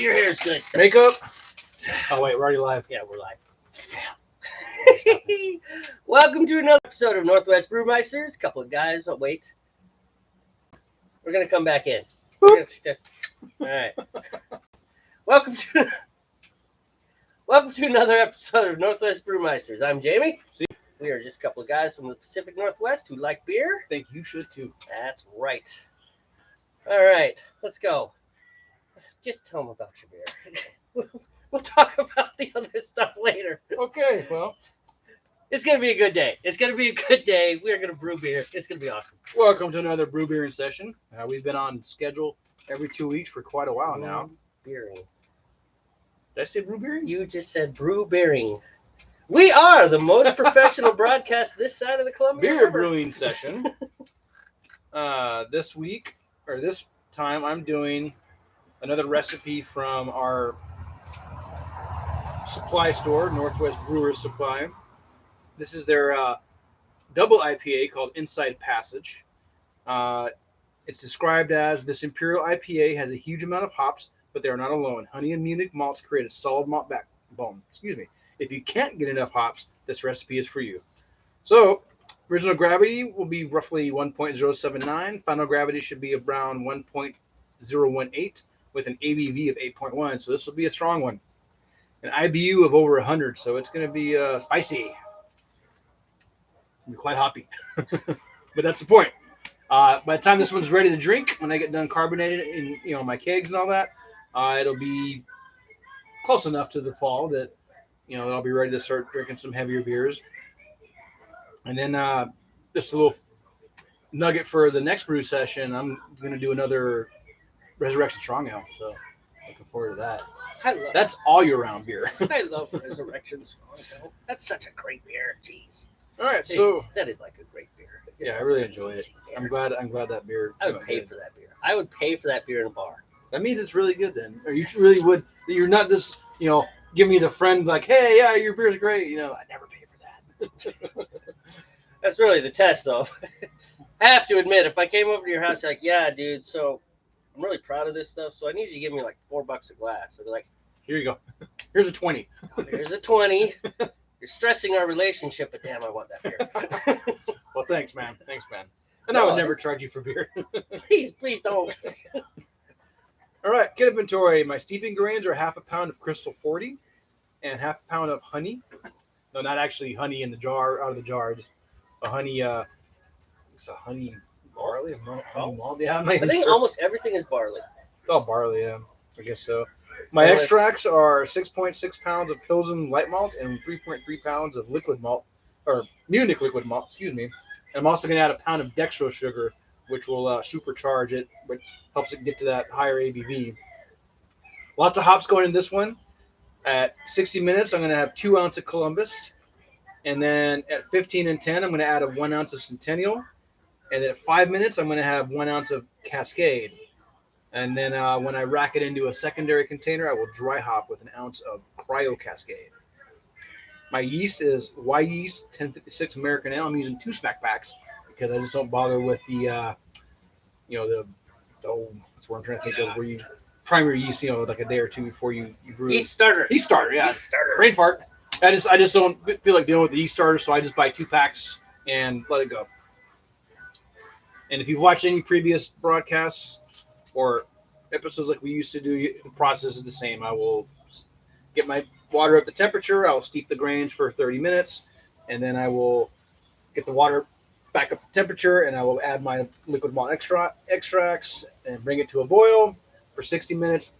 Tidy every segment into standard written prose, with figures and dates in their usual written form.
your hair's good. Makeup. Oh wait, we're already live. Yeah, we're live. Welcome to another episode of Northwest Brewmeisters. A couple of guys. Oh, wait. We're gonna come back in. All right. Welcome to another episode of Northwest Brewmeisters. I'm Jamey. We are just a couple of guys from the Pacific Northwest who like beer. Think you should too. That's right. All right, let's go. Just tell them about your beer. We'll talk about the other stuff later. Okay, well. It's going to be a good day. It's going to be a good day. We're going to brew beer. It's going to be awesome. Welcome to another Brew Beering session. We've been on schedule every 2 weeks for quite a while now. Beering. Did I say Brew Beering? You just said brew beering. We are the most professional broadcast this side of the Columbia Beer River. brewing session. This week, or this time, I'm doing another recipe from our supply store, Northwest Brewers Supply. This is their double IPA called Inside Passage. It's described as this Imperial IPA has a huge amount of hops, but they are not alone. Honey and Munich malts create a solid malt backbone. If you can't get enough hops, this recipe is for you. So, original gravity will be roughly 1.079. Final gravity should be around 1.018 with an ABV of 8.1. So this will be a strong one. An IBU of over 100. So it's going to be spicy. Be quite hoppy, but that's the point. By the time this one's ready to drink, when I get done carbonated in my kegs and all that, it'll be close enough to the fall that I'll be ready to start drinking some heavier beers. And then just a little nugget for the next brew session. I'm going to do another Resurrection Strong Ale, so looking forward to that. That's all year round beer. I love Resurrection Strong Ale. That's such a great beer. Jeez. All right, so that is like a great beer. Yeah, I really enjoy it. I'm glad that beer. I would pay for that beer. I would pay for that beer in a bar. That means it's really good then. Or you really would. You're not just give me the friend like, hey, yeah, your beer's great. I never pay for that. That's really the test, though. I have to admit, if I came over to your house, like, yeah, dude, so I'm really proud of this stuff, so I need you to give me like $4 a glass. I'd be like, here you go. Here's a 20. Here's a 20. You're stressing our relationship, but damn, I want that beer. Well, thanks, man. And I would never charge you for beer. Please don't. All right, kit inventory. My steeping grains are half a pound of Crystal 40 and half a pound of honey. No, not actually honey in the jar, out of the jars. A honey, it's a honey barley. Honey malt. Yeah, I think almost everything is barley. It's all barley, yeah. I guess so. My extracts are 6.6 pounds of Pilsen light malt and 3.3 pounds of liquid malt, or Munich liquid malt, And I'm also going to add a pound of dextrose sugar, which will supercharge it, which helps it get to that higher ABV. Lots of hops going in this one. At 60 minutes, I'm going to have 2 ounces of Columbus. And then at 15 and 10, I'm going to add 1 ounce of Centennial. And then at 5 minutes, I'm going to have 1 ounce of Cascade. And then when I rack it into a secondary container, I will dry hop with 1 ounce of Cryo Cascade. My yeast is Y Yeast 1056 American Ale. I'm using 2 smack packs because I just don't bother with the, that's what I'm trying to think of, where you prime your yeast, like a day or two before you brew. Yeast starter, yeah. Yeast starter. Brain fart. I just don't feel like dealing with the yeast starter, so I just buy 2 packs and let it go. And if you've watched any previous broadcasts or episodes like we used to do, the process is the same. I will get my water up to temperature. I'll steep the grains for 30 minutes, and then I will get the water back up to temperature, and I will add my liquid malt extracts and bring it to a boil for 60 minutes,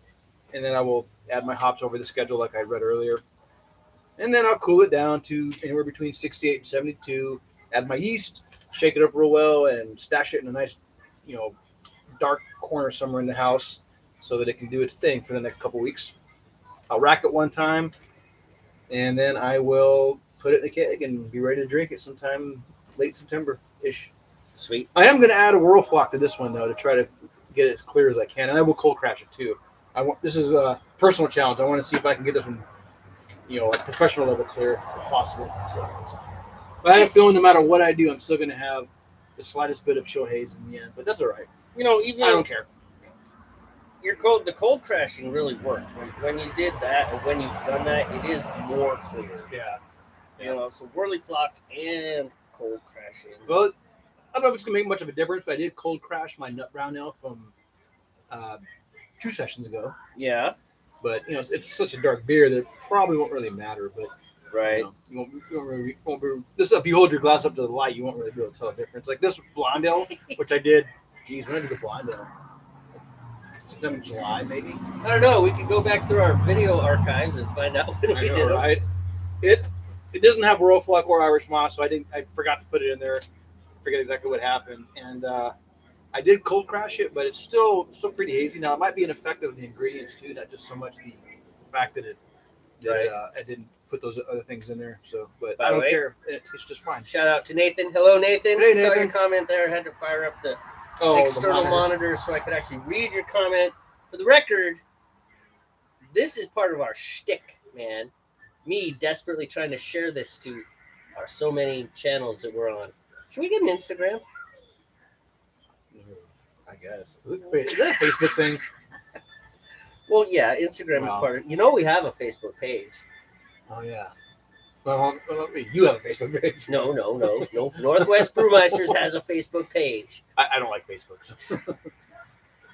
and then I will add my hops over the schedule like I read earlier. And then I'll cool it down to anywhere between 68 and 72, add my yeast, shake it up real well, and stash it in a nice, dark corner somewhere in the house so that it can do its thing for the next couple weeks. I'll rack it one time, and then I will put it in the keg and be ready to drink it sometime late September-ish. Sweet. I am going to add a whirl flock to this one, though, to try to get it as clear as I can, and I will cold crash it, too. This is a personal challenge. I want to see if I can get this one, at professional level clear if possible. So, but I have a feeling no matter what I do, I'm still going to have the slightest bit of chill haze in the end, but that's all right. Even I don't care. the cold crashing really worked. When you did that, and when you've done that, it is more clear. Yeah. You know, so whirly flock and cold crashing. Well, I don't know if it's gonna make much of a difference, but I did cold crash my nut brown ale from 2 sessions ago. Yeah. But it's such a dark beer that it probably won't really matter. But Right. you won't be this. If you hold your glass up to the light, you won't really be able to tell a difference. Like this blonde ale, which I did. Geez, when I did the blonde ale, sometime in July maybe. I don't know. We could go back through our video archives and find out when we did it. Right? It doesn't have royal flock or Irish moss, so I forgot to put it in there. Forget exactly what happened, and I did cold crash it, but it's still pretty hazy. Now it might be an effect of the ingredients too, not just so much the fact that I didn't put those other things in there. So, but I don't care. It tastes just fine. Shout out to Nathan. Hello, Nathan. Hey, Saw Nathan. your comment there. Had to fire up the external monitor so I could actually read your comment. For the record, this is part of our shtick, man. Me desperately trying to share this to our so many channels that we're on. Should we get an Instagram? I guess. Wait, is that a Facebook thing? Well, yeah, Instagram is part of. You know, we have a Facebook page. Oh yeah. Well, you have a Facebook page. No. Northwest Brewmeisters has a Facebook page. I don't like Facebook, so.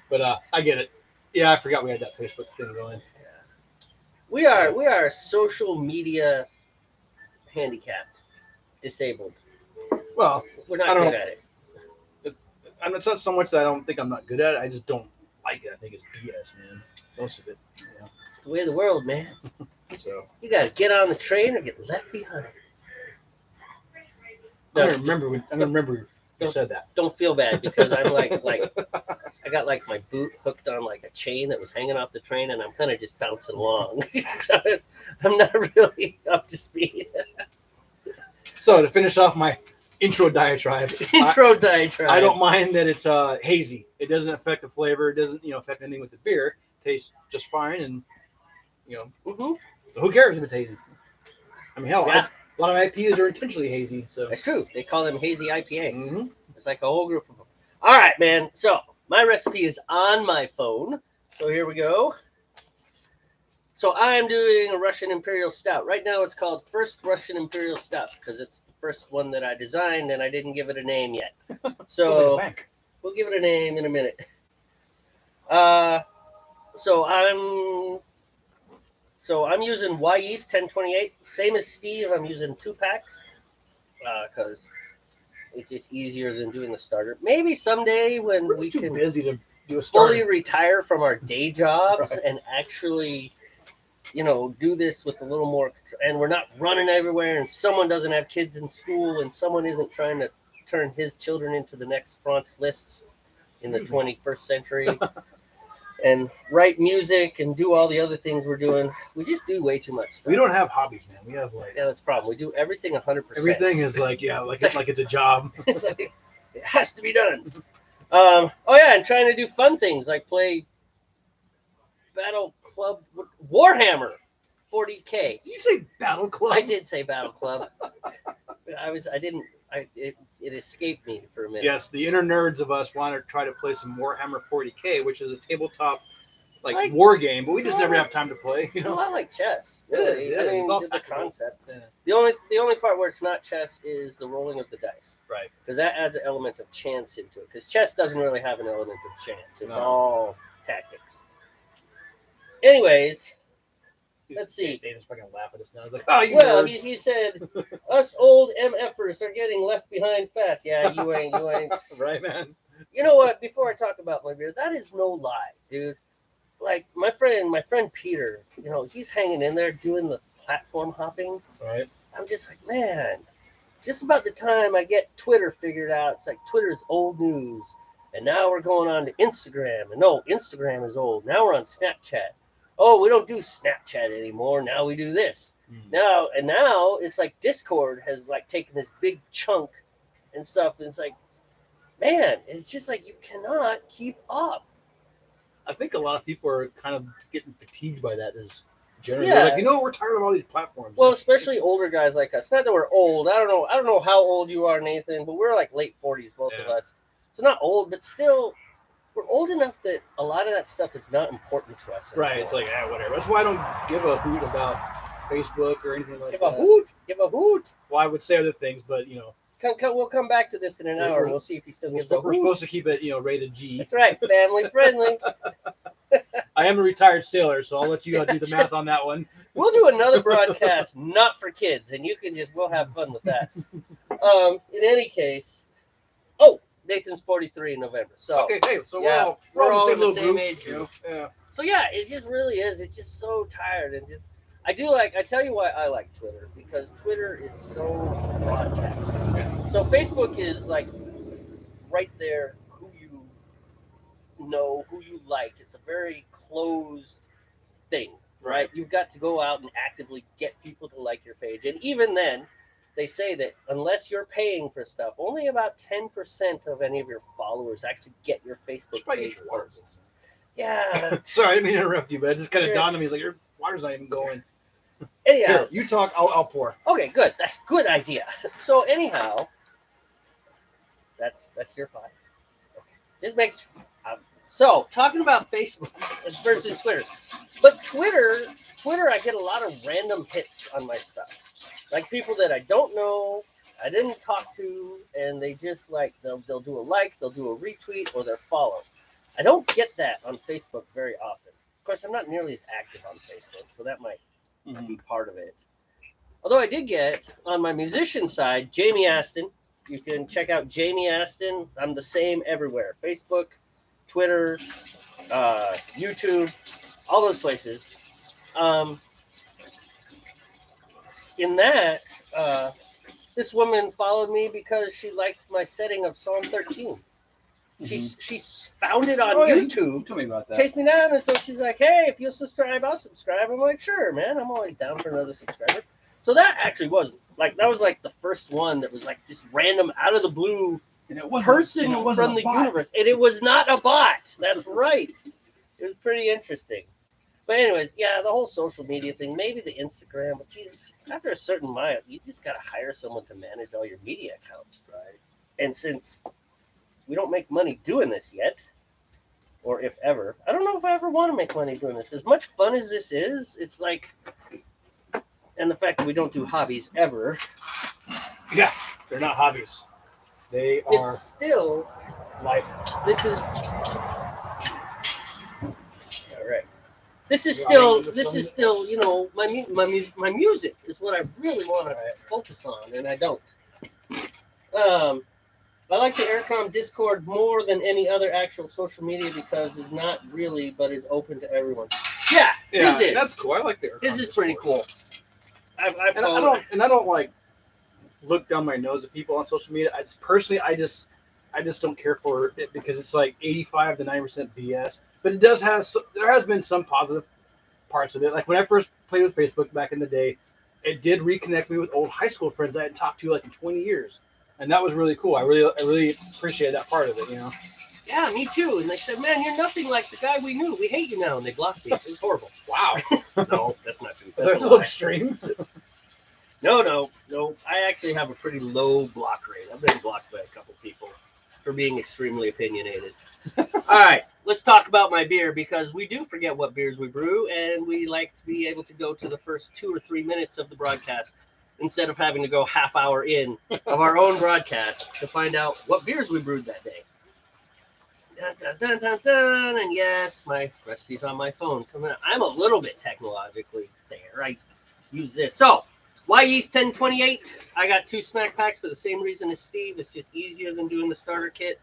But I get it. Yeah, I forgot we had that Facebook thing going. We are social media handicapped, disabled. Well, we're not good at it. It's not so much that I don't think I'm not good at it. I just don't like it. I think it's BS, man. Most of it. Yeah. It's the way of the world, man. So you got to get on the train or get left behind. I remember you said that. Don't feel bad because I'm like I got like my boot hooked on like a chain that was hanging off the train, and I'm kind of just bouncing along. I'm not really up to speed. So to finish off my intro diatribe. I don't mind that it's hazy. It doesn't affect the flavor. It doesn't affect anything with the beer. It tastes just fine, and so who cares if it's hazy? I mean, hell, a lot of IPAs are intentionally hazy. So that's true. They call them hazy IPAs. It's like a whole group of them. All right, man. So my recipe is on my phone. So here we go. So I'm doing a Russian Imperial Stout. Right now it's called First Russian Imperial Stout because it's the first one that I designed and I didn't give it a name yet. So we'll give it a name in a minute. So I'm using Y Yeast 1028. Same as Steve, I'm using 2 packs because it's just easier than doing the starter. Maybe someday when we can busy to do a starter. Fully retire from our day jobs and actually do this with a little more, and we're not running everywhere, and someone doesn't have kids in school, and someone isn't trying to turn his children into the next Franz Liszt in the 21st century, and write music and do all the other things we're doing. We just do way too much stuff. We don't have hobbies, man. We have that's the problem. We do everything 100%. Everything is like it's a job. It's like it has to be done. And trying to do fun things like play Battle Club Warhammer 40K. Did you say Battle Club? I did say Battle Club. It escaped me for a minute. Yes, the inner nerds of us want to try to play some Warhammer 40K, which is a tabletop war game, but we just never have time to play. It's a lot like chess. Really. Yeah, I mean, it's the concept. Yeah. The only part where it's not chess is the rolling of the dice. Right. Because that adds an element of chance into it. Because chess doesn't really have an element of chance. It's all tactics. Anyways, let's see. They just fucking laugh at us now. I was like, he said, us old MFers are getting left behind fast. Yeah, you ain't. Right, man. You know what? Before I talk about my beer, that is no lie, dude. Like my friend Peter, he's hanging in there doing the platform hopping. Right. I'm just like, man, just about the time I get Twitter figured out, it's like Twitter's old news. And now we're going on to Instagram. And no, Instagram is old. Now we're on Snapchat. Oh, we don't do Snapchat anymore. Now we do this. Now it's like Discord has taken this big chunk and stuff. And it's like, man, it's just like you cannot keep up. I think a lot of people are kind of getting fatigued by that. Is generally we're tired of all these platforms. Well, especially older guys like us. Not that we're old. I don't know how old you are, Nathan, but we're like late 40s, both of us. So not old, but still, we're old enough that a lot of that stuff is not important to us anymore. Right. It's like, whatever. That's why I don't give a hoot about Facebook or anything like give that. a hoot. Give a hoot. Well, I would say other things, but We'll come back to this in an hour, and we'll see if he still gives a hoot. We're supposed to keep it, rated G. That's right, family friendly. I am a retired sailor, so I'll let you do the math on that one. We'll do another broadcast not for kids, and we'll have fun with that. In any case, Nathan's 43 in November. So okay, hey, so yeah, we're all in the same group, age group. Yeah. So yeah, it just really is. It's just so tired, and just I tell you why I like Twitter, because Twitter is so broadcast. So Facebook is like right there, who you know, who you like. It's a very closed thing, right? You've got to go out and actively get people to like your page, and even then, they say that unless you're paying for stuff, only about 10% of any of your followers actually get your Facebook page posts. Yeah. Sorry, I didn't mean to interrupt you, but it just kind of dawned on me. It's like, your water's not even going. Anyhow, here, you talk, I'll pour. Okay, good. That's a good idea. So anyhow, that's your pie. Okay. Just make so talking about Facebook versus Twitter. But Twitter, I get a lot of random hits on my stuff. Like people that I don't know, I didn't talk to, and they just like they'll do a like, they'll do a retweet, or they'll follow. I don't get that on Facebook very often. Of course, I'm not nearly as active on Facebook, so that might be part of it. Although I did get on my musician side, Jamey Aston. You can check out Jamey Aston. I'm the same everywhere: Facebook, Twitter, YouTube, all those places. In that, this woman followed me because she liked my setting of Psalm 13. She found it on YouTube. You told me about that. Chased me down, and so she's like, "Hey, if you'll subscribe, I'll subscribe." I'm like, "Sure, man. I'm always down for another subscriber." So that actually was that was like the first one that was like just random out of the blue person from the universe, and it was not a bot. That's right. It was pretty interesting. But anyways, yeah, the whole social media thing, maybe the Instagram, but geez, after a certain mile, you just got to hire someone to manage all your media accounts, right? And since we don't make money doing this yet, or if ever, I don't know if I ever want to make money doing this. As much fun as this is, it's like, and the fact that we don't do hobbies ever. Yeah, they're not hobbies. They are. It's still life. This is all right. This is still, my music is what I really want to focus on, and I don't. I like the Aircom Discord more than any other actual social media because it's not really, but is open to everyone. Yeah, his is. That's cool. I like the Aircom His is Discord. pretty cool. I don't like look down my nose at people on social media. I just don't care for it because it's like 85 to 90% BS. But there has been some positive parts of it. Like when I first played with Facebook back in the day, it did reconnect me with old high school friends I hadn't talked to like in 20 years. And that was really cool. I really appreciated that part of it, Yeah, me too. And they said, "Man, you're nothing like the guy we knew. We hate you now." And they blocked me. It was horrible. Wow. No, that's not true. That's a little extreme. No. I actually have a pretty low block rate. I've been blocked by a couple people for being extremely opinionated. All right, let's talk about my beer because we do forget what beers we brew, and we like to be able to go to the first 2 or 3 minutes of the broadcast instead of having to go half hour in of our own broadcast to find out what beers we brewed that day. Dun, dun, dun, dun, dun. And yes, my recipe's on my phone. I'm a little bit technologically there. I use this. So, Why Yeast 1028? I got 2 smack packs for the same reason as Steve. It's just easier than doing the starter kit.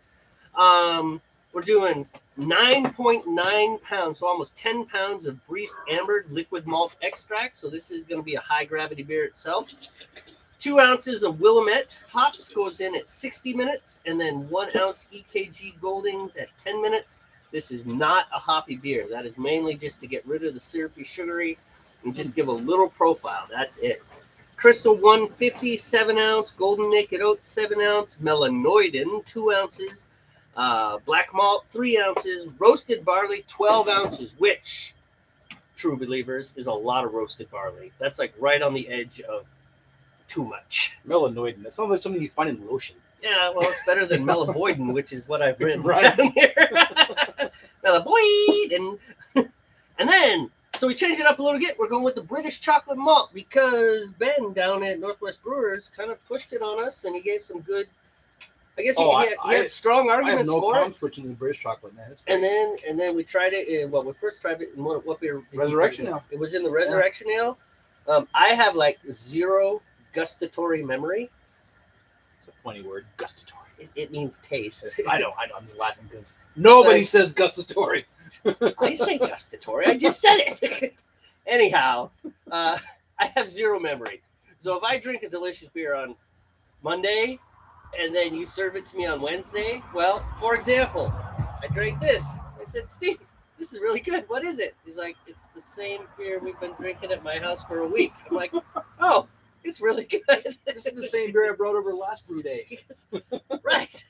We're doing 9.9 pounds, so almost 10 pounds of Briest Ambered liquid malt extract. So this is going to be a high gravity beer itself. 2 ounces of Willamette hops goes in at 60 minutes, and then 1 ounce EKG Goldings at 10 minutes. This is not a hoppy beer. That is mainly just to get rid of the syrupy, sugary, and just give a little profile. That's it. Crystal 150, 7 ounce. Golden Naked Oat, 7 ounce. Melanoidin, 2 ounces. Black malt, 3 ounces. Roasted barley, 12 ounces, which, true believers, is a lot of roasted barley. That's like right on the edge of too much. Melanoidin. That sounds like something you find in lotion. Yeah, well, it's better than melavoidin, which is what I've written Right. down here. Melavoidin. And then, so we changed it up a little bit. We're going with the British chocolate malt because Ben down at Northwest Brewers kind of pushed it on us, and he gave some good. I guess he had strong I have arguments no for problem it. switching to the British chocolate, man. And then we tried it in we first tried it in what beer? Resurrection Ale. It was in the Resurrection Ale. I have like zero gustatory memory. It's a funny word, gustatory. It means taste. I know. I'm just laughing because nobody says gustatory. I say gustatory. I just said it. Anyhow, I have zero memory. So if I drink a delicious beer on Monday and then you serve it to me on Wednesday, well, for example, I drank this. I said, Steve, this is really good. What is it? He's like, it's the same beer we've been drinking at my house for a week. I'm like, oh, it's really good. This is the same beer I brought over last brew day. Right.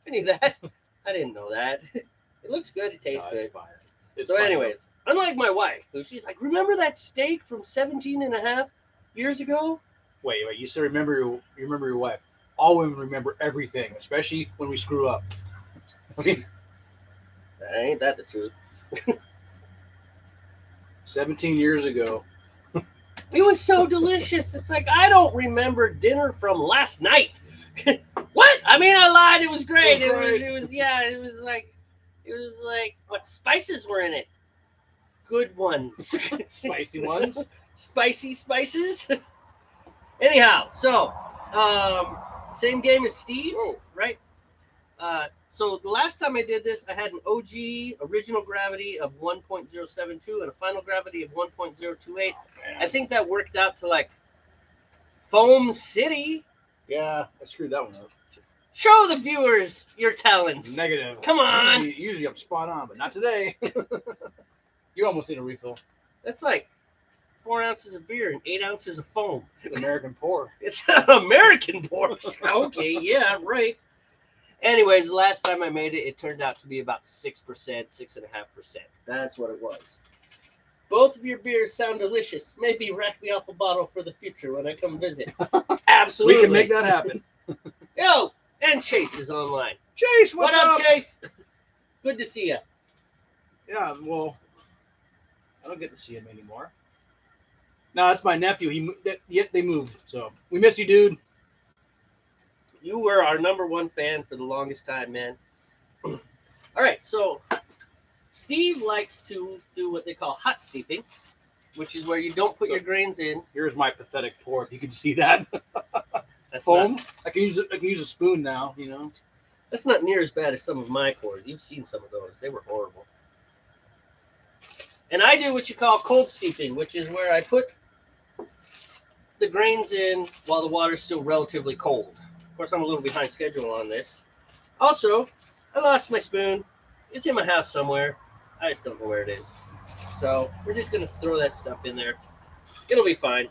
I knew that. I didn't know that. It looks good. It tastes good. Fine. It's So fine. anyways, unlike my wife, who she's like, remember that steak from 17 and a half years ago? Wait. You said remember your wife. All women remember everything, especially when we screw up. I mean, Ain't that the truth? 17 years ago. It was so delicious. It's like, I don't remember dinner from last night. What? I mean, I lied. It was great. It was like, what spices were in it? Good ones. Spicy ones. Spicy spices. Anyhow, so same game as Steve, right? So the last time I did this, I had an OG original gravity of 1.072 and a final gravity of 1.028. I think that worked out to like Foam City. Yeah, I screwed that one up. Show the viewers your talents. Negative. Come on. Usually I'm spot on, but not today. You almost need a refill. That's like 4 ounces of beer and 8 ounces of foam. American pour. It's an American pour. Okay, yeah, right. Anyways, the last time I made it, it turned out to be about 6%, 6.5%. That's what it was. Both of your beers sound delicious. Maybe rack me off a bottle for the future when I come visit. Absolutely. We can make that happen. Yo, and Chase is online. Chase, what's what up, Chase? Good to see you. Yeah, well, I don't get to see him anymore. No, that's my nephew. They moved, so we miss you, dude. You were our #1 fan for the longest time, man. All right, so Steve likes to do what they call hot steeping, which is where you don't put your grains in. Here's my pathetic pour, if you can see that. That's Foam. not, I can use a spoon now, you know. that's not near as bad as some of my pours. You've seen some of those. They were horrible. And I do what you call cold steeping, which is where I put the grains in while the water's still relatively cold. Of course, I'm a little behind schedule on this. Also, I lost my spoon. It's in my house somewhere. I just don't know where it is. So we're just going to throw that stuff in there. It'll be fine.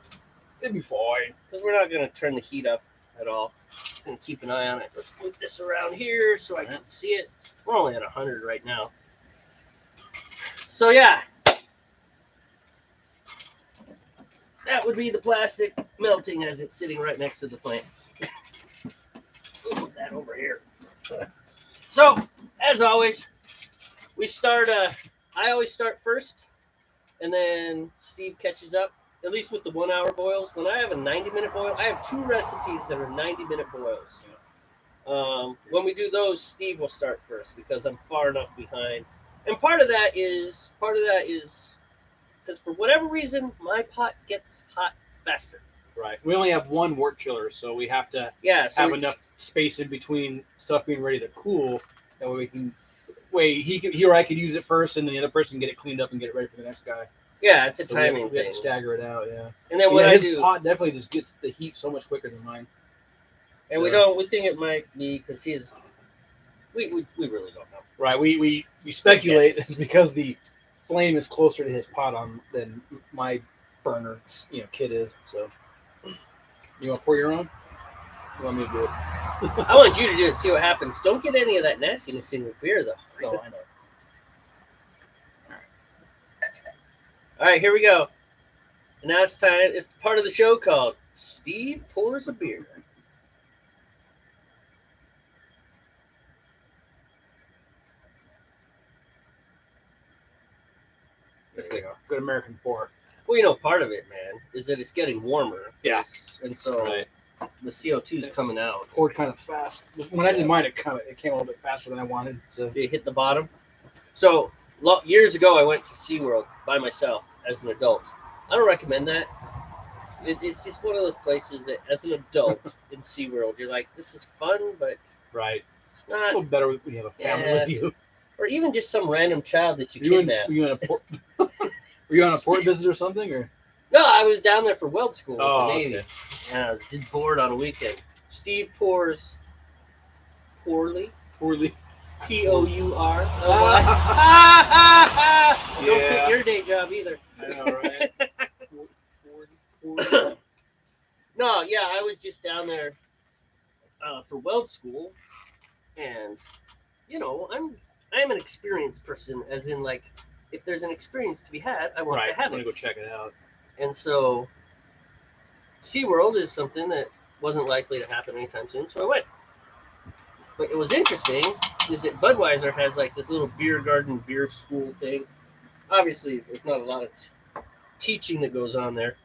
It'd be fine. Because we're not going to turn the heat up at all. Just going to keep an eye on it. Let's move this around here so I can see it. We're only at 100 right now. So yeah. That would be the plastic melting as it's sitting right next to the flame. Put that over here. So, as always, we start. I always start first, and then Steve catches up. At least with the 1 hour boils. When I have a 90-minute boil, I have 2 recipes that are 90-minute boils. When we do those, Steve will start first because I'm far enough behind. And part of that is because for whatever reason, my pot gets hot faster. Right. We only have 1 wort chiller, so we have to so have enough space in between stuff being ready to cool. That way we can. He or I could use it first, and then the other person can get it cleaned up and get it ready for the next guy. Yeah, it's a So timing we have thing. to stagger it out, yeah. And then what I his do, pot definitely just gets the heat so much quicker than mine. and we think it might be because we really don't know. Right. We speculate this is because the flame is closer to his pot than my burner kit is. So you want to pour your own? You want me to do it? I want you to do it. See what happens. Don't get any of that nastiness in your beer, though. No, I know. All right, here we go. And now it's time. It's part of the show called Steve pours a beer. There you go. Good American pour. Well, you know, part of it, man, is that it's getting warmer. Yeah. And so Right. the CO2 is coming out. Poured kind of fast. When I did mine, it came a little bit faster than I wanted. So You hit the bottom. So years ago, I went to SeaWorld by myself as an adult. I don't recommend that. It's just one of those places that, as an adult in SeaWorld, you're like, this is fun, but right. it's It's a little not. better when you have a family with you. Or even just some random child that you kidnap. Were you on a port? Were you on a port visit or something, or? No, I was down there for weld school with the Navy. Okay. And I was just bored on a weekend. Steve pours poorly. Poorly. P-O-U-R. Yeah. Don't quit your day job either. I know, right? No, yeah, I was just down there for weld school, and you know, I'm an experienced person, as in like, if there's an experience to be had, I want to have I'm gonna it. go check it out. And so, SeaWorld is something that wasn't likely to happen anytime soon, so I went. But it was interesting is that Budweiser has like this little beer garden, beer school thing. Obviously, there's not a lot of teaching that goes on there.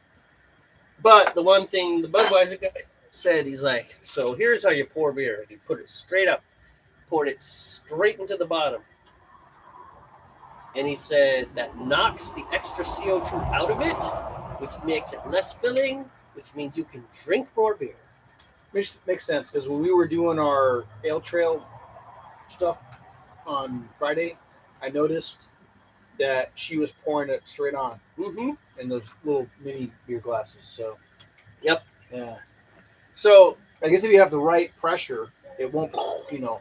But the one thing the Budweiser guy said, he's like, so here's how you pour beer. And he put it straight up, poured it straight into the bottom. And he said that knocks the extra CO2 out of it, which makes it less filling, which means you can drink more beer. Makes sense, because when we were doing our ale trail stuff on Friday, I noticed that she was pouring it straight on in those little mini beer glasses. So, yep, yeah. So I guess if you have the right pressure, it won't,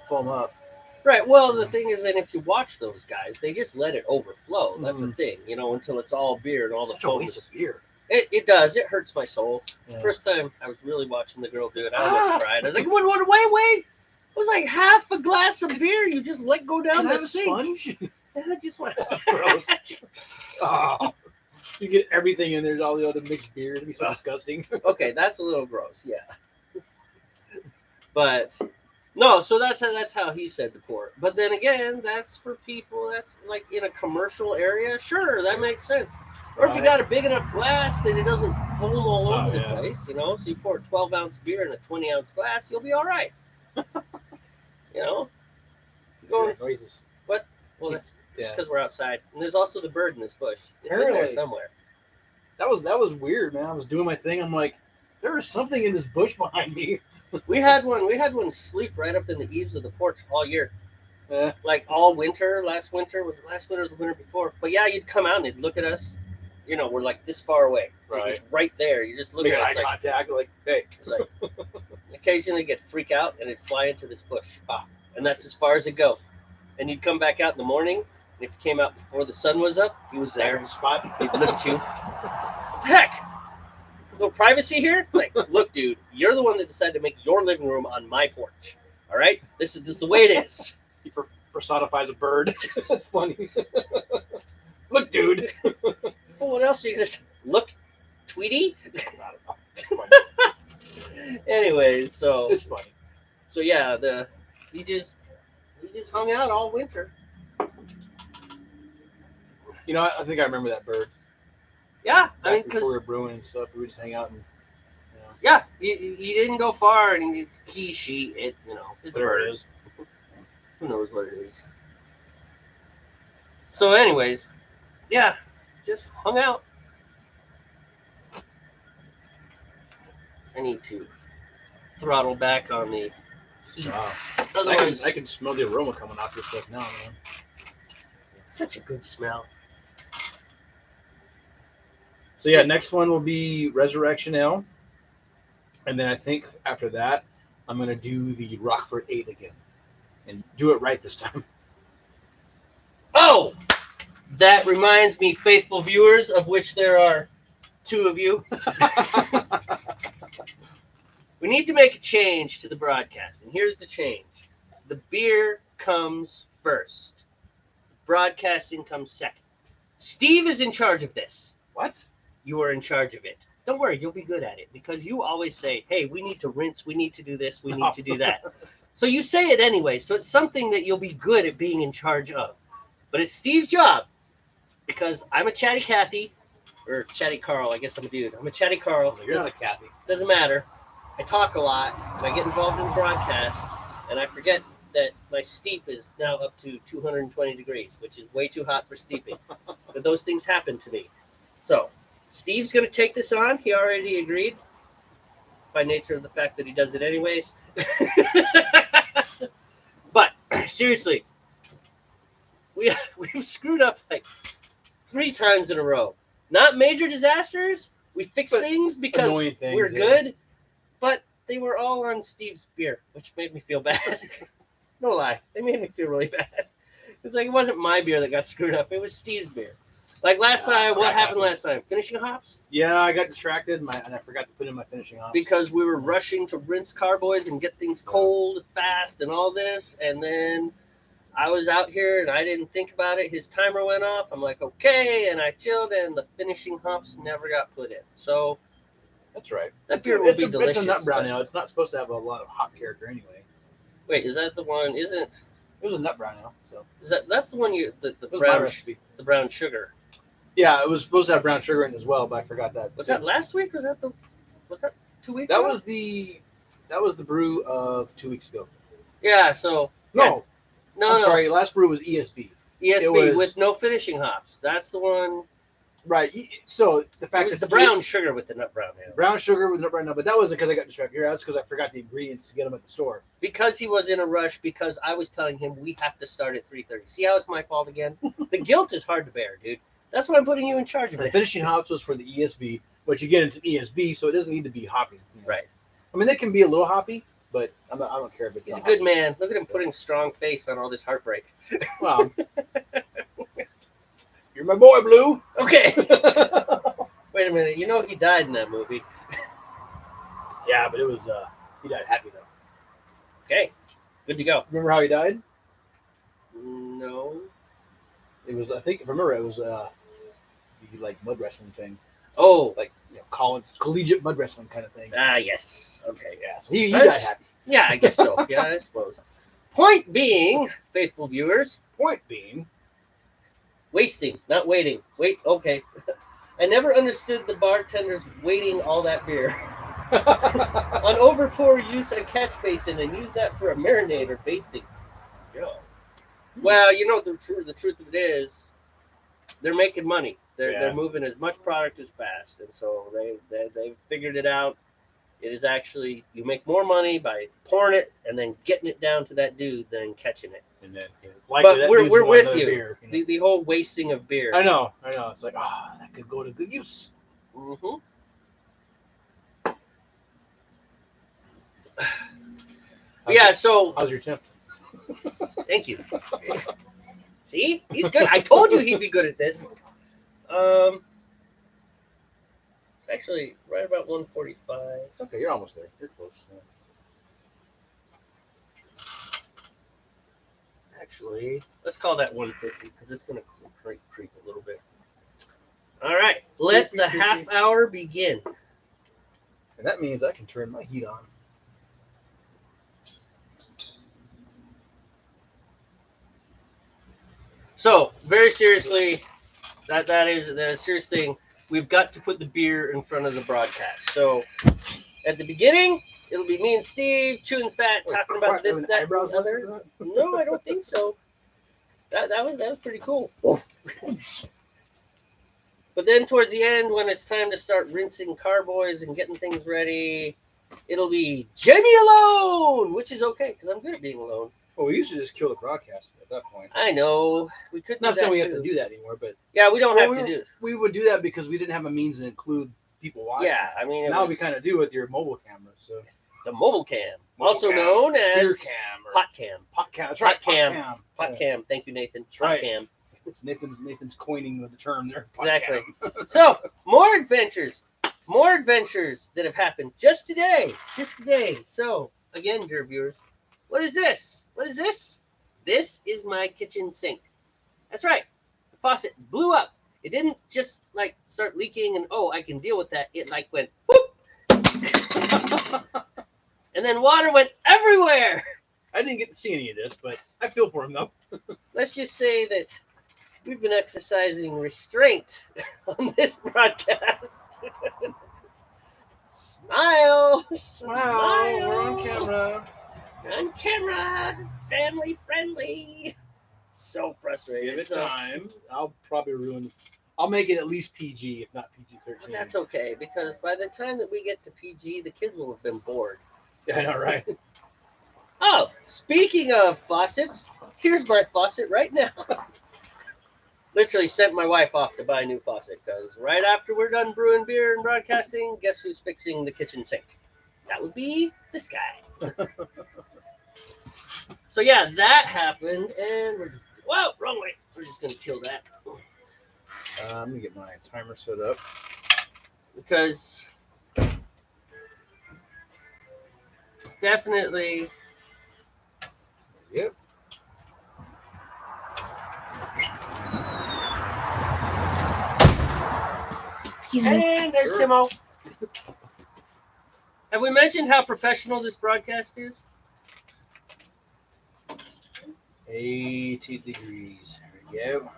foam up. Right. Well, the thing is, and if you watch those guys, they just let it overflow. That's the thing, until it's all beer and all the foam. Such a waste of beer. It does. It hurts my soul. Yeah. First time I was really watching the girl do it, I almost cried. I was like, wait. It was like half a glass of beer. You just let go down the sink. Sponge? And I just went, gross. Oh, you get everything in there, all the other mixed beer. It'd be so disgusting. Okay, that's a little gross, yeah. But no, so that's how he said to pour it. But then again, that's for people that's like in a commercial area. Sure, that makes sense. Or if you got a big enough glass that it doesn't foam all over the place, so you pour a 12-ounce beer in a 20-ounce glass, you'll be all right. Going noises. What? Well, that's because we're outside, and there's also the bird in this bush. It's in there somewhere. That was weird, man. I was doing my thing. I'm like, there is something in this bush behind me. We had one sleep right up in the eaves of the porch all year. Like all winter. Last winter was it last winter or the winter before? But yeah, you'd come out and it'd look at us. We're like this far away. Right. It's right there. You're just looking at us. Eye contact, like, hey. Like, occasionally get freak out and it'd fly into this bush. And that's as far as it go. And you'd come back out in the morning, and if you came out before the sun was up, he was there in the spot. He'd look at you. What the heck? No privacy here? Like, look, dude, you're the one that decided to make your living room on my porch. All right? This is the way it is. He personifies a bird. That's funny. Look, dude. Well, what else are you going to look, Tweety? I don't know. Anyways, so it's funny. So yeah, we just hung out all winter. I think I remember that bird. Yeah, because we were brewing and stuff, we would just hang out and. Yeah, he didn't go far, and she, it's whatever it is. Who knows what it is? So, anyways, yeah, just hung out. I need to throttle back on the heat. Wow. Otherwise, I can smell the aroma coming off your stuff now, man. It's such a good smell. So yeah, next one will be Resurrection Ale. And then I think after that, I'm going to do the Rockford 8 again. And do it right this time. Oh! That reminds me, faithful viewers, of which there are 2 of you. We need to make a change to the broadcast. And here's the change. The beer comes first. Broadcasting comes second. Steve is in charge of this. What? You are in charge of it. Don't worry, you'll be good at it because you always say, hey, we need to rinse, we need to do this, we need to do that. So you say it anyway. So it's something that you'll be good at being in charge of. But it's Steve's job because I'm a chatty Cathy, or chatty Carl. I guess I'm a dude. I'm a chatty Carl. You're not a Kathy. Doesn't matter. I talk a lot, and I get involved in the broadcast, and I forget that my steep is now up to 220 degrees, which is way too hot for steeping. But those things happen to me. So Steve's going to take this on. He already agreed by nature of the fact that he does it anyways. But seriously, we've screwed up like 3 times in a row. Not major disasters. We fix things because we're good, but they were all on Steve's beer, which made me feel bad. No lie, they made me feel really bad. It's like it wasn't my beer that got screwed up; it was Steve's beer. Like last time, what happened last time? Finishing hops? Yeah, I got distracted and I forgot to put in my finishing hops. Because we were rushing to rinse carboys and get things cold fast and all this. And then I was out here and I didn't think about it. His timer went off. I'm like, okay. And I chilled and the finishing hops never got put in. So that's right. That beer will be delicious. It's a nut brown ale. It's not supposed to have a lot of hop character anyway. Wait, is that the one? Isn't it? It was a nut brown ale. So that's the one the brown sugar. Yeah, it was supposed to have brown sugar in it as well, but I forgot that. Was that last week? Was that 2 weeks that ago? That was the brew of 2 weeks ago. Yeah, so No. I'm sorry, last brew was ESB. ESB with no finishing hops. That's the one. Right. So the fact it's the brown sugar with the nut brown ale. Brown sugar with nut brown ale, but that wasn't because I got distracted. That's because I forgot the ingredients to get them at the store. Because he was in a rush, because I was telling him we have to start at 3:30. See how it's my fault again? The guilt is hard to bear, dude. That's why I'm putting you in charge of The this. finishing hops was for the ESB, which again, it's an ESB, so it doesn't need to be hoppy. You know? Right. I mean, they can be a little hoppy, but I don't care if it's. He's a good man. Look at him putting strong face on all this heartbreak. Well, you're my boy, Blue. Okay. Wait a minute. You know he died in that movie. Yeah, but it was he died happy though. Okay. Good to go. Remember how he died? No. It was, I think, remember it was the like mud wrestling thing. Oh, like collegiate mud wrestling kind of thing. Ah, yes. Okay. Yeah. So he died happy. Yeah, I guess so. Yeah, I suppose. Point being, faithful viewers. Point being, wasting, not waiting. Wait. Okay. I never understood the bartenders waiting all that beer. On overpour, use a catch basin and use that for a marinade or basting. Yeah. Well, you know the truth of it is, they're making money. They're moving as much product as fast, and so they've figured it out. It is actually, you make more money by pouring it and then getting it down to that dude than catching it. And then, but we're with you. Beer, you know? The whole wasting of beer. I know. It's like, that could go to good use. Mm-hmm. Yeah. So how's your temp? Thank you. See, he's good. I told you he'd be good at this. It's actually right about 145. Okay, you're almost there. You're close. Yeah. Actually, let's call that 150 because it's going to creep a little bit. All right, let the half hour begin. And that means I can turn my heat on. So, very seriously, that is a serious thing. We've got to put the beer in front of the broadcast. So, at the beginning, it'll be me and Steve chewing fat, talking about this, that, and the other. No, I don't think so. That was pretty cool. But then towards the end, when it's time to start rinsing carboys and getting things ready, it'll be Jamey alone, which is okay because I'm good at being alone. Well, we used to just kill the broadcast at that point. I know. We could not saying we have to do that anymore, but yeah, we don't have to do it. We would do that because we didn't have a means to include people watching. Yeah, I mean, now we kind of do with your mobile cameras. So the mobile cam, also known as beer cam or pot cam. Pot cam. That's right. Pot cam. Thank you, Nathan. That's right. Pot cam. It's Nathan's coining the term there. Exactly. So more adventures that have happened just today. So again, dear viewers, what is this? This is my kitchen sink. That's right. The faucet blew up. It didn't just like start leaking and oh, I can deal with that. It like went whoop, and then water went everywhere. I didn't get to see any of this, but I feel for him though. Let's just say that we've been exercising restraint on this broadcast. Smile, smile. We're on camera. On camera, family friendly. So frustrating. Give it time. I'll probably ruin. I'll make it at least PG, if not PG-13. But that's okay because by the time that we get to PG, the kids will have been bored. Yeah, I know, right? Oh, speaking of faucets, here's my faucet right now. Literally sent my wife off to buy a new faucet because right after we're done brewing beer and broadcasting, guess who's fixing the kitchen sink? That would be this guy. So yeah, that happened, and we're just, whoa, wrong way. We're just gonna kill that I'm gonna get my timer set up. because definitely. Yep. Excuse me. And there's Sure. Timo. Have we mentioned how professional this broadcast is? 80 degrees. There we go.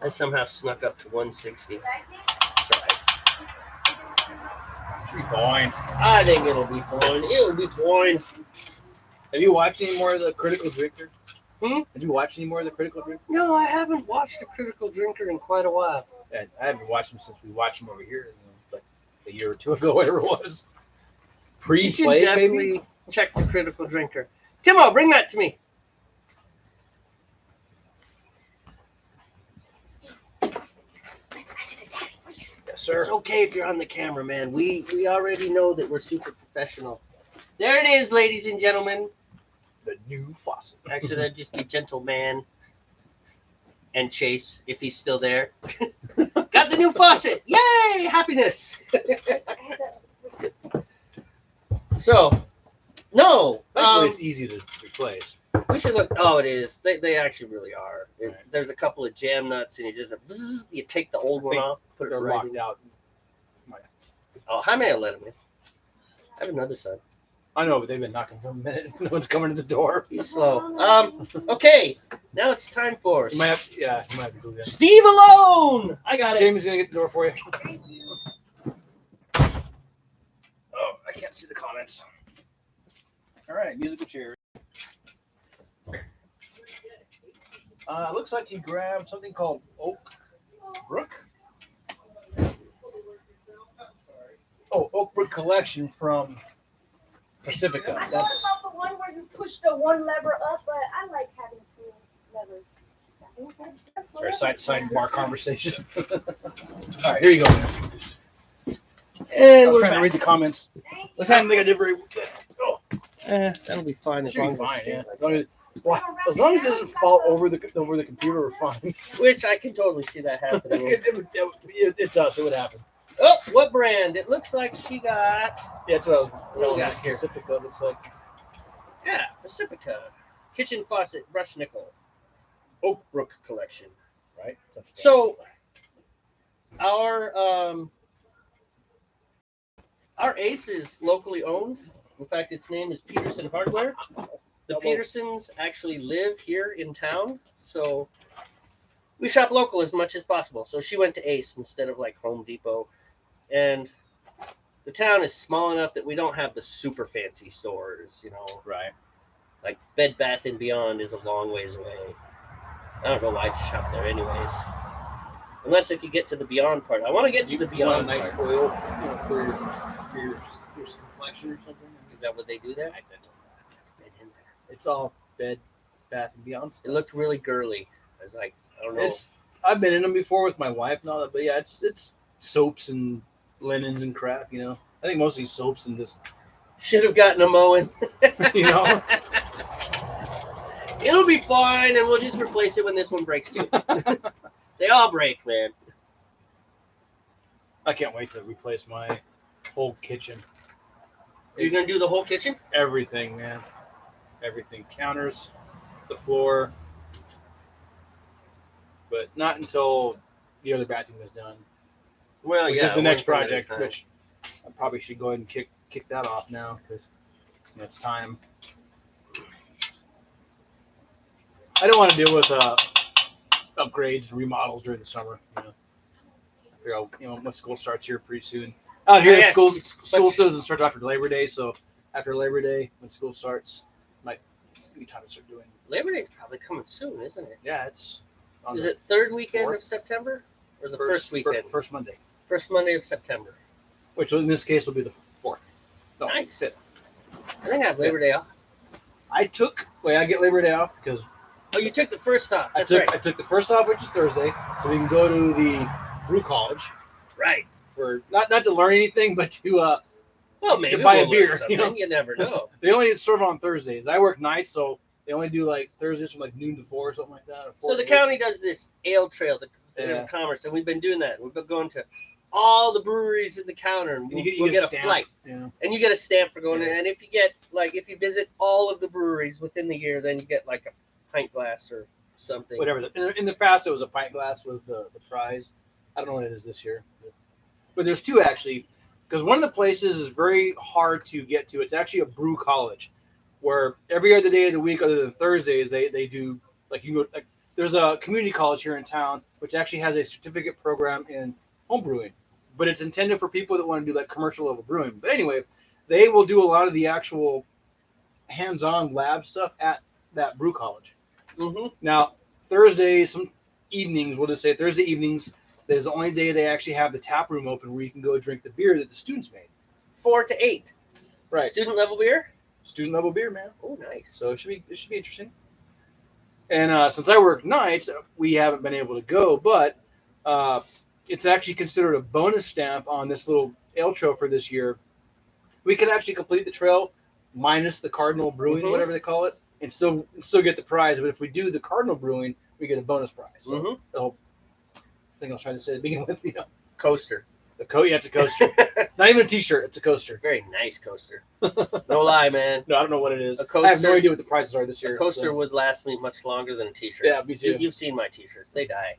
I somehow snuck up to 160. It's all right. Should be fine. I think it'll be fine. It'll be fine. Have you watched any more of the Critical Drinker? Hmm? Have you watched any more of the Critical Drinker? No, I haven't watched a Critical Drinker in quite a while. I haven't watched them since we watched them over here, like a year or two ago, whatever it was. You should Pre-play, definitely baby. check the Critical Drinker. Timo, bring that to me. Yes, It's sir. okay if you're on the camera, man. We already know that we're super professional. There it is, ladies and gentlemen. The new faucet. Actually, that'd just be Gentleman and Chase if he's still there. Got the new faucet. Yay! Happiness. So, no. Thankfully, it's easy to replace. We should look. Oh, it is. They actually really are. Right. There's a couple of jam nuts, and you just you take the old one think off, put it They're right locked in. out. Oh, Jaime will let him in. I have another son. I know, but they've been knocking for a minute. No one's coming to the door. He's slow. Okay, now it's time for You might have, yeah, you might have to go there. Steve Alone. I got it. Jamie's gonna get the door for you. Oh, I can't see the comments. All right, musical chairs. Looks like he grabbed something called Oak Brook. Oh, Oak Brook Collection from Pacifica. I thought That's about the one where you push the one lever up, but I like having two levers. our sidebar conversation. All right, here you go. Man. I And was we're trying to back. read the comments. What's I happening? think I did very good. Oh, That'll be fine as should long be as it fine. stays Yeah. like As long as it doesn't fall over the computer, we're fine. that. Which I can totally see that happening. It's us. It would happen. Oh, what brand? It looks like she got. Yeah, that's what I was What do telling we you. got here? Pacifica looks like Yeah, Pacifica. Kitchen faucet brush nickel. Oak Brook collection. right. That's So our Ace is locally owned. In fact, its name is Peterson Hardware. The Petersons actually live here in town, so we shop local as much as possible. So she went to Ace instead of like Home Depot, and the town is small enough that we don't have the super fancy stores. You know, right. like Bed Bath and Beyond is a long ways away. I don't know why to shop there, anyways. Unless I could get to the Beyond part. I want to get to the You want a Beyond nice part. oil, for your complexion or something. Is that what they do there? Been in there. It's all Bed Bath and Beyond It stuff. looked really girly. I was like, I don't know. I've been in them before with my wife and all that, but yeah, it's soaps and linens and crap. You know, I think mostly soaps and just Should have gotten a mowing. you know. It'll be fine, and we'll just replace it when this one breaks too. They all break, man. I can't wait to replace my whole kitchen. Are you gonna do the whole kitchen? Everything, man. Everything. Counters, the floor. But not until the other bathroom is done. Well, Which yeah, is the next one thing at a project, time. which I probably should go ahead and kick that off now because it's time. I don't want to deal with upgrades and remodels during the summer. I figure when school starts here pretty soon. Out here, Yes, school doesn't start after Labor Day, so after Labor Day, when school starts, might be time to start doing. Labor Day's probably coming soon, isn't it? Yeah, it's. Is it third weekend 4th? of September or the first weekend? First Monday. First Monday of September. Which in this case will be the 4th. No, Nice. 5th. I think I have Labor Day off. I get Labor Day off because Oh, you took the first off. That's I right. took the first off, which is Thursday, so we can go to the brew college Right. for not to learn anything, but to Well, maybe buy a we'll beer, learn something. You never know. they only serve on Thursdays. I work nights, so they only do like Thursdays from like noon to 4 or something like that. So the county does this ale trail, the Yeah. commerce, and we've been doing that. We've been going to all the breweries in the counter, and we'll get a stamp. flight, Yeah. and you get a stamp for going in. Yeah. And if you visit all of the breweries within the year, then you get like a pint glass or something. Whatever. In the past, it was a pint glass was the prize. I don't know what it is this year, but there's two actually, because one of the places is very hard to get to. It's actually a brew college, where every other day of the week, other than Thursdays, they do like you go. Like, there's a community college here in town which actually has a certificate program in home brewing, but it's intended for people that want to do like commercial level brewing. But anyway, they will do a lot of the actual hands-on lab stuff at that brew college. Mm-hmm. Now, Thursdays, some evenings, we'll just say Thursday evenings, is the only day they actually have the tap room open where you can go drink the beer that the students made. 4 to 8. Right. Student level beer. Student level beer, man. Oh, nice. So it should be interesting. And since I work nights, we haven't been able to go, but it's actually considered a bonus stamp on this little ale trail for this year. We can actually complete the trail minus the Cardinal Brewing, Mhm. whatever they call it, and still get the prize. But if we do the Cardinal Brewing, we get a bonus prize. So Mhm. the whole thing I was trying to say to begin with, Coaster. yeah, it's a coaster. Not even a T-shirt, it's a coaster. Very nice coaster. No lie, man. No, I don't know what it is. A coaster, I have no idea what the prices are this year. A coaster so. would last me much longer than a T-shirt. Yeah, me too. You've seen my T-shirts; they die.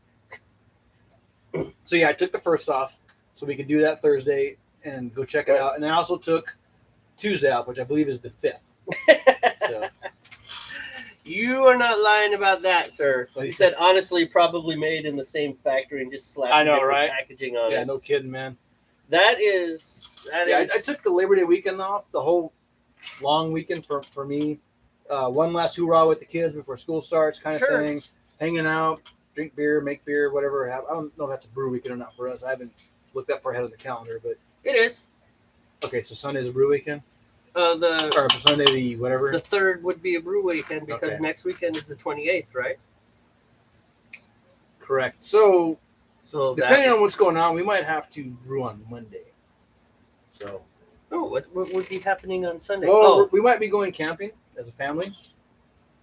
So yeah, I took the first off, so we could do that Thursday and go check it out. And I also took Tuesday off, which I believe is the 5th. So. You are not lying about that, sir. You said honestly, probably made in the same factory and just slapped different right? packaging on Yeah, it. no kidding, man. That is. I took the Labor Day weekend off, the whole long weekend for me. One last hoorah with the kids before school starts, kind of Sure. thing. Hanging out, drink beer, make beer, whatever. I don't know if that's a brew weekend or not for us. I haven't looked that far ahead of the calendar, but It is. okay. So Sunday's a brew weekend, The or Sunday the whatever. 3rd would be a brew weekend because Okay. next weekend is the 28th, right? Correct. So So depending on what's going on, we might have to brew on Monday. So. what would be happening on Sunday? Well, we might be going camping as a family.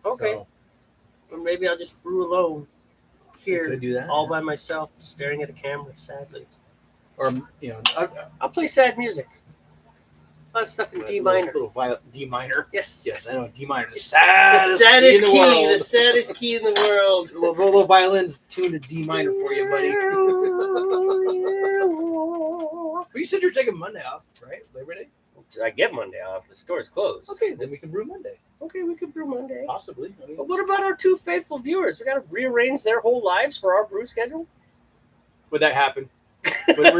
Okay. So Or maybe I'll just brew alone we here, could do that. all by myself, staring at a camera sadly. Or I'll play sad music. A lot of stuff in D minor. Little D minor. Yes. Yes, I know D minor. The The saddest, saddest key in the key. world. The saddest key in the world. Little violins tuned to D minor for you, buddy. But you said you're taking Monday off, right? Labor Day. I get Monday off. The store's closed. Okay, then we can brew Monday. Okay, we could brew Monday. Possibly. I mean, But what about our 2 faithful viewers? We got to rearrange their whole lives for our brew schedule. would that happen? Would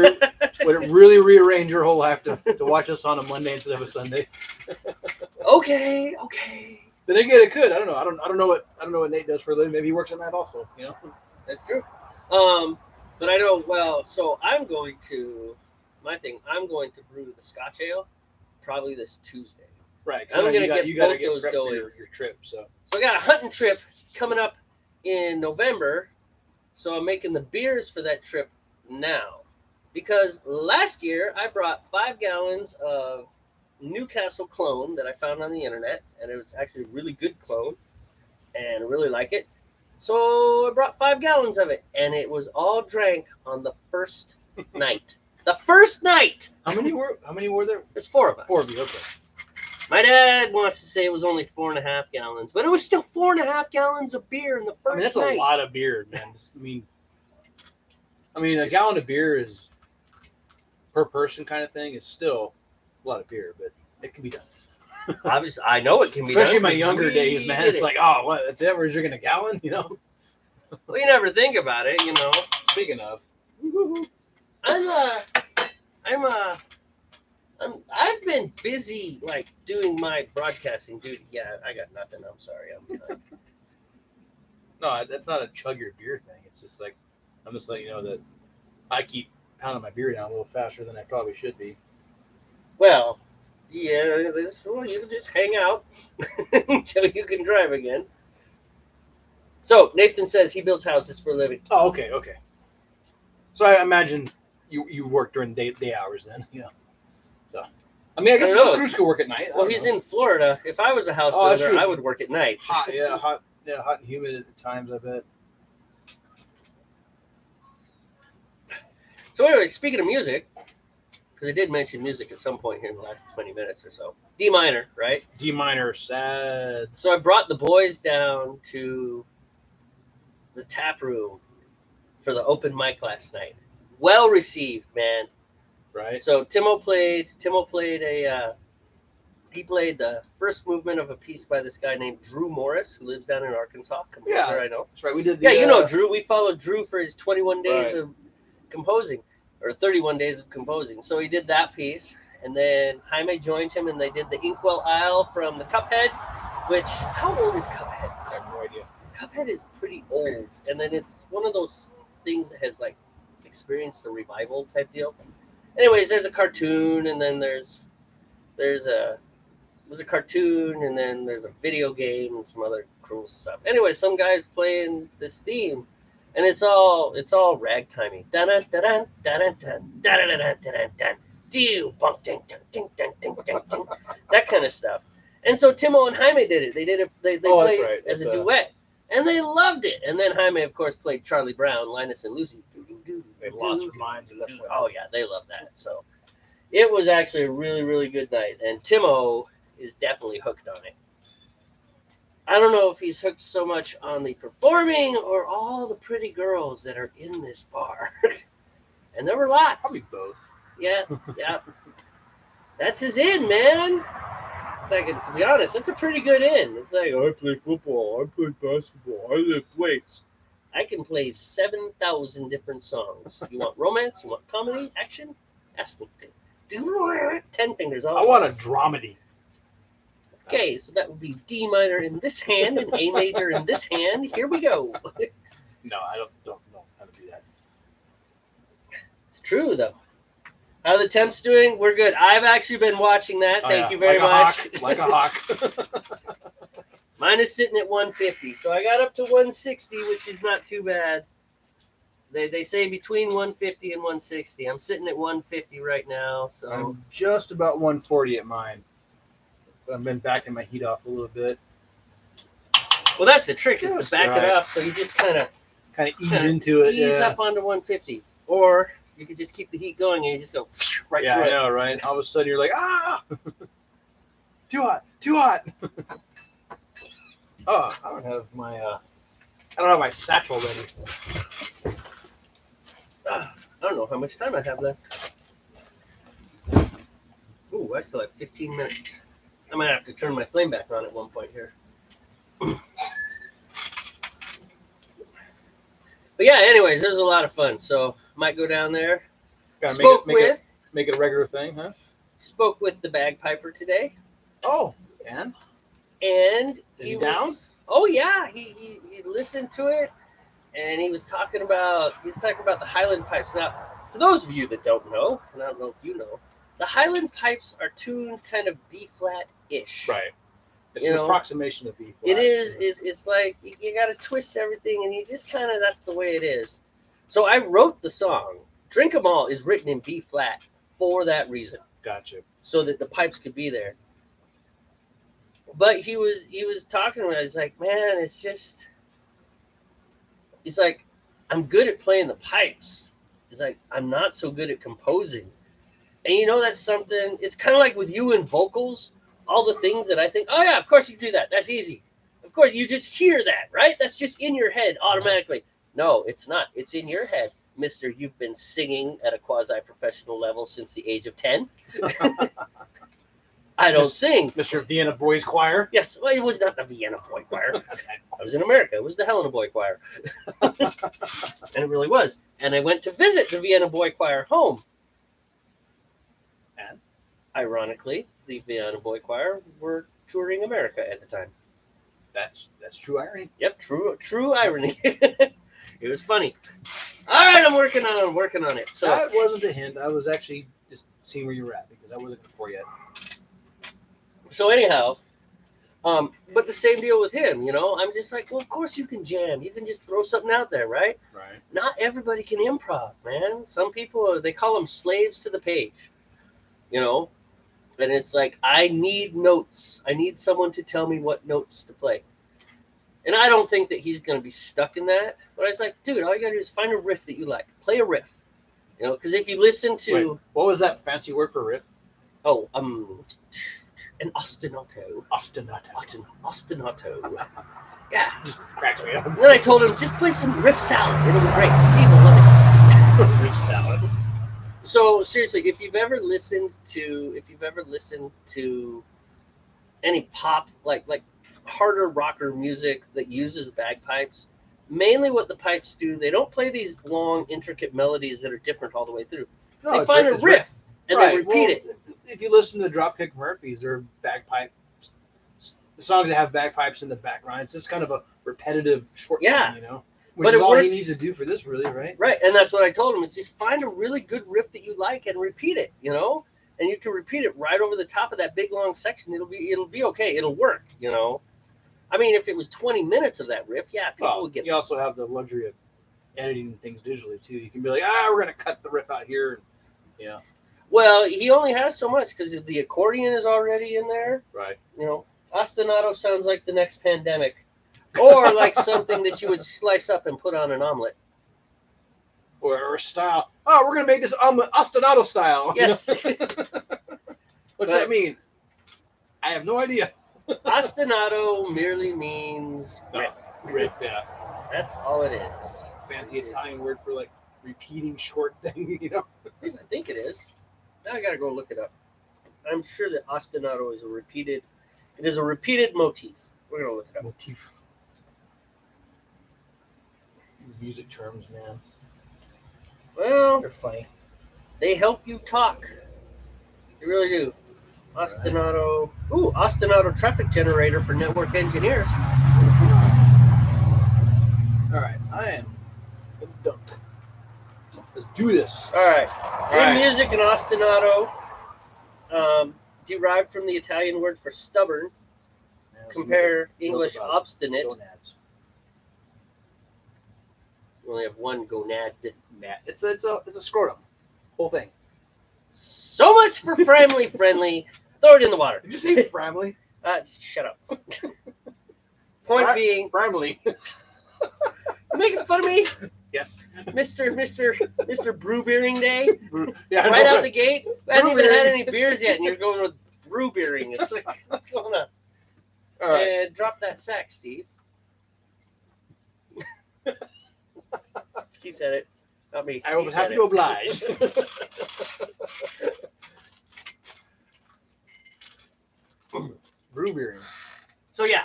it really rearrange your whole life to watch us on a Monday instead of a Sunday? Okay. Then again, it could. I don't know. I don't know what Nate does for a living. Maybe he works on that also. You know. That's true. But I know. Well, so I'm going to brew the Scotch ale probably this Tuesday. Right. I'm gonna get both those prepped for going. your trip. So. So I got a hunting trip coming up in November. So I'm making the beers for that trip now. Because last year I brought 5 gallons of Newcastle clone that I found on the internet. And it was actually a really good clone. And I really like it. So I brought 5 gallons of it. And it was all drank on the first night. The first night! How many were there? There's 4 of us. 4 of you. Okay. My dad wants to say it was only 4.5 gallons, but it was still 4.5 gallons of beer in the first I mean, that's night. a lot of beer, man. I mean, a gallon of beer is per person kind of thing is still a lot of beer, but it can be done. Obviously, I know it can be Especially in done. my younger days, man. It's like, oh, what? That's it? We're drinking a gallon, you know? Well, you never think about it, you know. Speaking of, I've been busy like doing my broadcasting duty. Yeah, I got nothing. I'm sorry. I'm behind. no, that's not a chug your beer thing. It's just like, I'm just letting you know that I keep pounding my beer down a little faster than I probably should be. Well, yeah, well, you can just hang out until you can drive again. So Nathan says he builds houses for a living. Oh, okay. So I imagine you work during day hours then, you know. So, I mean, I guess some crews could work at night. Well, he's in Florida. If I was a house builder, I would work at night. Hot and humid at times, I bet. So anyway, speaking of music, because I did mention music at some point here in the last 20 minutes or so. D minor, right? D minor, sad. So I brought the boys down to the tap room for the open mic last night. Well received, man. Right. So Timo played he played the first movement of a piece by this guy named Drew Morris, who lives down in Arkansas. Composer, I know. That's right. We did. You know Drew. We followed Drew for his 21 days Right. of composing, or 31 days of composing. So he did that piece, and then Jaime joined him, and they did the Inkwell Isle from the Cuphead. Which, how old is Cuphead? I have no idea. Cuphead is pretty old, and then it's one of those things that has like experienced a revival type deal. Anyways, there's a cartoon, and then there's a cartoon, and then there's a video game and some other cool stuff. Anyway, some guy's playing this theme, and it's all ragtimey. That kind of stuff. And so Timo and Jaime did it. They played right. as a duet, and they loved it. And then Jaime, of course, played Charlie Brown, Linus and Lucy. They lost their minds and left. Oh yeah, they love that. So it was actually a really, really good night, and Timo is definitely hooked on it. I don't know if he's hooked so much on the performing or all the pretty girls that are in this bar. And there were lots. Probably both. Yeah. That's his in, man. It's like, to be honest, that's a pretty good in. It's like, I play football, I play basketball, I lift weights. I can play 7,000 different songs. You want romance? You want comedy? Action? Ask me to do 10 fingers all I want a dramedy. Okay, so that would be D minor in this hand and A major in this hand. Here we go. No, I don't know how to do that. It's true, though. How are the temps doing? We're good. I've actually been watching that. Thank you very much. Like a hawk. Mine is sitting at 150, so I got up to 160, which is not too bad. They say between 150 and 160. I'm sitting at 150 right now, so I'm just about 140 at mine. But I've been backing my heat off a little bit. well, that's the trick is That's to back right. it up, so you just kind of Ease into it. ease up onto 150, or you could just keep the heat going and you just go right Yeah, through I it. know, right? All of a sudden you're like, ah, too hot. Oh, I don't have my satchel ready. I don't know how much time I have left. Ooh, I still have 15 minutes. I might have to turn my flame back on at one point here. But yeah, anyways, it was a lot of fun. So might go down there. Gotta make it a regular thing, huh? Spoke with the bagpiper today, Oh, and and Is he down? Oh yeah, he listened to it, and he was talking about the Highland pipes. Now, for those of you that don't know, and I don't know if you know, the Highland pipes are tuned kind of B flat ish. right. It's You an know, approximation of B It flat. is. It's like you got to twist everything, and you just kind of that's the way it is. So I wrote the song. Drink 'Em All is written in B flat for that reason, Gotcha. so that the pipes could be there. But he was talking to me. I was like, man, he's like, I'm good at playing the pipes. He's like, I'm not so good at composing. And you know, that's something. It's kind of like with you and vocals. All the things that I think, oh yeah, of course you can do that. That's easy. Of course, you just hear that, right? That's just in your head automatically. No, it's not. It's in your head. Mister, you've been singing at a quasi-professional level since the age of 10. I don't sing. Mr. Vienna Boys Choir. Yes, well, it was not the Vienna Boy Choir. I was in America. It was the Helena Boy Choir. And it really was. And I went to visit the Vienna Boy Choir home. And ironically, the Vienna Boy Choir were touring America at the time. That's true irony. Yep, true irony. It was funny. All right, I'm working on it. So that wasn't a hint. I was actually just seeing where you were at because I wasn't before yet. So anyhow, but the same deal with him, you know. I'm just like, well, of course you can jam. You can just throw something out there, right? Right. Not everybody can improv, man. Some people, they call them slaves to the page, you know. And it's like, I need notes. I need someone to tell me what notes to play. And I don't think that he's going to be stuck in that. But I was like, dude, all you got to do is find a riff that you like. Play a riff. You know, because if you listen to... Wait, what was that fancy word for riff? Oh, an ostinato. Ostinato. Ostinato. Yeah. Just cracks me up. And then I told him, just play some riff salad. It'll be great. Steve will love it. Riff salad. So seriously, if you've ever listened to any pop, like harder rocker music that uses bagpipes, mainly what the pipes do, they don't play these long, intricate melodies that are different all the way through. No, they find a riff and then repeat it. If you listen to Dropkick Murphys, they're bagpipe. The songs that have bagpipes in the background, it's just kind of a repetitive short thing, you know? Which But is it all works. he needs to do for this, really, right? Right, and that's what I told him, is just find a really good riff that you like and repeat it, you know? And you can repeat it right over the top of that big long section. It'll be okay. It'll work, you know? I mean, if it was 20 minutes of that riff, yeah, people would get... You also have the luxury of editing things digitally, too. You can be like, we're going to cut the riff out here. Yeah. Well, he only has so much because the accordion is already in there. Right. You know, ostinato sounds like the next pandemic. Or like something that you would slice up and put on an omelet. Or a style. Oh, we're going to make this omelet ostinato style. Yes. What's that mean? I have no idea. Ostinato merely means riff. Riff, yeah. That's all it is. Fancy Italian word for like repeating short thing, you know? At least I think it is. Now I gotta go look it up. I'm sure that ostinato is a repeated motif. We're gonna look it up. Motif. Music terms, man. Well, They're funny. they help you talk. They really do. Ostinato. Ooh, ostinato traffic generator for network engineers. All right, I am done. Let's do this. All right. In right. music, an ostinato derived from the Italian word for stubborn. Compare English obstinate. Gonads. We only have one gonad. It's a scrotum. Whole thing. So much for friendly. Throw it in the water. Did you say family? Shut up. Point being, Family. making fun of me, Yes. Mr. Brew Beering Day, Yeah. right out the gate. I hadn't even Brew had beering. any beers yet, and you're going with brew beering. It's like, what's going on? All right. And drop that sack, Steve. He said it, not me. I will He have said to it. oblige. Brew beering. So yeah,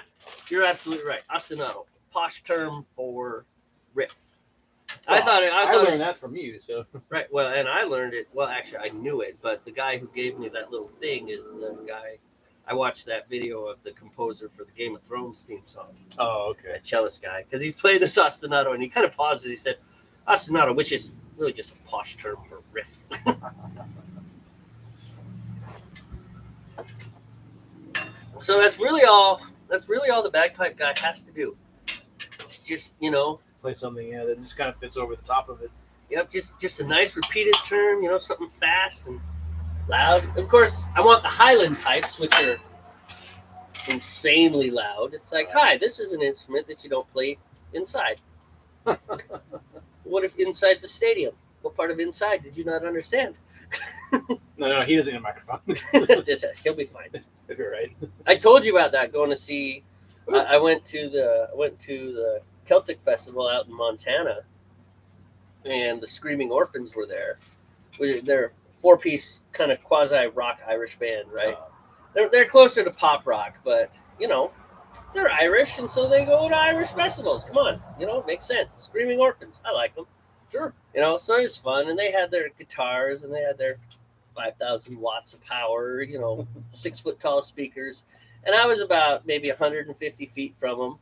you're absolutely right. Ostinato, posh term for riff. I thought I learned that from you, so. Right. Well, and I learned it. Well, actually, I knew it, but the guy who gave me that little thing is the guy. I watched that video of the composer for the Game of Thrones theme song. Oh, okay. That cellist guy, because he played this ostinato, and he kind of paused. He said, "Ostinato," which is really just a posh term for riff. So that's really all. That's really all the bagpipe guy has to do. Just Play something, that just kind of fits over the top of it. Yep, just a nice repeated term, something fast and loud. Of course, I want the Highland pipes, which are insanely loud. It's like, hi, this is an instrument that you don't play inside. What if inside's a stadium? What part of inside did you not understand? No, he doesn't need a microphone. He'll be fine. You're right. I told you about that, going to see. I went to the Celtic Festival out in Montana, and the Screaming Orphans were there. They're 4-piece kind of quasi rock Irish band, right? They're closer to pop rock, but you know, they're Irish, and so they go to Irish festivals. Come on, you know, it makes sense. Screaming Orphans, I like them. Sure. You know, so it's fun, and they had their guitars, and they had their 5,000 watts of power, you know, 6-foot tall speakers, and I was about maybe 150 feet from them,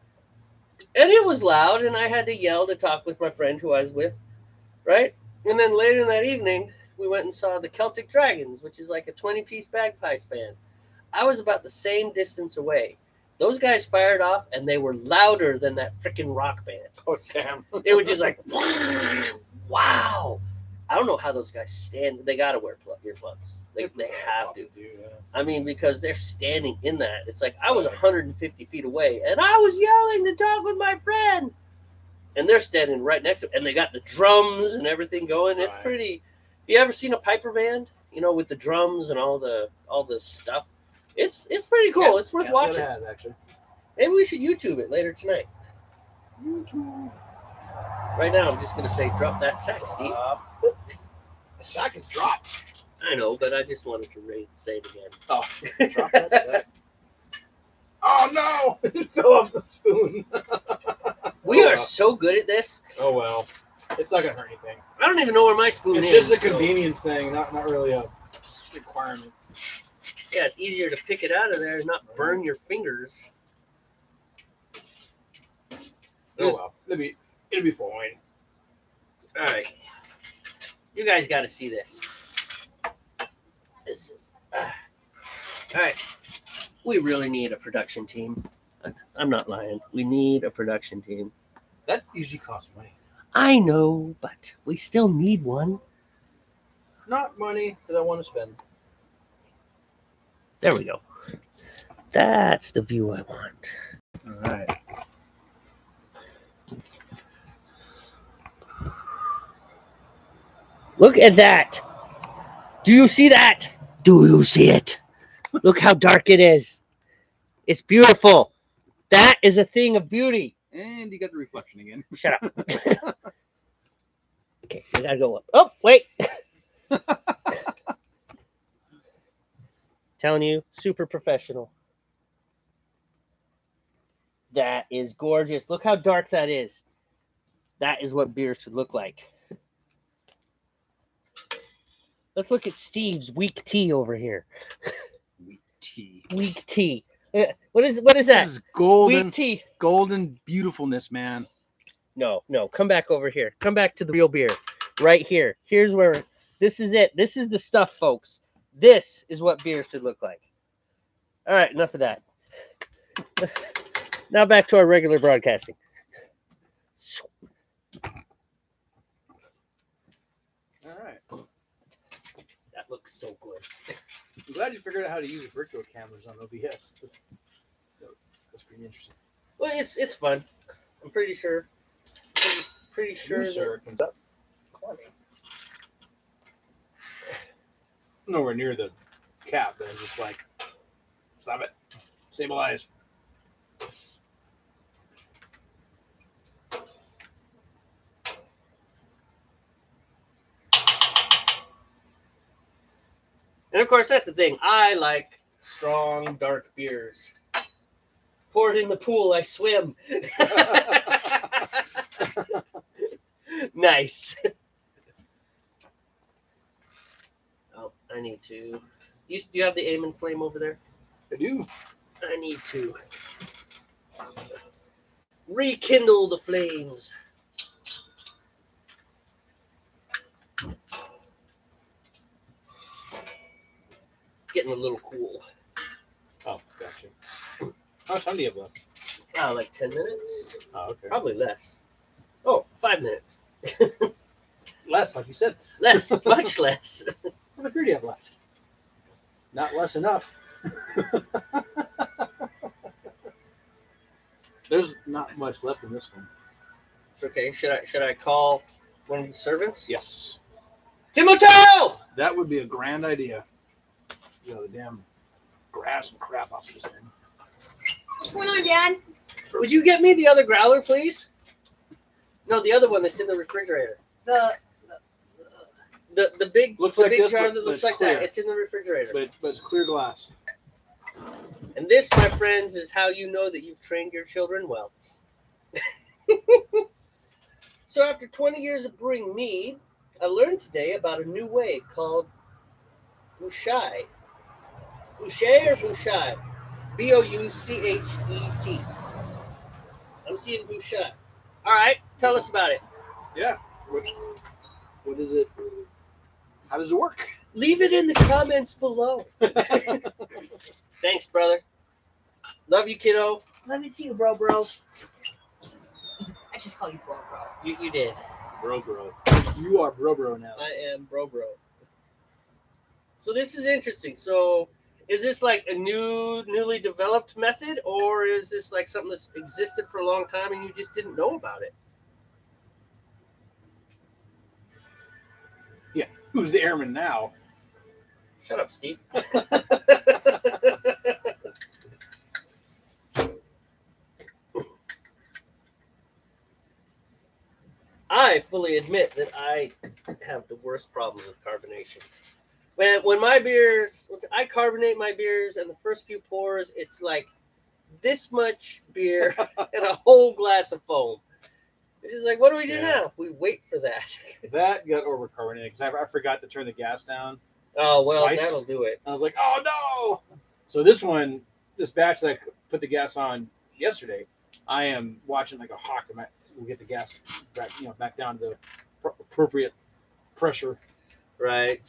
and it was loud, and I had to yell to talk with my friend who I was with, right? And then later in that evening, we went and saw the Celtic Dragons, which is like a 20-piece bagpipes band. I was about the same distance away. Those guys fired off, and they were louder than that freaking rock band. Oh, damn. It was just like, wow. I don't know how those guys stand. They got to wear earplugs. They have to. I mean, because they're standing in that. It's like I was 150 feet away, and I was yelling to talk with my friend. And they're standing right next to it, and they got the drums and everything going. It's pretty. You ever seen a piper band? You know, with the drums and all the stuff. It's pretty cool. It's worth watching. Actually. Maybe we should YouTube it later tonight. YouTube. Right now, I'm just gonna say, drop that sack, Steve. The sack is dropped. I know, but I just wanted to say it again. Oh, drop that sack. Oh no! It fell off the spoon. We are so good at this. Oh well, it's not gonna hurt anything. I don't even know where my spoon is. It's just a convenience thing, not really a requirement. Yeah, it's easier to pick it out of there and not burn your fingers. Oh well, it'll be fine. All right, you guys got to see this. This is all right. We really need a production team. I'm not lying. We need a production team. That usually costs money. I know, but we still need one. Not money that I want to spend. There we go. That's the view I want. All right. Look at that. Do you see that? Do you see it? Look how dark it is. It's beautiful. That is a thing of beauty. And you got the reflection again. Shut up. Okay, we gotta go up. Oh, wait. Telling you, super professional. That is gorgeous. Look how dark that is. That is what beer should look like. Let's look at Steve's weak tea over here. Weak tea. Weak tea. What is that? This is golden. Weak tea. Golden beautifulness, man. No. Come back over here. Come back to the real beer. Right here. Here's where this is it. This is the stuff, folks. This is what beer should look like. All right, enough of that. Now back to our regular broadcasting. All right. That looks so good. I'm glad you figured out how to use virtual cameras on OBS. That's pretty interesting. Well, it's fun. I'm pretty sure. Pretty sure. Sir, comes up. Nowhere near the cap, but I'm just like, stop it. Stabilize. And of course, that's the thing. I like strong, dark beers. Pour it in the pool, I swim. Nice. Oh, I need to. Do you have the aim and flame over there? I do. I need to rekindle the flames. Getting a little cool. Oh, gotcha. How much time do you have left? Like 10 minutes? Oh, okay. Probably less. Oh, 5 minutes. Less, like you said. Less, much less. How much beer do you have left? Not less enough. There's not much left in this one. It's okay. Should I call one of the servants? Yes. Timotel! That would be a grand idea. You know, the damn grass and crap off this thing. What's going on, Dad? Would you get me the other growler, please? No, the other one that's in the refrigerator. The The big Looks the like big this, jar but that looks it's like clear. that. It's in the refrigerator. but it's clear glass. And this, my friends, is how you know that you've trained your children well. So after 20 years of brewing mead, I learned today about a new way called Bouchet. Bouchet or Bouchet? Bouchet. I'm seeing Bouchet. All right, tell us about it. Yeah. What is it? How does it work? Leave it in the comments below. Thanks, brother. Love you, kiddo. Let me see you, bro. I just call you bro. You did. Bro. You are bro now. I am bro. So this is interesting. So is this like a newly developed method, or is this like something that's existed for a long time and you just didn't know about it? Yeah. Who's the airman now? Shut up, Steve. I fully admit that I have the worst problem with carbonation. When my beers, I carbonate my beers, and the first few pours, it's like this much beer and a whole glass of foam. It's just like, what do we do now? We wait for that. That got overcarbonated because I forgot to turn the gas down. Oh, well, Twice. that'll do it. I was like, oh no! So this batch that I put the gas on yesterday, I am watching like a hawk. We'll get the gas back down to the appropriate pressure. Right.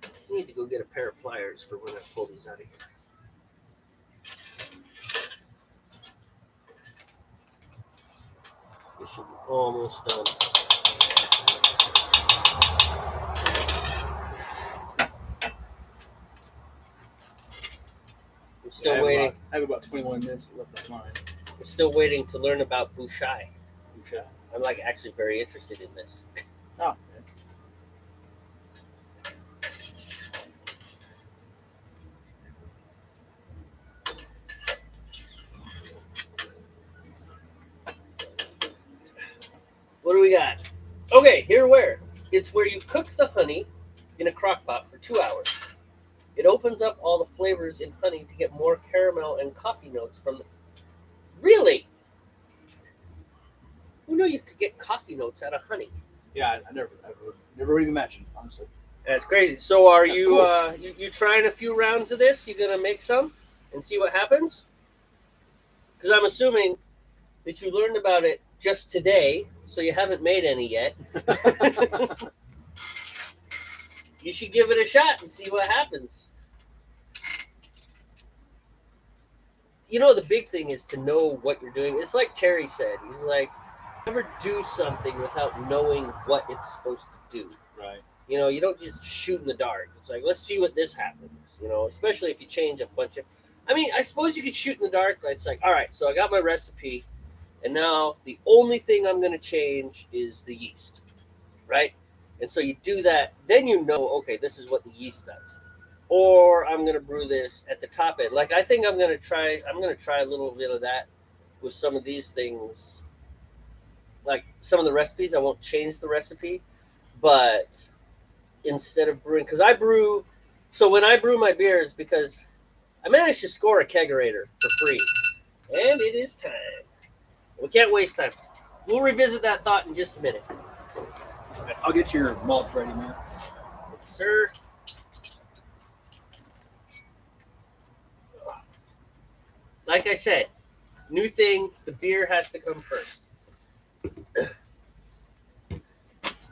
I need to go get a pair of pliers for when I pull these out of here. This should be almost done. I'm still waiting. I have about 21 minutes left on mine. I'm still waiting to learn about Bouchet. Bouchet. I'm like actually very interested in this. Oh. What do we got? Okay, here where. It's where you cook the honey in a crock pot for 2 hours. It opens up all the flavors in honey to get more caramel and coffee notes from the... Really? Who knew you could get coffee notes out of honey? Yeah, I never would even imagined, honestly. That's crazy. So are That's you cool. you trying a few rounds of this? You gonna make some and see what happens? Because I'm assuming that you learned about it just today, so you haven't made any yet. You should give it a shot and see what happens. You know, the big thing is to know what you're doing. It's like Terry said. He's like, never do something without knowing what it's supposed to do. Right. You know, you don't just shoot in the dark. It's like, let's see what this happens. You know, especially if you change a bunch of... I mean, I suppose you could shoot in the dark. It's like, all right, so I got my recipe, and now the only thing I'm going to change is the yeast, right? And so you do that, then you know, okay, this is what the yeast does. Or I'm going to brew this at the top end. Like, I think I'm going to try a little bit of that with some of these things. Like some of the recipes, I won't change the recipe, but instead of brewing, because I brew, so when I brew my beers, because I managed to score a kegerator for free, and it is time. We can't waste time. We'll revisit that thought in just a minute. I'll get your malts ready, man. Sir. Like I said, new thing, the beer has to come first.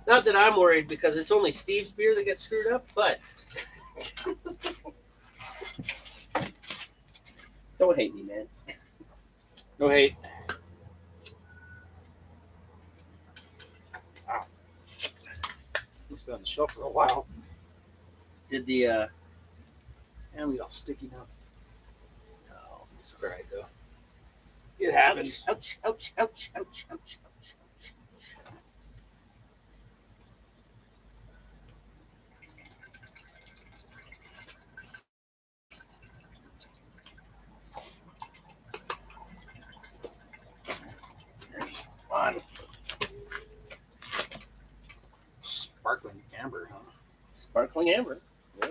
Not that I'm worried because it's only Steve's beer that gets screwed up, but don't hate me, man. No hate. Wow. It's been on the shelf for a while. Did the And we all sticky now. oh, it's all right though. It happens. Ouch, ouch, ouch, ouch, ouch, ouch, ouch. amber, huh? Sparkling amber. Yeah.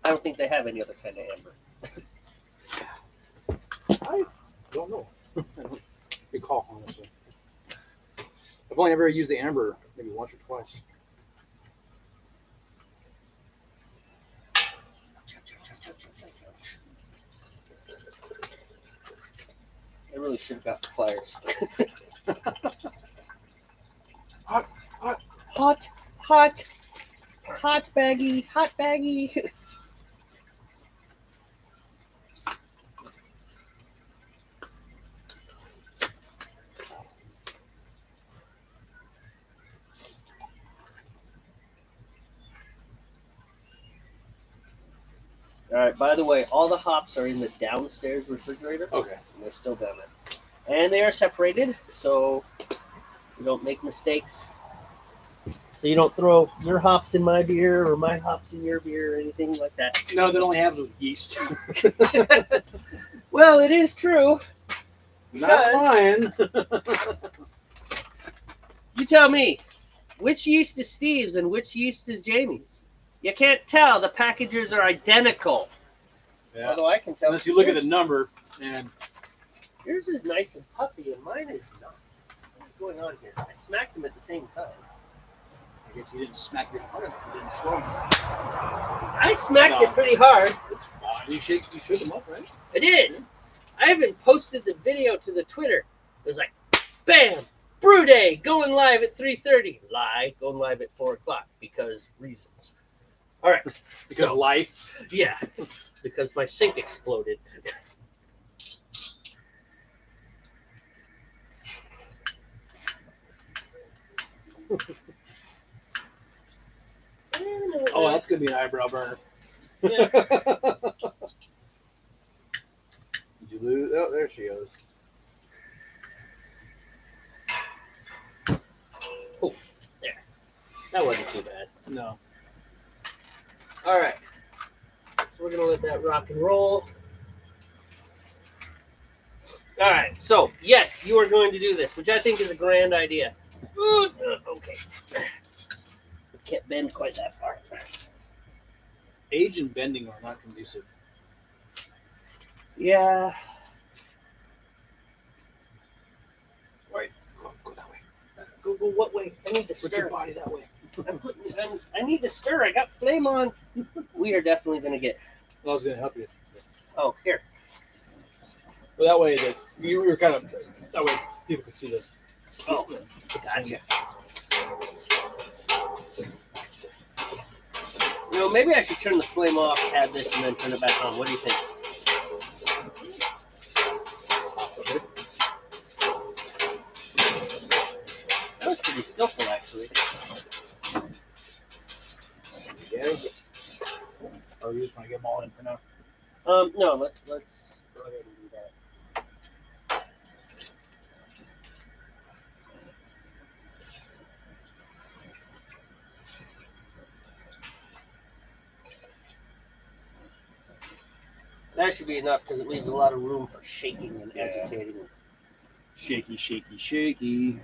I don't think they have any other kind of amber. I don't know. I don't recall, honestly. I've only ever used the amber maybe once or twice. I really should have got the pliers. Hot. Hot baggy. All right, by the way, all the hops are in the downstairs refrigerator. Okay. And they're still down there. And they are separated, so you don't make mistakes. So you don't throw your hops in my beer or my hops in your beer or anything like that. No, that only happens with yeast. Well, it is true. Not mine. You tell me, which yeast is Steve's and which yeast is Jamey's? You can't tell. The packages are identical. Yeah. Although I can tell. Unless you look at the number and Yours is nice and puffy, and mine is not. What's going on here? I smacked them at the same time. I guess you didn't smack your hard enough. You didn't slow them. I smacked it pretty hard. It's fine. You shook them up, right? I did. I even posted the video to the Twitter. It was like, bam, brew day, going live at 3:30. Lie, going live at 4 o'clock because reasons. All right. Because life. Yeah, because my sink exploded. Oh, that's gonna be an eyebrow burner. Yeah. Did you lose? Oh, there she goes. Oh, there. That wasn't too bad. No. All right. So we're going to let that rock and roll. All right. So, yes, you are going to do this, which I think is a grand idea. Ooh, okay. Can't bend quite that far. Age and bending are not conducive. Yeah. Right. Go that way. Go what way? I need to Put your stir. body that way. I need to stir. I got flame on. We are definitely going to get... I was gonna help you. Oh, here. Well, that way that you were kind of that way people could see this. Oh, gotcha. You know, maybe I should turn the flame off, add this, and then turn it back on. What do you think? That was pretty skillful, actually. Yeah. Or you just want to get them all in for now? No, let's go ahead and do that. That should be enough because it leaves a lot of room for shaking and agitating. Shaky, shaky, shaky.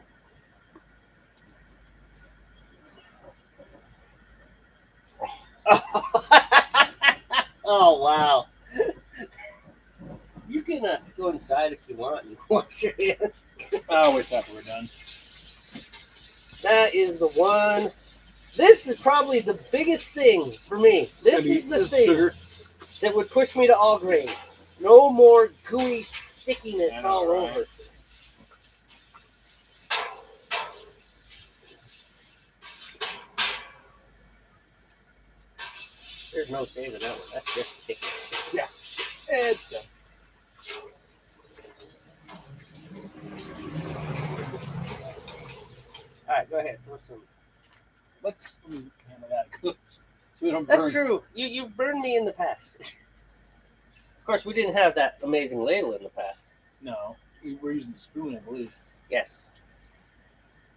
Oh, wow. You can go inside if you want and wash your hands. Oh, wait, that we're done. That is the one. This is probably the biggest thing for me. This is the thing sugar. that would push me to all grain. No more gooey stickiness all over. There's no saving that one. That's just sticky. Yeah. It's done. All right, go ahead. Throw some. Let's handle that. So we don't burn. That's true. You've burned me in the past. Of course, we didn't have that amazing ladle in the past. No, we were using the spoon, I believe. Yes.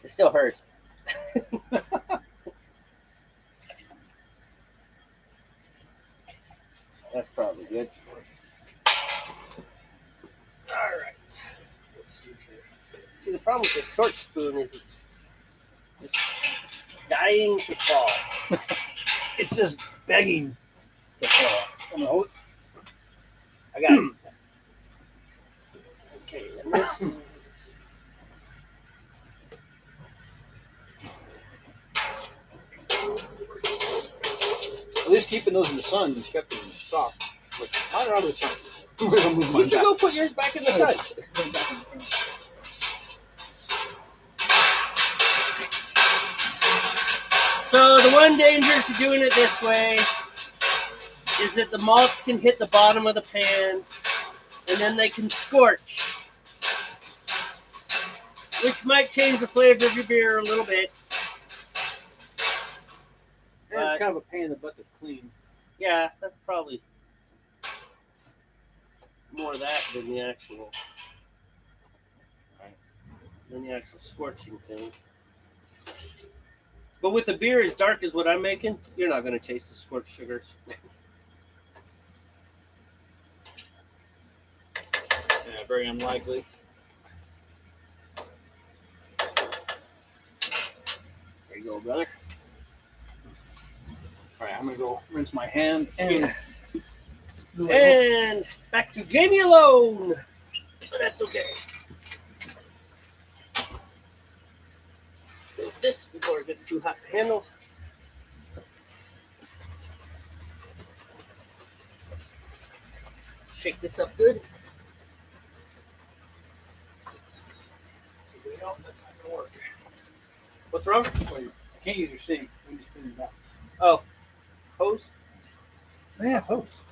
It still hurts. That's probably good. All right. Let's see here. See, the problem with the short spoon is it's just dying to fall. It's just begging to fall. I'm gonna hold it. I got it. Okay, and this is... At least keeping those in the sun and kept them soft. Which mine are out of the sun. We'll move You mine should back. go put yours back in the sun. So the one danger to doing it this way is that the malts can hit the bottom of the pan and then they can scorch, which might change the flavor of your beer a little bit. Yeah, it's kind of a pain in the butt to clean. Yeah, that's probably more that than the actual scorching thing. But with a beer as dark as what I'm making, you're not going to taste the scorched sugars. Yeah, very unlikely. There you go, brother. All right, I'm gonna go rinse my hands and And back to Jamey alone. But that's okay. Move this before it gets too hot to handle. Shake this up good. no, that's not gonna work. What's wrong? Wait, I can't use your sink. We just clean it out. Oh, hose? They have hose.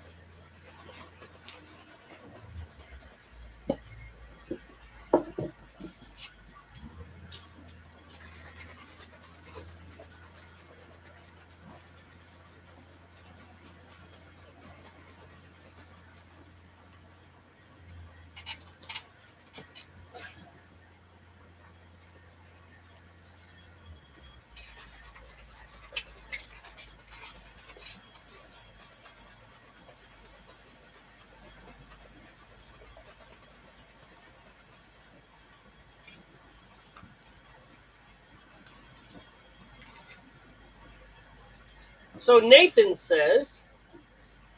So Nathan says,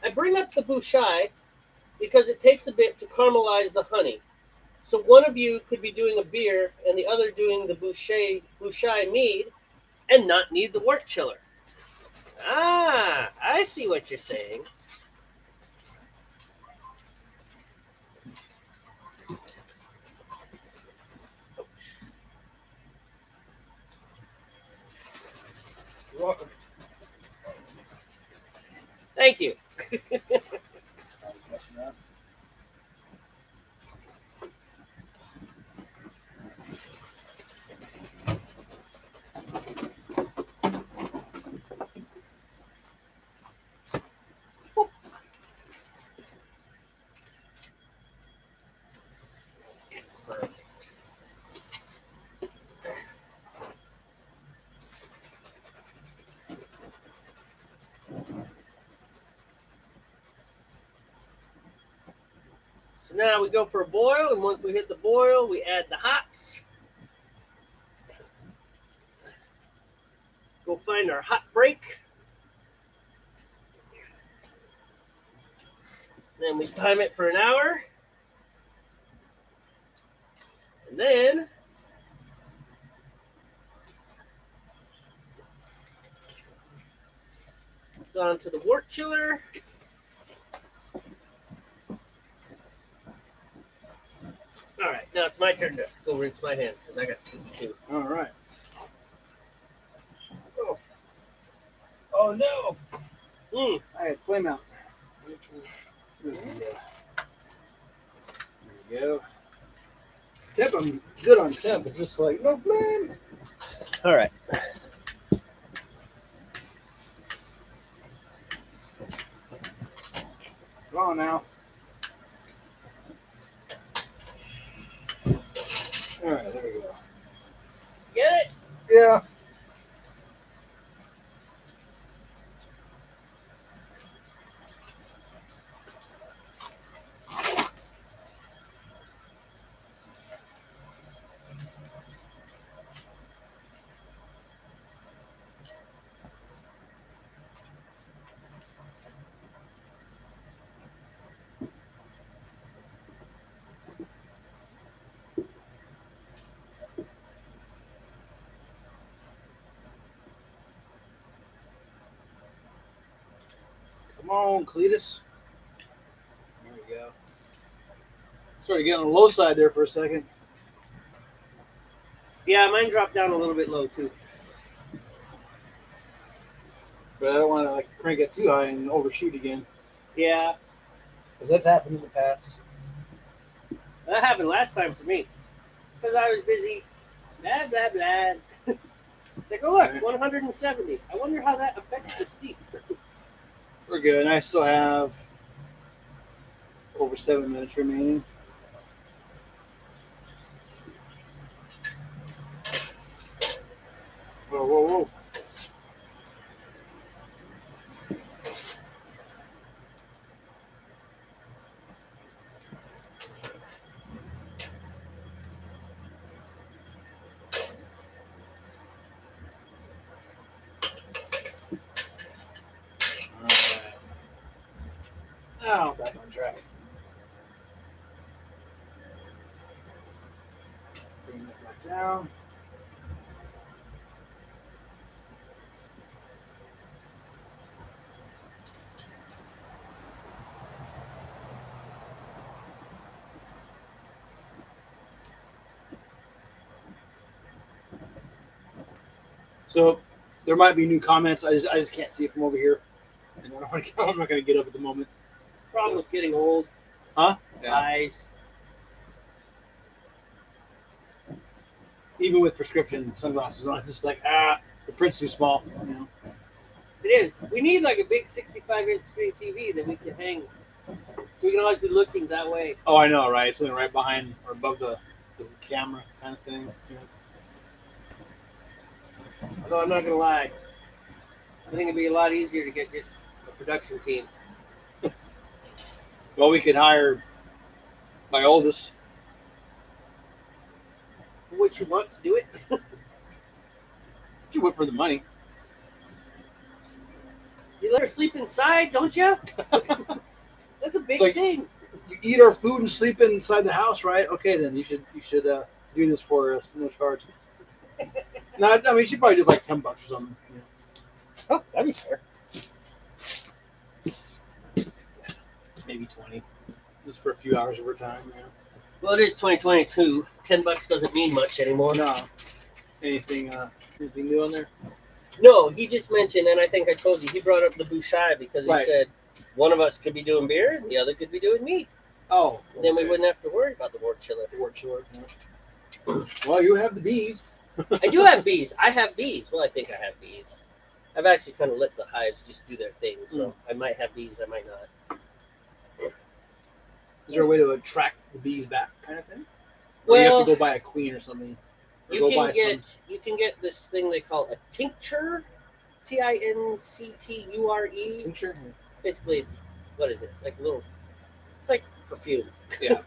I bring up the bouchai because it takes a bit to caramelize the honey. So one of you could be doing a beer and the other doing the bouchai mead and not need the wort chiller. Ah, I see what you're saying. You're welcome. Thank you. I was messing up. So now we go for a boil, and once we hit the boil, we add the hops. Go find our hot break. Then we time it for an hour. And then it's on to the wort chiller. All right, now it's my turn to go rinse my hands because I got sticky too. All right. Oh. Oh no! I had flame out. There we go. Temp, I'm good on temp. It's just like no flame. All right. Come on now. All right, there we go. Get it? Yeah. Come on, Cletus. There we go. Started getting on the low side there for a second. Yeah, mine dropped down a little bit low too. But I don't want to like crank it too high and overshoot again. Yeah, Because that's happened in the past. that happened last time for me. Because I was busy. Blah, blah, blah. Like, oh, look, 170. I wonder how that affects the seat. We're good. I still have over 7 minutes remaining. Whoa, whoa, whoa. Now back on track. Bring that back down. So there might be new comments. I just can't see it from over here, and I'm not going to get up at the moment. Problem with getting old. Huh? Eyes. Even with prescription sunglasses on, it's just like the print's too small. You know. It is. We need like a big 65-inch screen TV that we can hang. So we can always be looking that way. Oh, I know, right? Something right behind or above the camera kind of thing. You know. Although I'm not going to lie. I think it'd be a lot easier to get just a production team. Well, we could hire my oldest. Would you want to do it? She went for the money. You let her sleep inside, don't you? That's a big It's like- thing. You eat our food and sleep inside the house, right? Okay, then you should do this for us, no charge. No, I mean she probably did like $10 or something. You know. Oh, that'd be fair. Maybe 20, just for a few hours of her time. You know. Well, it is 2022. $10 doesn't mean much anymore. No. Anything new on there? No, he just mentioned, and I think I told you, he brought up the Bouchai because he Right. said one of us could be doing beer and the other could be doing meat. Oh, And then we wouldn't have to worry about the wort chiller. Wort chiller. Yeah. Well, you have the bees. I do have bees. I have bees. Well, I think I have bees. I've actually kind of let the hives just do their thing, so I might have bees, I might not. Is there a way to attract the bees back, kind of thing? Or you have Well, to go buy a queen or something. Or you go can buy you can get this thing they call a tincture, tincture. some tincture. Basically, it's what is it? Like a little. It's like perfume. Yeah.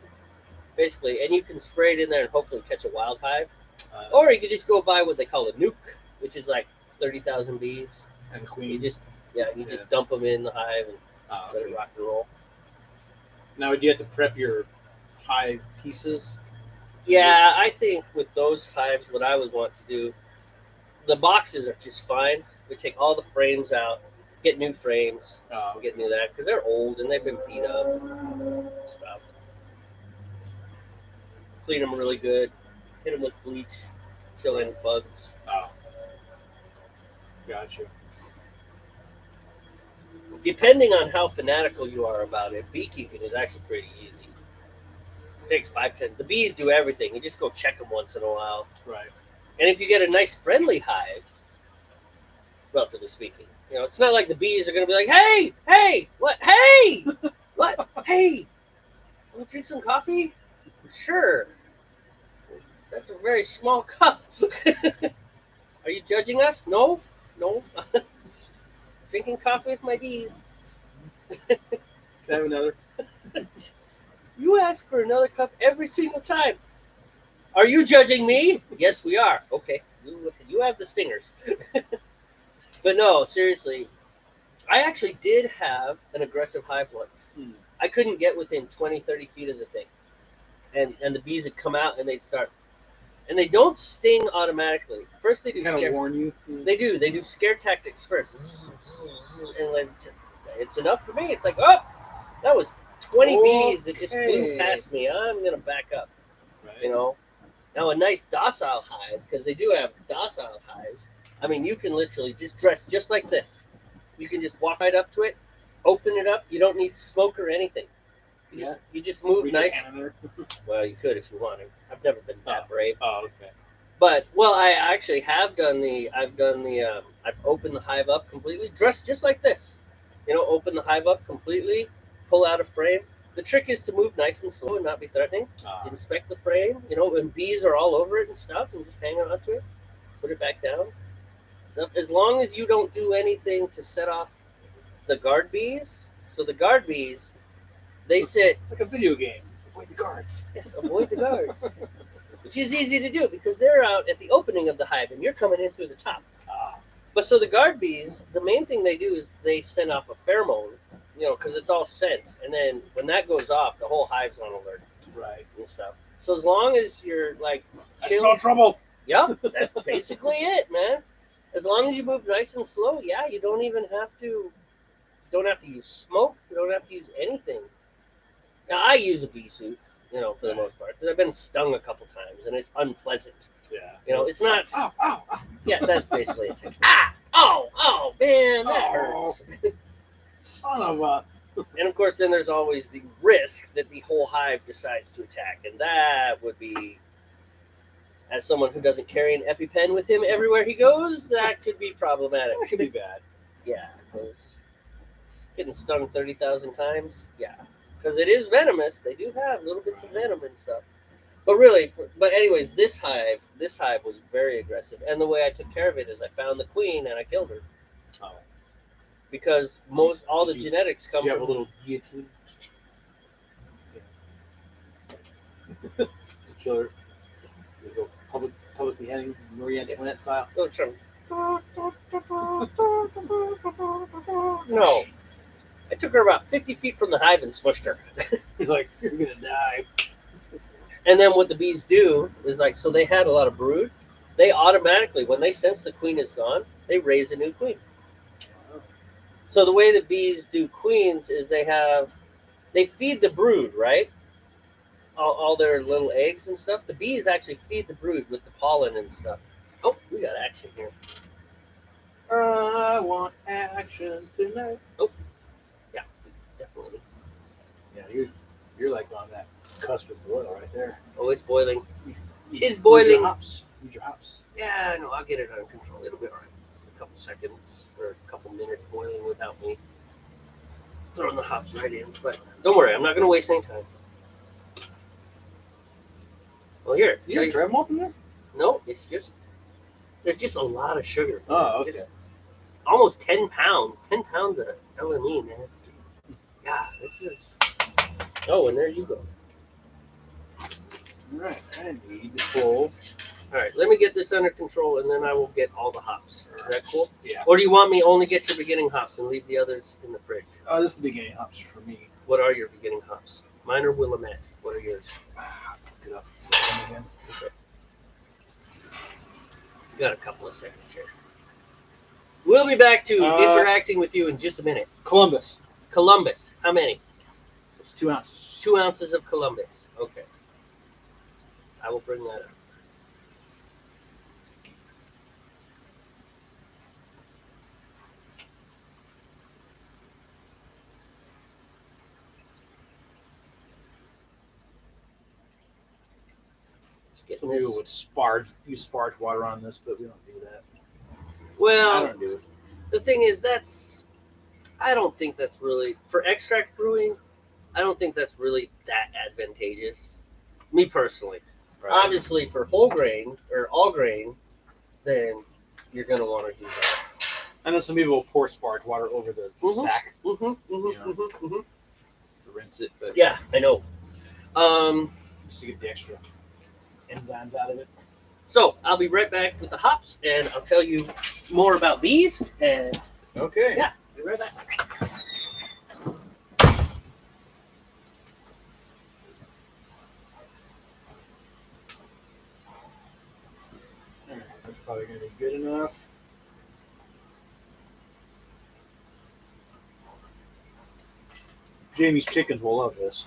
Basically, and you can spray it in there and hopefully catch a wild hive. Uh, Or you could just go buy what they call a nuke, which is like 30,000 bees. and You queen. just dump them in the hive and let it rock and roll. Now, do you have to prep your hive pieces? Yeah, I think with those hives, what I would want to do, the boxes are just fine. We take all the frames out, get new frames, get new that because they're old and they've been beat up and stuff. Clean them really good, hit them with bleach, kill any bugs. Oh. Gotcha. Depending on how fanatical you are about it, beekeeping is actually pretty easy. It takes 5-10. The bees do everything. You just go check them once in a while. Right. And if you get a nice friendly hive, relatively speaking, it's not like the bees are going to be like, hey, what, hey, what, hey, want to drink some coffee? Sure. That's a very small cup. Are you judging us? No. Drinking coffee with my bees. Can I have another? You ask for another cup every single time. Are you judging me? Yes, we are. Okay. You have the stingers. But no, seriously. I actually did have an aggressive hive once. I couldn't get within 20, 30 feet of the thing. And the bees would come out and they'd start. And they don't sting automatically. First they do Kind of warn you. They do. They do scare tactics first. And like, It's enough for me. It's like, oh, that was 20 bees that just flew Okay. past me. I'm gonna back up. Right. You know. Now a nice docile hive, because they do have docile hives. I mean, you can literally just dress just like this. You can just walk right up to it, open it up. You don't need smoke or anything. You just move Reach nice. your hand in there. Well, you could if you wanted. I've never been that brave. Oh, okay. But well, I actually have done the. I've opened the hive up completely, dressed just like this. You know, open the hive up completely, pull out a frame. The trick is to move nice and slow and not be threatening. Inspect the frame, you know, and bees are all over it and stuff, and just hang on to it. Put it back down. So as long as you don't do anything to set off the guard bees. So the guard bees, they sit. It's like a video game. Avoid the guards. Yes, avoid the guards. Which is easy to do because they're out at the opening of the hive and you're coming in through the top. But so the guard bees, the main thing they do is they send off a pheromone, you know, because it's all scent. And then when that goes off, the whole hive's on alert. Right. And stuff. So as long as you're like That's no trouble. Yeah, that's basically it, man. As long as you move nice and slow, yeah, you don't even have to. Don't have to use smoke. You don't have to use anything. Now I use a bee suit, you know, for the most part, because I've been stung a couple times and it's unpleasant. Yeah. You know, it's not. Ow, ow, ow. Yeah, that's basically it. It's like, oh, man, that hurts. Son of a. And of course, then there's always the risk that the whole hive decides to attack, and that would be, as someone who doesn't carry an EpiPen with him everywhere he goes, that could be problematic. That could be bad. Yeah, because getting stung 30,000 times, yeah, because it is venomous. They do have little bits of venom and stuff. But really, anyways, this hive was very aggressive, and the way I took care of it is I found the queen and I killed her. Oh. Because all the genetics come Did you have from a little guillotine? Yeah. Kill her. Just go publicly heading Marie Antoinette style. Oh, Trump. No. I took her about 50 feet from the hive and smushed her. You're like, you're gonna die. And then what the bees do is like, so they had a lot of brood. They automatically, when they sense the queen is gone, they raise a new queen. So the way that bees do queens is they feed the brood, right? All their little eggs and stuff. The bees actually feed the brood with the pollen and stuff. Oh, we got action here. I want action tonight. Oh, yeah, definitely. Yeah, you're like on that cusp of boil right there. Oh, it's boiling. Tis Use boiling. your hops. Use your hops. Yeah, no, I'll get it under control. It'll be all right. A couple seconds or a couple minutes boiling without me throwing the hops right in. But don't worry, I'm not going to waste any time. Well, here. You got dry malt in there? No, there's just a lot of sugar. Oh, okay. Just almost 10 pounds. 10 pounds of LME, man. Yeah, this is. Oh, and there you go. All right, I need to pull. All right, let me get this under control, and then I will get all the hops. Is that cool? Yeah. Or do you want me only get your beginning hops and leave the others in the fridge? Oh, this is the beginning hops for me. What are your beginning hops? Mine are Willamette. What are yours? Look it up. Again. Okay. You got a couple of seconds here. We'll be back to interacting with you in just a minute. Columbus. Columbus. How many? It's 2 ounces. 2 ounces of Columbus. Okay. I will bring that up. Some people would use sparge water on this, but we don't do that. Well, I don't do it. the thing is, I don't think that's really, for extract brewing, I don't think that's really that advantageous. Me personally. Right. Obviously, for whole grain or all grain, then you're going to want to do that. I know some people will pour sparge water over the sack to rinse it, but Yeah, I know. just to get the extra enzymes out of it. So I'll be right back with the hops, and I'll tell you more about these. And Okay. yeah, be right back. That's probably going to be good enough. Jamie's chickens will love this.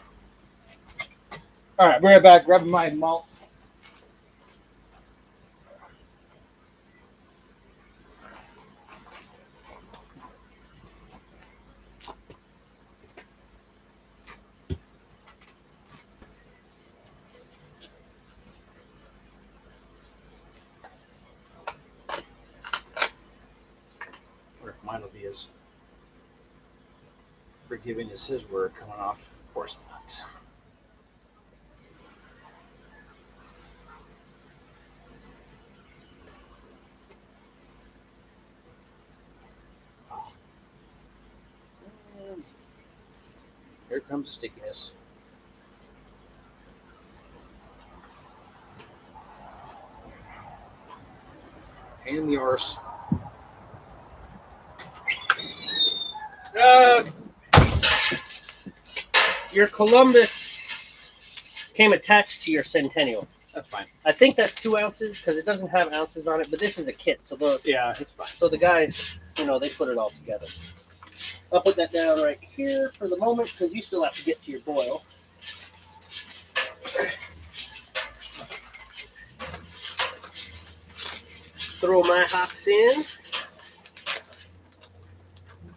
All right, be right back. Grabbing my malt. Mine will be as forgiving as his were coming off. Of course not. Oh. And here comes the stickiness. Pain in the arse. Your Columbus came attached to your Centennial. That's fine. I think that's 2 ounces because it doesn't have ounces on it, but this is a kit, so Yeah, it's fine. so the guys, you know, they put it all together. I'll put that down right here for the moment because you still have to get to your boil. Throw my hops in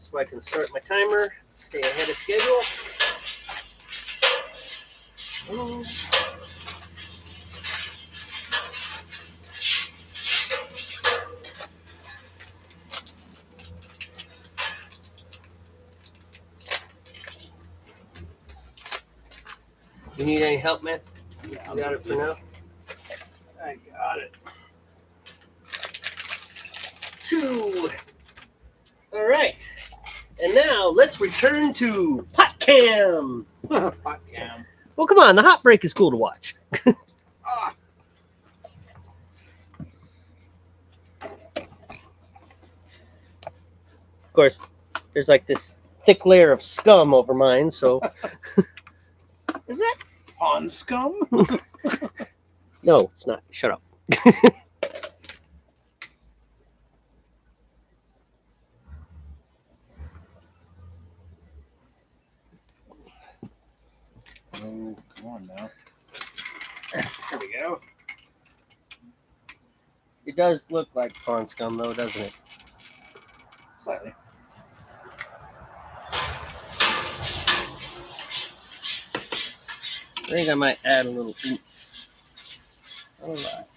so I can start my timer, stay ahead of schedule. You need any help, man? Yeah, You got it for now? I got it. 2. All right. And now let's return to Pot Cam. Hot cam. Well, come on. The hot break is cool to watch. Ah. Of course, there's like this thick layer of scum over mine, so. Is that pond scum? No, it's not. Shut up. Oh, come on now. There we go. It does look like pond scum, though, doesn't it? Slightly. I think I might add a little oomph. A lot.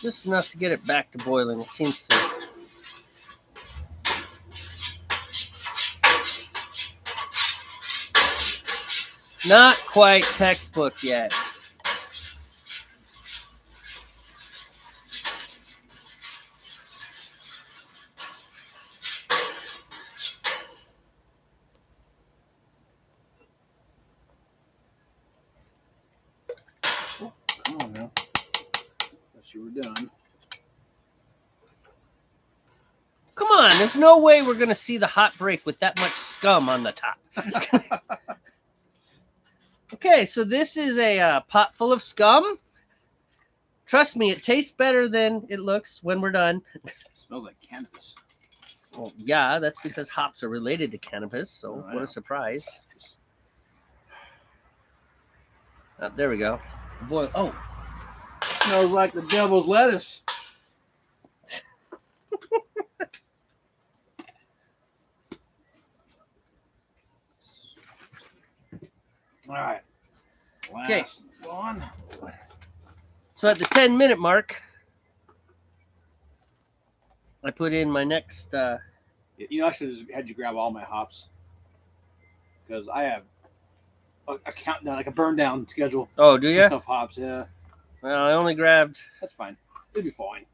Just enough to get it back to boiling. It seems to. Not quite textbook yet. Come on now. Thought you were done. Come on, there's no way we're going to see the hot break with that much scum on the top. Okay, so this is a pot full of scum. Trust me, it tastes better than it looks when we're done. It smells like cannabis. Well, yeah, that's because hops are related to cannabis, so Oh, I what know. a surprise. There we go. Boy, oh, Smells like the devil's lettuce. All right. Okay. Last one. so at the 10-minute mark, I put in my next. You know, I should have just had you grab all my hops because I have a countdown, like a burn down schedule Oh, do you? of hops. Yeah, Well, I only grabbed. that's fine. It'll be fine.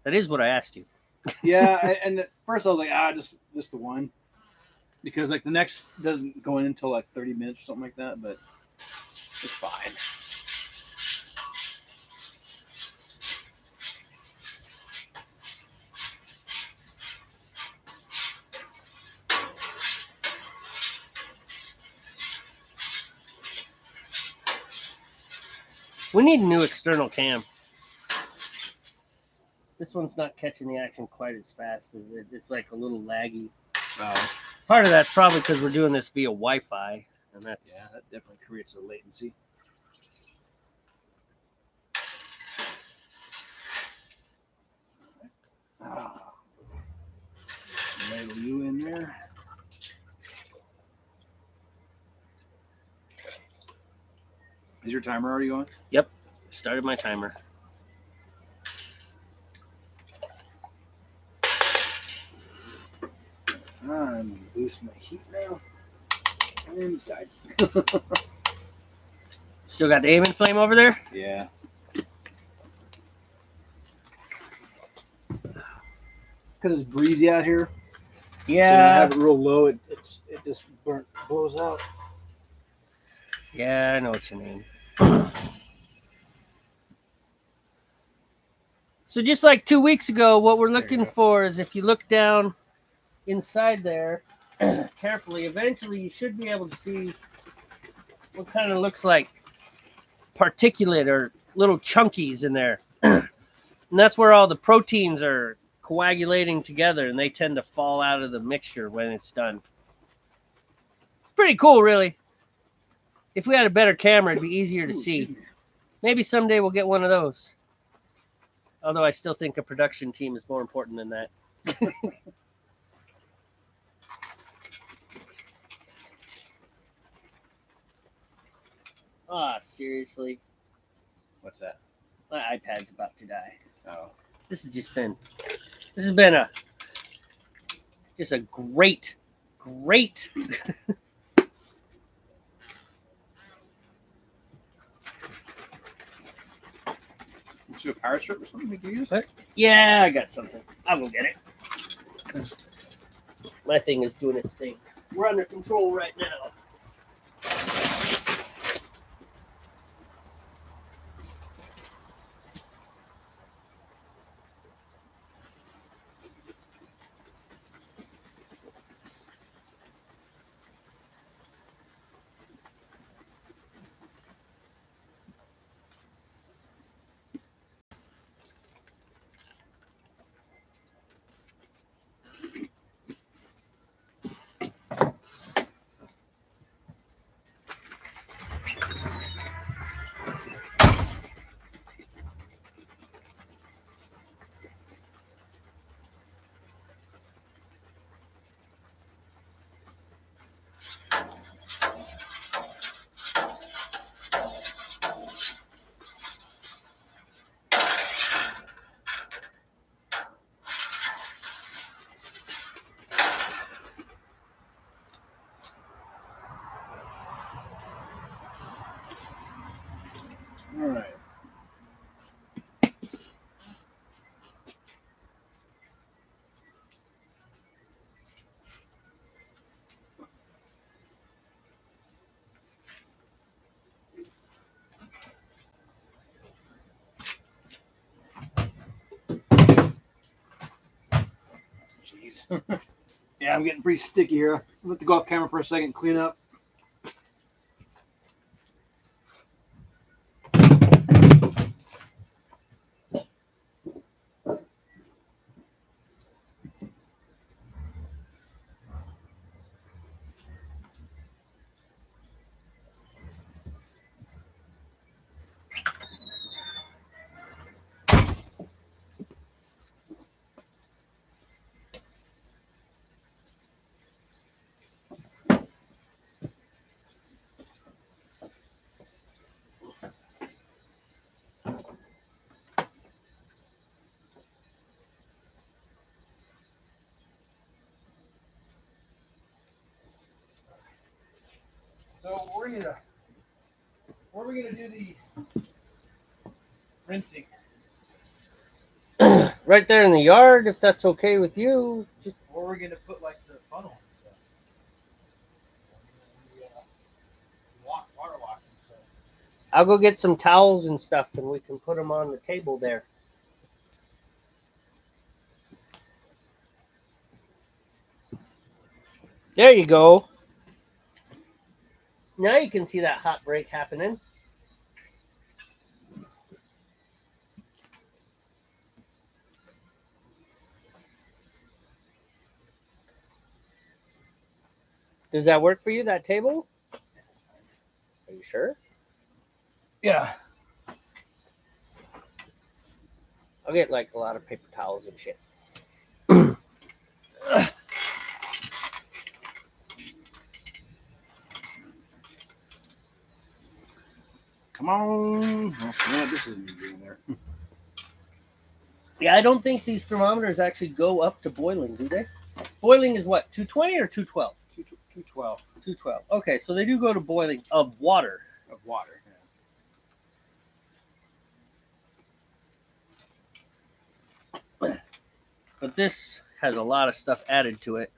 That is what I asked you. Yeah, and at first I was like, just the one, because like the next doesn't go in until like 30 minutes or something like that, but it's fine. We need a new external cam. This one's not catching the action quite as fast as it. It's like a little laggy. Oh. Part of that's probably because we're doing this via Wi-Fi, and that's Yeah, that definitely creates a latency. Ah, ladle you in there. Is your timer already going? Yep. Started my timer. I'm gonna boost my heat now. And it's died. Still got the aiming flame over there? Yeah. Because it's breezy out here. So when I have it real low, it just blows out. Yeah, I know what you mean. So just like 2 weeks ago, what we're looking for is if you look down inside there carefully, eventually you should be able to see what kind of looks like particulate or little chunkies in there. And that's where all the proteins are coagulating together, and they tend to fall out of the mixture when it's done. It's pretty cool, really. If we had a better camera, it'd be easier to see. Maybe someday we'll get one of those. Although I still think a production team is more important than that. Ah, seriously. What's that? My iPad's about to die. Oh. This has been just a great Is there a power strip or something we can use? What? Yeah, I got something. I'll go get it. My thing is doing its thing. We're under control right now. All right. Jeez. Yeah, I'm getting pretty sticky here. I'm going to go off camera for a second, clean up. So where are we gonna do the rinsing? Right there in the yard, if that's okay with you. Just Where are we gonna put like the funnel and stuff? Water wash and stuff. I'll go get some towels and stuff, and we can put them on the table there. There you go. Now you can see that hot break happening. Does that work for you, that table? Are you sure? Yeah. I'll get like a lot of paper towels and shit. Come on. Oh, yeah, this isn't even there. Yeah, I don't think these thermometers actually go up to boiling, do they? Boiling is what, 220 or 212? 212 212. Okay, so they do go to boiling of water. of water. Yeah. But this has a lot of stuff added to it.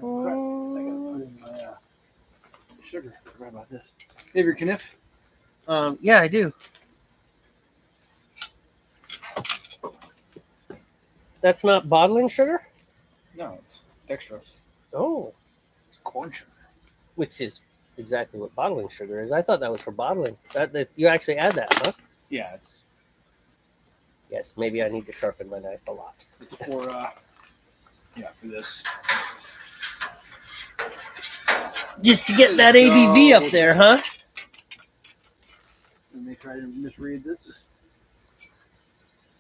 Oh, crap. I gotta put in my sugar. I forgot about this. You have your kniff? Yeah, I do. That's not bottling sugar? No, it's dextrose. Oh, It's corn sugar. which is exactly what bottling sugar is. I thought that was for bottling. That you actually add that, huh? Yeah, it's Yes, maybe I need to sharpen my knife a lot. for for this. Just to get that ABV up there, huh? Let me try to misread this.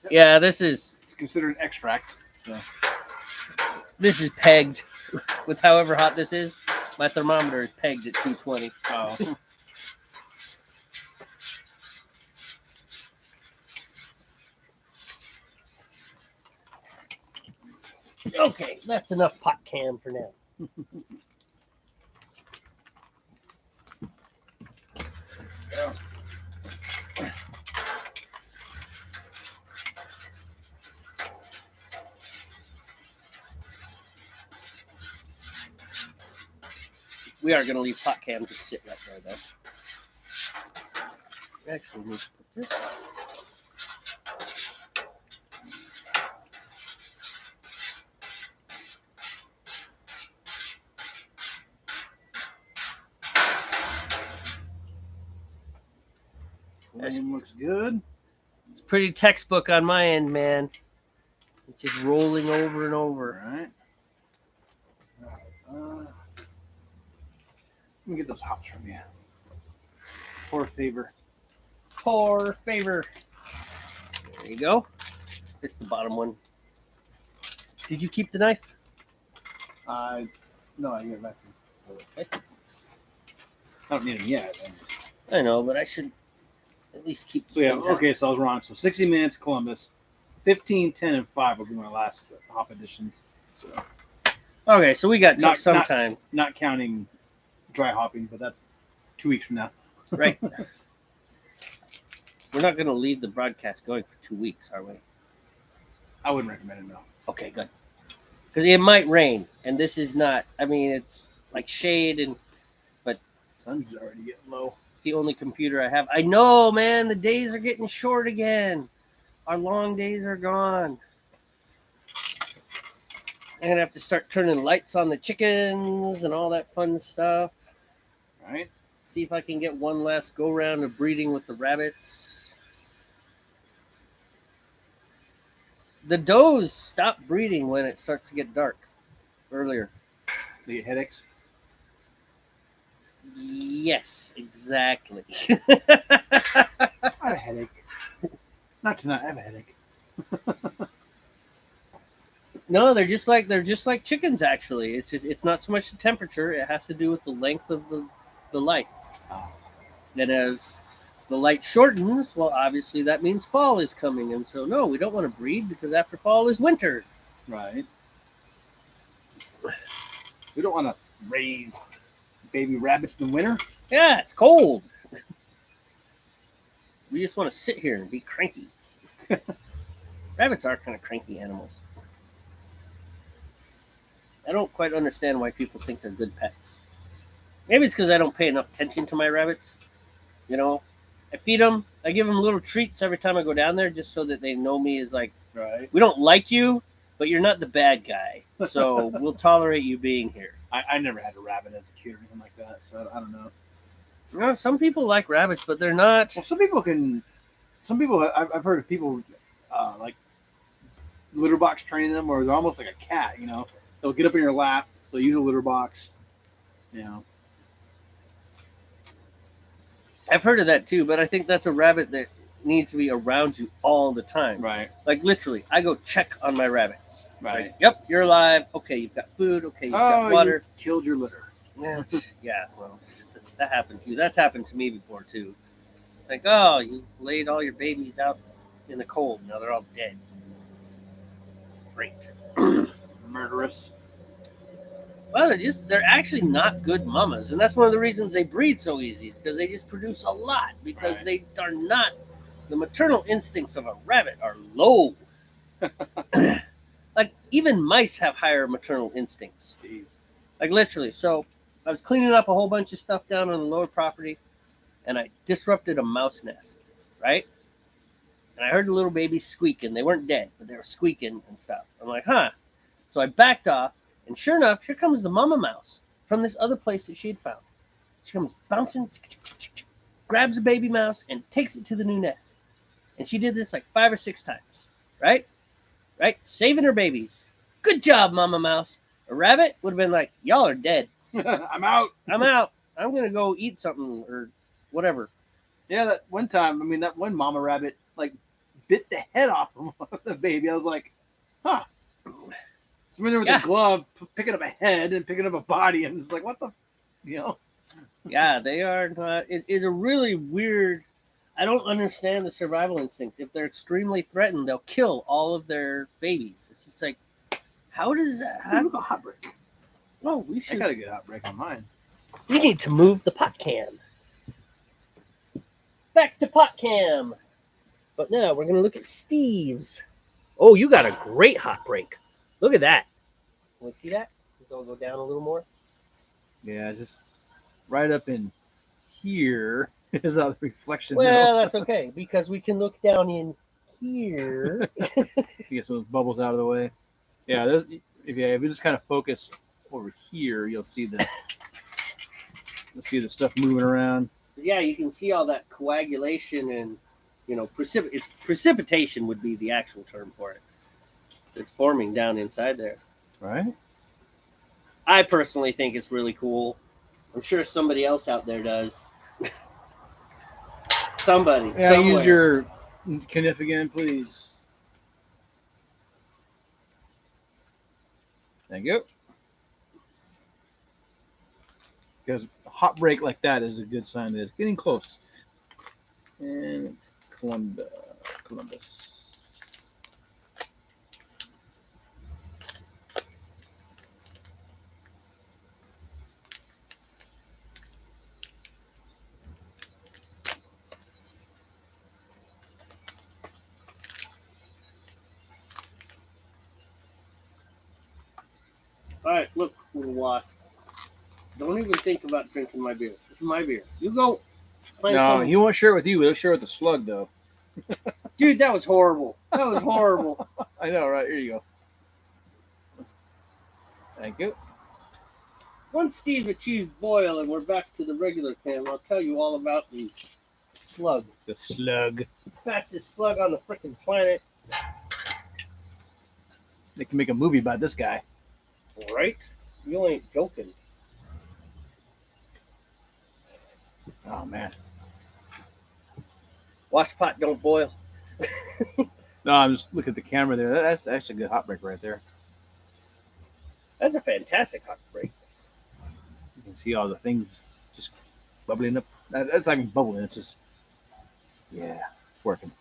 Yeah, this is It's considered an extract. So. pegged with however hot this is. My thermometer is pegged at 220. Oh. Okay, that's enough pot cam for now. We are going to leave pot cam to sit right there, though. Actually, need to put this. Flame looks good. It's pretty textbook on my end, man. It's just rolling over and over. All right. Let me get those hops from you. For favor. Pour favor. There you go. It's the bottom one. Did you keep the knife? No, I get it back to you. Okay. I don't need them yet. I know, but I should at least keep. So yeah, okay, so I was wrong. So 60 minutes Columbus, 15, 10, and 5 will be my last hop additions. So Okay, so we got Not- some not- time, not counting dry hopping, but that's 2 weeks from now. right? We're not going to leave the broadcast going for 2 weeks, are we? I wouldn't recommend it, no. Okay, good. Because it might rain, and this is not. I mean, it's like shade, and Sun's already getting low. it's the only computer I have. I know, man. The days are getting short again. Our long days are gone. I'm gonna have to start turning lights on the chickens and all that fun stuff. All right. See if I can get one last go round of breeding with the rabbits. The does stop breeding when it starts to get dark earlier. They get headaches. Yes, exactly. I have a headache. Not tonight. I have a headache. No, they're just like chickens. Actually, it's not so much the temperature; it has to do with the length of the light. Oh. And as the light shortens, well, obviously that means fall is coming, and so no, we don't want to breed because after fall is winter. Right. We don't want to raise baby rabbits in the winter. Yeah, it's cold. We just want to sit here and be cranky. Rabbits are kind of cranky animals. I don't quite understand why people think they're good pets. Maybe it's because I don't pay enough attention to my rabbits. You know, I feed them. I give them little treats every time I go down there just so that they know me as like, Right. we don't like you, but you're not the bad guy. So we'll tolerate you being here. I never had a rabbit as a kid or anything like that, so I don't know. You know, some people like rabbits, but they're not. Well, some people I've heard of people like litter box training them, or they're almost like a cat. You know, they'll get up in your lap, They'll use a litter box. You know. I've heard of that too, but I think that's a rabbit that needs to be around you all the time. Right. Like literally, I go check on my rabbits. Right. Like, yep, you're alive. Okay, you've got food. Okay, you've got water. You killed your litter. Yeah, well, that happened to you. That's happened to me before too. Like, oh, you laid all your babies out in the cold. Now they're all dead. Great. Murderous. Well, they're actually not good mamas, and that's one of the reasons they breed so easy, is because they just produce a lot, because Right. they are not, the maternal instincts of a rabbit are low. Like, even mice have higher maternal instincts. Jeez. Like, literally. So I was cleaning up a whole bunch of stuff down on the lower property, and I disrupted a mouse nest, right? And I heard the little babies squeaking. They weren't dead, but they were squeaking and stuff. I'm like, huh. So I backed off, and sure enough, here comes the mama mouse from this other place that she had found. She comes bouncing, grabs a baby mouse, and takes it to the new nest. And she did this like 5 or 6 times, right? Right? Saving her babies. Good job, mama mouse. A rabbit would have been like, y'all are dead. I'm out. I'm out. I'm going to go eat something or whatever. Yeah, that one time, I mean, that one mama rabbit, like, bit the head off of the baby. I was like, huh. So I'm there with a glove, picking up a head and picking up a body, and it's like, what the, you know? Yeah, they are not. It's a really weird. I don't understand the survival instinct. If they're extremely threatened, they'll kill all of their babies. It's just like, how does that happen? A hot break. Oh, we should. I got a good hot break on mine. We need to move the pot can. Back to pot cam. But now we're going to look at Steve's. Oh, you got a great hot break. Look at that. Can we see that? We'll go down a little more. Yeah, just right up in here is the reflection. Well, that's okay, because we can look down in here. Get some of those bubbles out of the way. Yeah, there's if you just kind of focus over here, you'll see the stuff moving around. Yeah, you can see all that coagulation and, you know, precipitation would be the actual term for it. It's forming down inside there. Right. I personally think it's really cool. I'm sure somebody else out there does. Somebody. Yeah, somewhere. use your kniff again, please. Thank you. Because a hot break like that is a good sign that it's getting close. And Columbus. All right, look, little wasp. Don't even think about drinking my beer. This is my beer. You go find No, some. he won't share it with you. He'll share it with the slug, though. Dude, that was horrible. That was horrible. I know, right? Here you go. Thank you. Once Steve achieves boil and we're back to the regular cam, I'll tell you all about the slug. The slug. Fastest slug on the freaking planet. They can make a movie about this guy. Right? You ain't joking. Oh, man. Wash pot, don't boil. No, I'm just looking at the camera there. That's actually a good hot break right there. That's a fantastic hot break. You can see all the things just bubbling up. That's not even bubbling. It's just, yeah, it's working.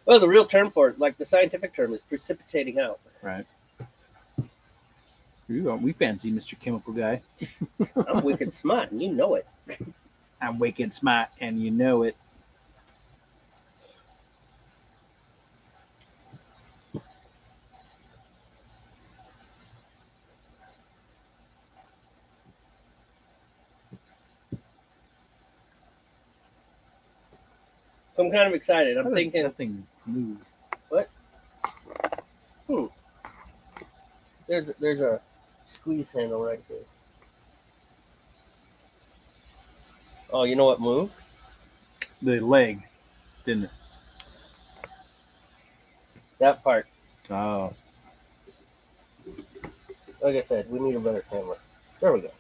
Well, the real term for it, like the scientific term, is precipitating out. Right. We fancy Mr. Chemical Guy. I'm wicked smart, and you know it. I'm wicked smart, and you know it. So I'm kind of excited. I'm thinking. Nothing moved. What? There's a squeeze handle right there. Oh, you know what moved? The leg, didn't it? That part. Oh. Like I said, we need a better camera. There we go.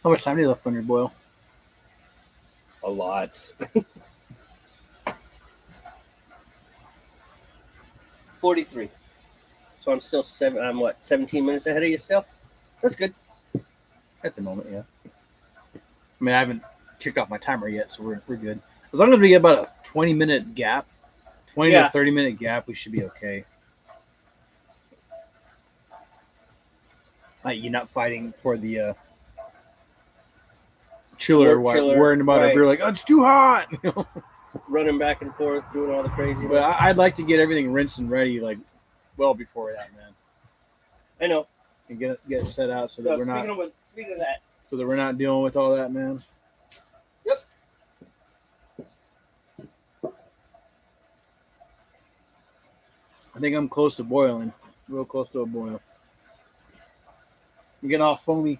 How much time do you left on your boil? A lot. 43. So I'm still 17 minutes ahead of you still? That's good. At the moment, yeah. I mean, I haven't kicked off my timer yet, so we're good. As long as we get about a 20-minute gap, 20 Yeah. to 30-minute gap, we should be okay. You're not fighting for the chiller while worrying about right. a brew like, oh, it's too hot. Running back and forth, doing all the craziness. But I'd like to get everything rinsed and ready, like, well before that, man. I know. And get it set out so that we're not. Speaking of that. So that we're not dealing with all that, man. Yep. I think I'm close to boiling. Real close to a boil. I'm getting all foamy.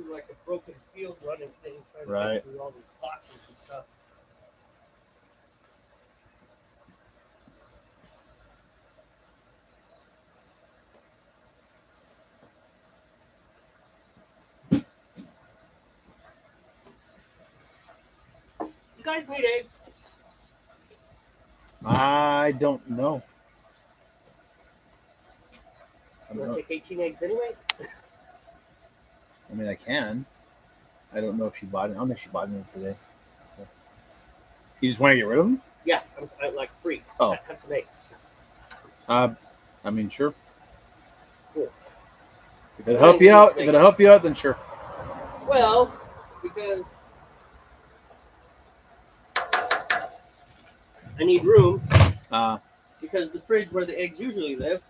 Like a broken field running thing, trying to Right. get through all these boxes and stuff. You guys need eggs? I don't know. I You don't want know. to take 18 eggs anyways? I mean, I can. I don't know if she bought it. I don't think she bought it today. So. You just want to get rid of them? Yeah, I'm like free. Oh. Have some eggs. I mean, sure. Cool. If it'll help you out, then sure. Well, because I need room. Because the fridge where the eggs usually live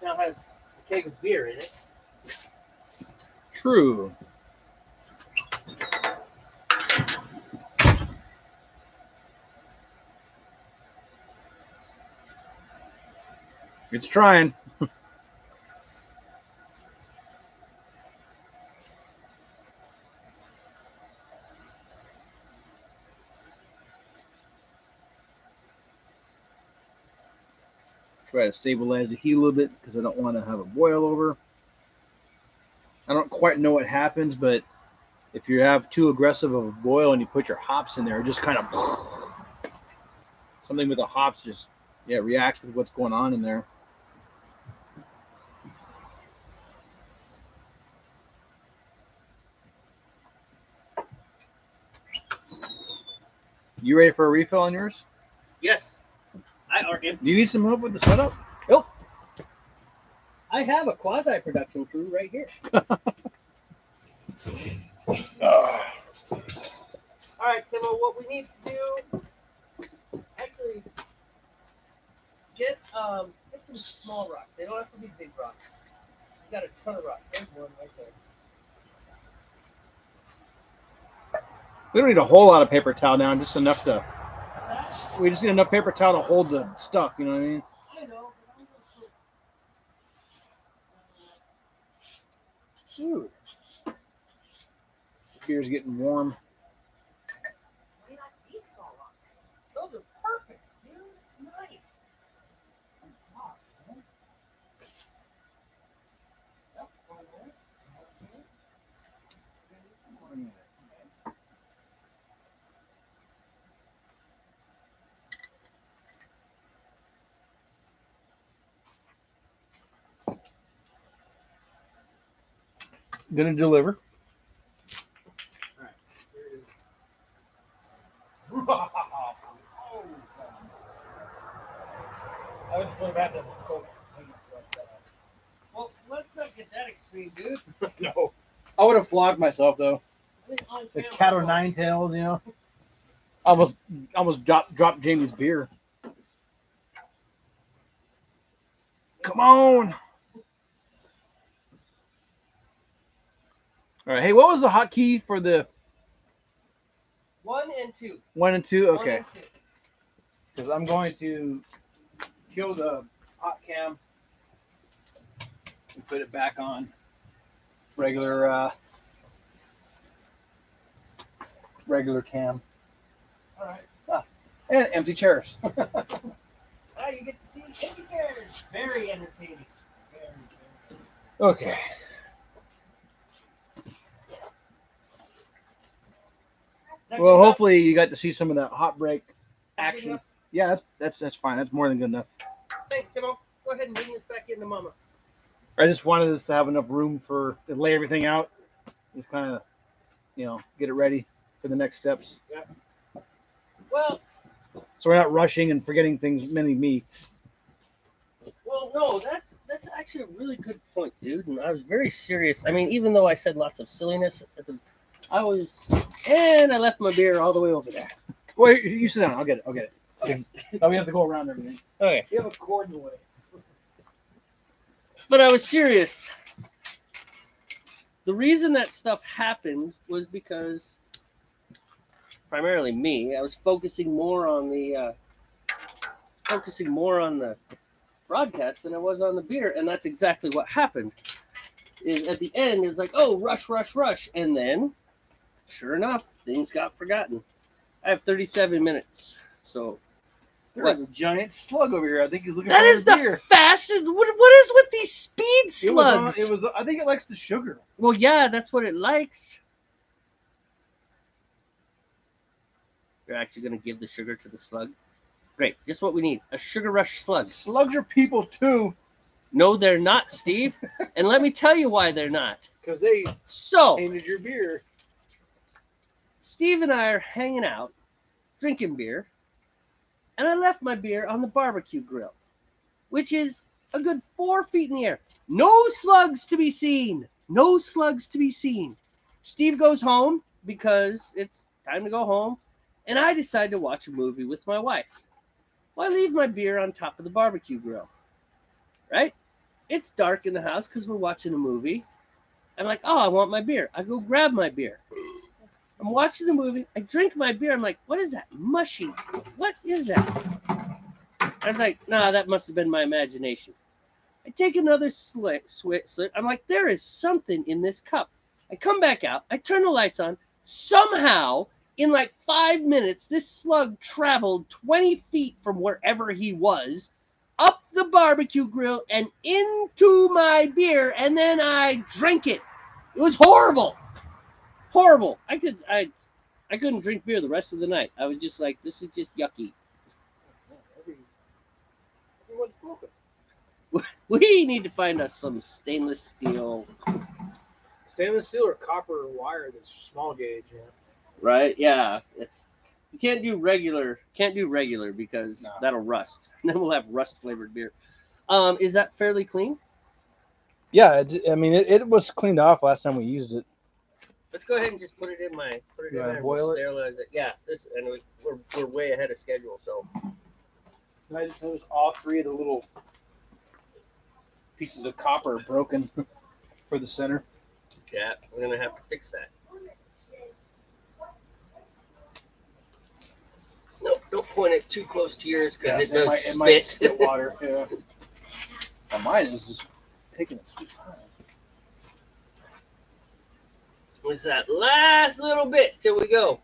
now has a keg of beer in it. True. It's trying. Try to stabilize the heat a little bit because I don't want to have a boil over. I don't quite know what happens, but if you have too aggressive of a boil and you put your hops in there, it just kind of something with the hops just reacts with what's going on in there. You ready for a refill on yours? Yes. Do you need some help with the setup? Nope. I have a quasi-production crew right here. All right, Timo, what we need to do, actually, get some small rocks. They don't have to be big rocks. You got a ton of rocks. There's one right there. We don't need a whole lot of paper towel now, just enough to. We just need enough paper towel to hold the stuff. You know what I mean? I know. Dude, the beer's getting warm. Those are perfect, dude. Nice. Gonna deliver. I just went back to the Coke. Well, let's not get that extreme, dude. No. I would have flogged myself though. On The camera, cat o' though. nine tails, you know. Almost dropped Jamie's beer. Come on. All right. Hey, what was the hotkey for the 1 and 2. 1 and 2? 1 Okay. and 2. Because I'm going to kill the hot cam and put it back on regular cam. All right. And empty chairs. You get to see empty chairs. Very entertaining. Okay. Well, hopefully you got to see some of that hot break action. Yeah, that's fine. That's more than good enough. Thanks, Timo. Go ahead and bring this back into Mama. I just wanted us to have enough room to lay everything out. Just kind of, get it ready for the next steps. Yeah. Well, so we're not rushing and forgetting things, many me. Well, no, that's actually a really good point, dude. And I was very serious. I mean, even though I said lots of silliness, I left my beer all the way over there. Well, you sit down. I'll get it. Okay. Now we have to go around everything. Okay. You have a cord in the way. But I was serious. The reason that stuff happened was because, primarily me, I was focusing more on the broadcast than I was on the beer, and that's exactly what happened. Is at the end, it's like, oh, rush, and then, sure enough, things got forgotten. I have 37 minutes, so. There's a giant slug over here. I think he's looking that for is the the beer. fastest. What is with these speed slugs? It was. I think it likes the sugar. Well, yeah, that's what it likes. You're actually going to give the sugar to the slug? Great. Just what we need. A sugar rush slug. Slugs are people, too. No, they're not, Steve. And let me tell you why they're not. Because they tainted your beer. Steve and I are hanging out, drinking beer, and I left my beer on the barbecue grill, which is a good 4 feet in the air. No slugs to be seen. No slugs to be seen. Steve goes home because it's time to go home, and I decide to watch a movie with my wife. Well, I leave my beer on top of the barbecue grill, right? It's dark in the house because we're watching a movie. I'm like, oh, I want my beer. I go grab my beer. I'm watching the movie. I drink my beer. I'm like, what is that? Mushy. What is that? I was like, nah, that must have been my imagination. I take another slit. I'm like, there is something in this cup. I come back out. I turn the lights on. Somehow, in like 5 minutes, this slug traveled 20 feet from wherever he was, up the barbecue grill and into my beer, and then I drank it. It was horrible. Horrible. I couldn't drink beer the rest of the night. I was just like, this is just yucky. We need to find us some stainless steel. Stainless steel or copper wire that's small gauge, yeah. Right? Yeah. You can't do regular because that'll rust. Then we'll have rust flavored beer. Is that fairly clean? Yeah, it was cleaned off last time we used it. Let's go ahead and just put it in my boil it? sterilize it. Yeah, we're way ahead of schedule, so. And I just noticed all 3 of the little pieces of copper broken for the center. Yeah, we're gonna have to fix that. Nope, don't point it too close to yours because it might spit water. Yeah. Well, mine is just taking a sweet time. It's that last little bit till we go.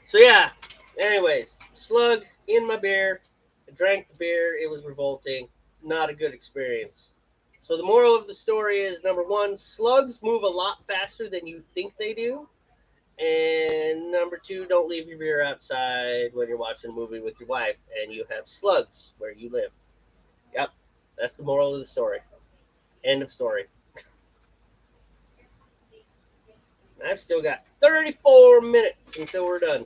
So yeah, anyways, slug in my beer. I drank the beer. It was revolting. Not a good experience. So the moral of the story is, number 1, slugs move a lot faster than you think they do. And number 2, don't leave your beer outside when you're watching a movie with your wife and you have slugs where you live. Yep, that's the moral of the story. End of story. I've still got 34 minutes until we're done.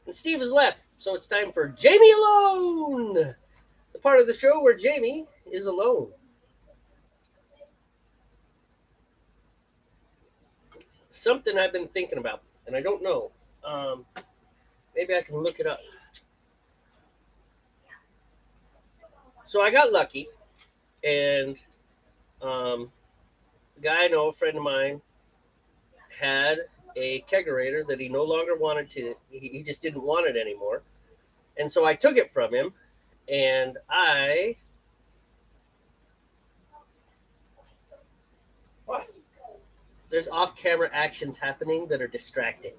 And Steve has left, so it's time for Jamey Alone, the the part of the show where Jamey is alone. Something I've been thinking about, and I don't know. Maybe I can look it up. So I got lucky, and a guy I know, a friend of mine, had a kegerator that he no longer wanted to. He just didn't want it anymore, and so I took it from him, and What? there's off-camera actions happening that are distracting.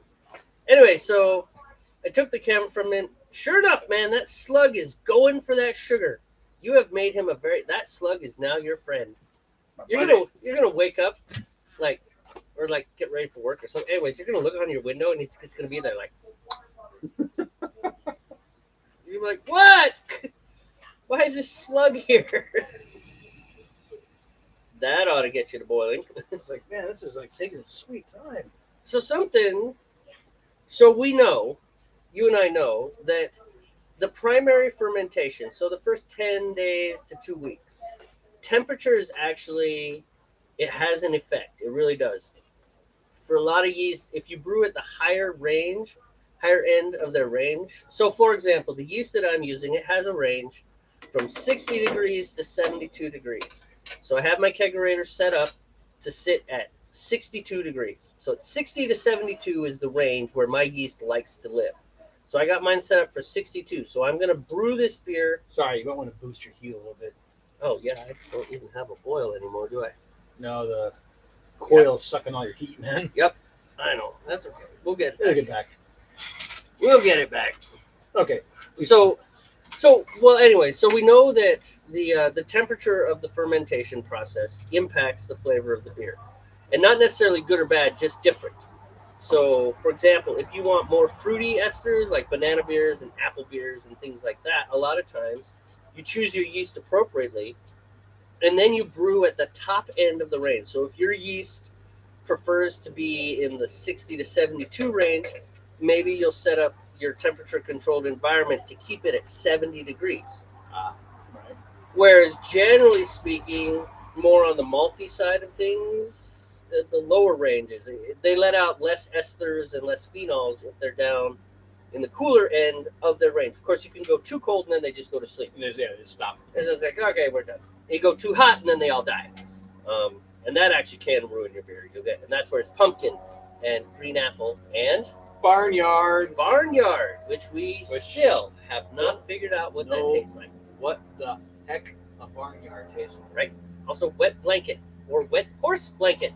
Anyway, so I took the camera from him. Sure enough, man, that slug is going for that sugar. You have made him that slug is now your friend. You're gonna wake up like, or like get ready for work or something. Anyways, you're gonna look on your window and he's just gonna be there like, you're like, what? Why is this slug here? That ought to get you to boiling. It's like, man, this is like taking sweet time. So we know, you and I know, that the primary fermentation, so the first 10 days to 2 weeks, temperature is actually, it has an effect. It really does. For a lot of yeast, if you brew at the higher end of their range. So for example, the yeast that I'm using, it has a range from 60 degrees to 72 degrees. So I have my kegerator set up to sit at 62 degrees. So it's 60 to 72 is the range where my yeast likes to live. So I got mine set up for 62. So I'm going to brew this beer. Sorry, you might want to boost your heat a little bit. Oh, yeah, I don't even have a boil anymore, do I? No, the coil's sucking all your heat, man. Yep, I know. That's okay. We'll get it back. We'll get it back. Okay. So well, anyway, so we know that the temperature of the fermentation process impacts the flavor of the beer, and not necessarily good or bad, just different. So, for example, if you want more fruity esters like banana beers and apple beers and things like that, a lot of times you choose your yeast appropriately, and then you brew at the top end of the range. So if your yeast prefers to be in the 60 to 72 range, maybe you'll set up your temperature controlled environment to keep it at 70 degrees. Right. Whereas generally speaking, more on the malty side of things, the lower ranges, they let out less esters and less phenols if they're down in the cooler end of their range. Of course, you can go too cold and then they just go to sleep. They just stop. It's just like, okay, we're done. You go too hot and then they all die. And that actually can ruin your beer. And that's where it's pumpkin and green apple and Barnyard, which still have not figured out what that tastes like. What the heck a barnyard tastes like? Right. Also, wet blanket or wet horse blanket.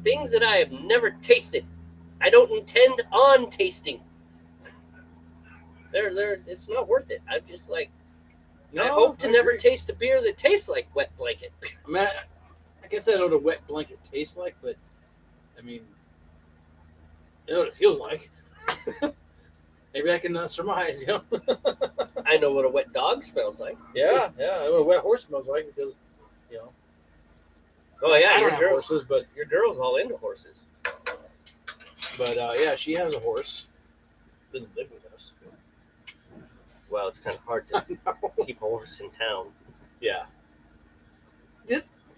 Things that I have never tasted. I don't intend on tasting. It's not worth it. I'm just like, I hope to never taste a beer that tastes like wet blanket. I mean, I guess I know what a wet blanket tastes like, but I mean, I know what it feels like. Maybe I can surmise, I know what a wet dog smells like. Yeah, I know what a wet horse smells like because, Oh yeah, I don't have horses, but your girl's all into horses. But yeah, she has a horse. Doesn't live with us. Well, it's kind of hard to keep a horse in town. Yeah.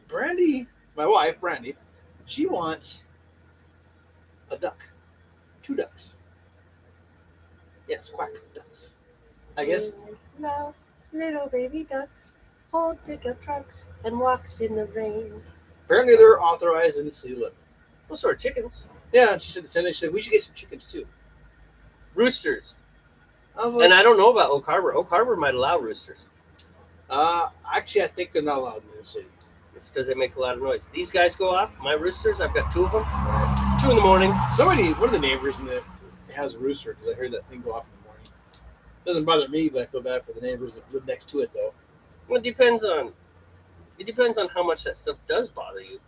Brandy, my wife, Brandy, she wants a duck. 2 ducks. Yes, quack ducks. I guess. Love little baby ducks, hold pickup trucks, and walks in the rain. Apparently, they're authorized in the city limit. What sort of chickens? Yeah, she said the same thing. She said we should get some chickens too. Roosters. I was like, and I don't know about Oak Harbor. Oak Harbor might allow roosters. Actually, I think they're not allowed in the city. It's because they make a lot of noise. These guys go off. My roosters, I've got 2 of them. 2 in the morning. One of the neighbors has a rooster because I heard that thing go off in the morning. Doesn't bother me, but I feel bad for the neighbors that live next to it, though. Well, it depends on how much that stuff does bother you.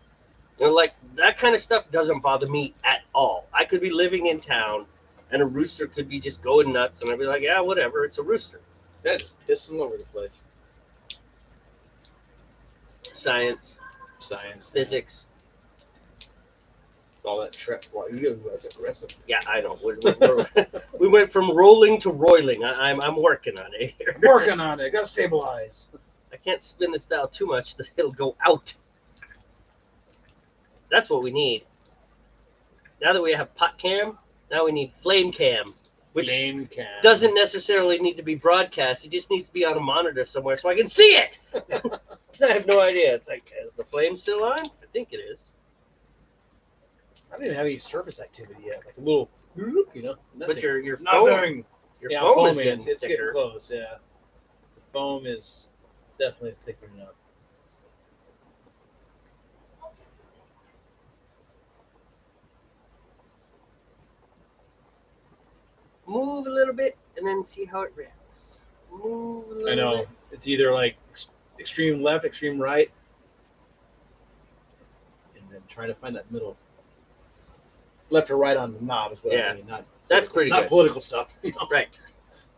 Like that kind of stuff doesn't bother me at all. I could be living in town, and a rooster could be just going nuts, and I'd be like, yeah, whatever. It's a rooster. That just pisses them over the place. Science, Science, physics. All that trip. Well, you guys are aggressive. Yeah, I know. We went from rolling to roiling. I'm working on it here. Working on it. Got to stabilize. I can't spin this dial too much that it'll go out. That's what we need. Now that we have pot cam, now we need flame cam, which Flame cam. doesn't necessarily need to be broadcast. It just needs to be on a monitor somewhere so I can see it. I have no idea. It's like, is the flame still on? I think it is. I don't even have any surface activity yet. Like a little, you know. But your Not phone, very. your Yeah, phone is foaming. getting It's getting thicker. close. Yeah, the foam is definitely thickening up. Move a little bit and then see how it reacts. Move a little I know bit. it's either like extreme left, extreme right, and then trying to find that middle. Left or right on the knob is what Yeah. I mean. Not That's pretty not good. political stuff. Right.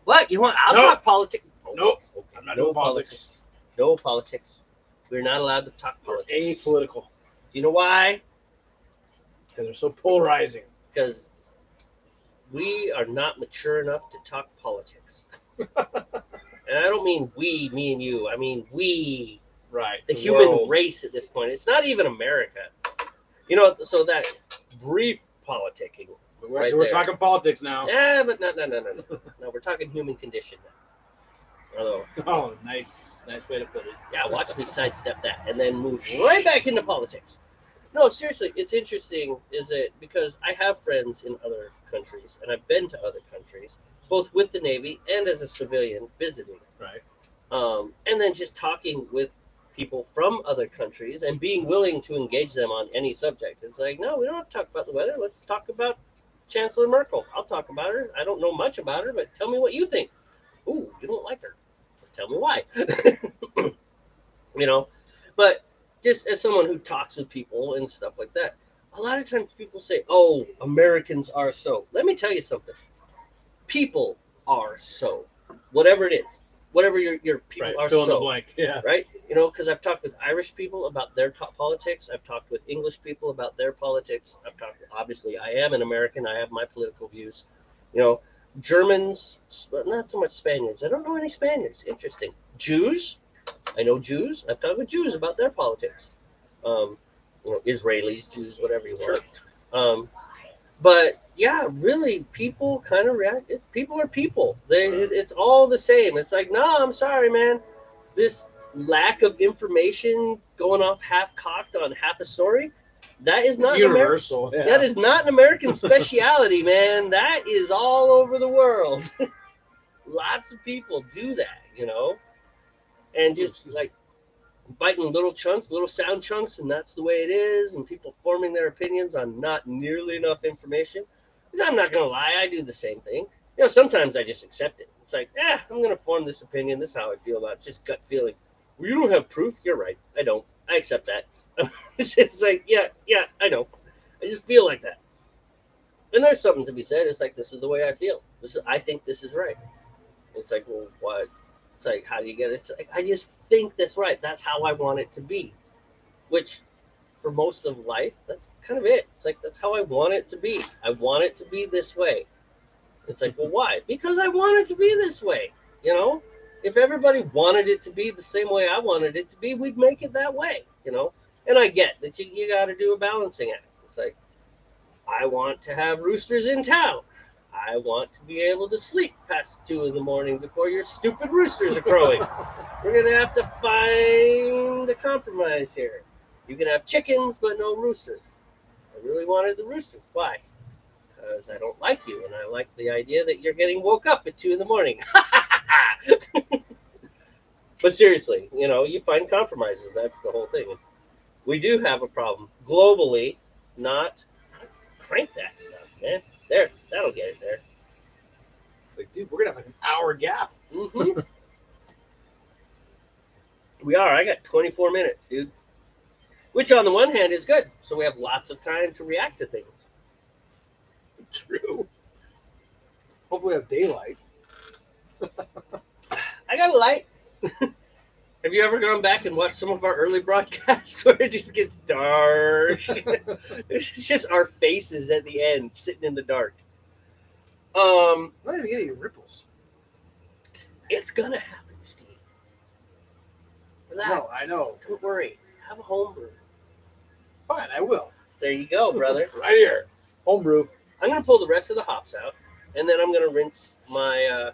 What? You want? I'll Nope. talk politics. Nope. Okay. I'm not No doing politics. No politics. We're not allowed to talk We're politics. apolitical Do you know why? because they're so polarizing. Because we are not mature enough to talk politics. And I don't mean we, me and you. I mean we, Right. the human world. race at this point. It's not even America. You know, so that brief politicking. Right So we're there. talking politics now. Yeah, but no. No, we're talking human condition now. Although, Oh, nice way to put it. yeah, watch me sidestep that and then move right back into politics. No, seriously, it's interesting, is it? Because I have friends in other countries, and I've been to other countries, both with the Navy and as a civilian visiting. Right. And then just talking with people from other countries and being willing to engage them on any subject. It's like, no, we don't have to talk about the weather. Let's talk about Chancellor Merkel. I'll talk about her. I don't know much about her, but tell me what you think. Ooh, you don't like her. Tell me why. You know, but just as someone who talks with people and stuff like that, a lot of times people say, oh, Americans are so. Let me tell you something. People are so. Whatever it is. Whatever your people Right. are Fill in the so. blank. Yeah. Right? You know, because I've talked with Irish people about their politics. I've talked with English people about their politics. I've talked, obviously, I am an American. I have my political views. You know, Germans, but not so much Spaniards. I don't know any Spaniards. Interesting. Jews, I know Jews. I've talked with Jews about their politics. You know, Israelis, Jews, whatever you want. But yeah, really, people kind of react. People are people. It's all the same. It's like, no, I'm sorry, man. This lack of information going off half-cocked on half a story, that is not It's universal. Yeah. that is not an American speciality, man. That is all over the world. Lots of people do that, you know, and just like biting little chunks, little sound chunks, and that's the way it is. And people forming their opinions on not nearly enough information. Because I'm not gonna lie, I do the same thing. You know, sometimes I just accept it. It's like, I'm gonna form this opinion. This is how I feel about it. Just gut feeling. Well, you don't have proof. You're right. I don't. I accept that. It's like, yeah, I know. I just feel like that. And there's something to be said. It's like, this is the way I feel. I think this is right. It's like, well, what? It's like, how do you get it? It's like, I just think that's right. That's how I want it to be. Which, for most of life, that's kind of it. It's like, that's how I want it to be. I want it to be this way. It's like, well, why? Because I want it to be this way. You know? If everybody wanted it to be the same way I wanted it to be, we'd make it that way. You know? And I get that you got to do a balancing act. It's like, I want to have roosters in town. I want to be able to sleep past 2 a.m. before your stupid roosters are crowing. We're going to have to find a compromise here. You can have chickens, but no roosters. I really wanted the roosters. Why? Because I don't like you, and I like the idea that you're getting woke up at 2 a.m. But seriously, you know, you find compromises. That's the whole thing. We do have a problem globally. Not crank that stuff, man. There, that'll get it there. It's like, dude, we're gonna have like an hour gap. Mm-hmm. We are. I got 24 minutes, dude. Which, on the one hand, is good. So we have lots of time to react to things. True. Hopefully, we have daylight. I got a light. Have you ever gone back and watched some of our early broadcasts where it just gets dark? It's just our faces at the end, sitting in the dark. I'm not even getting ripples. It's gonna happen, Steve. Relax. No, I know. Don't worry. Have a homebrew. Fine, I will. There you go, brother. Right here. Homebrew. I'm gonna pull the rest of the hops out, and then I'm gonna rinse my.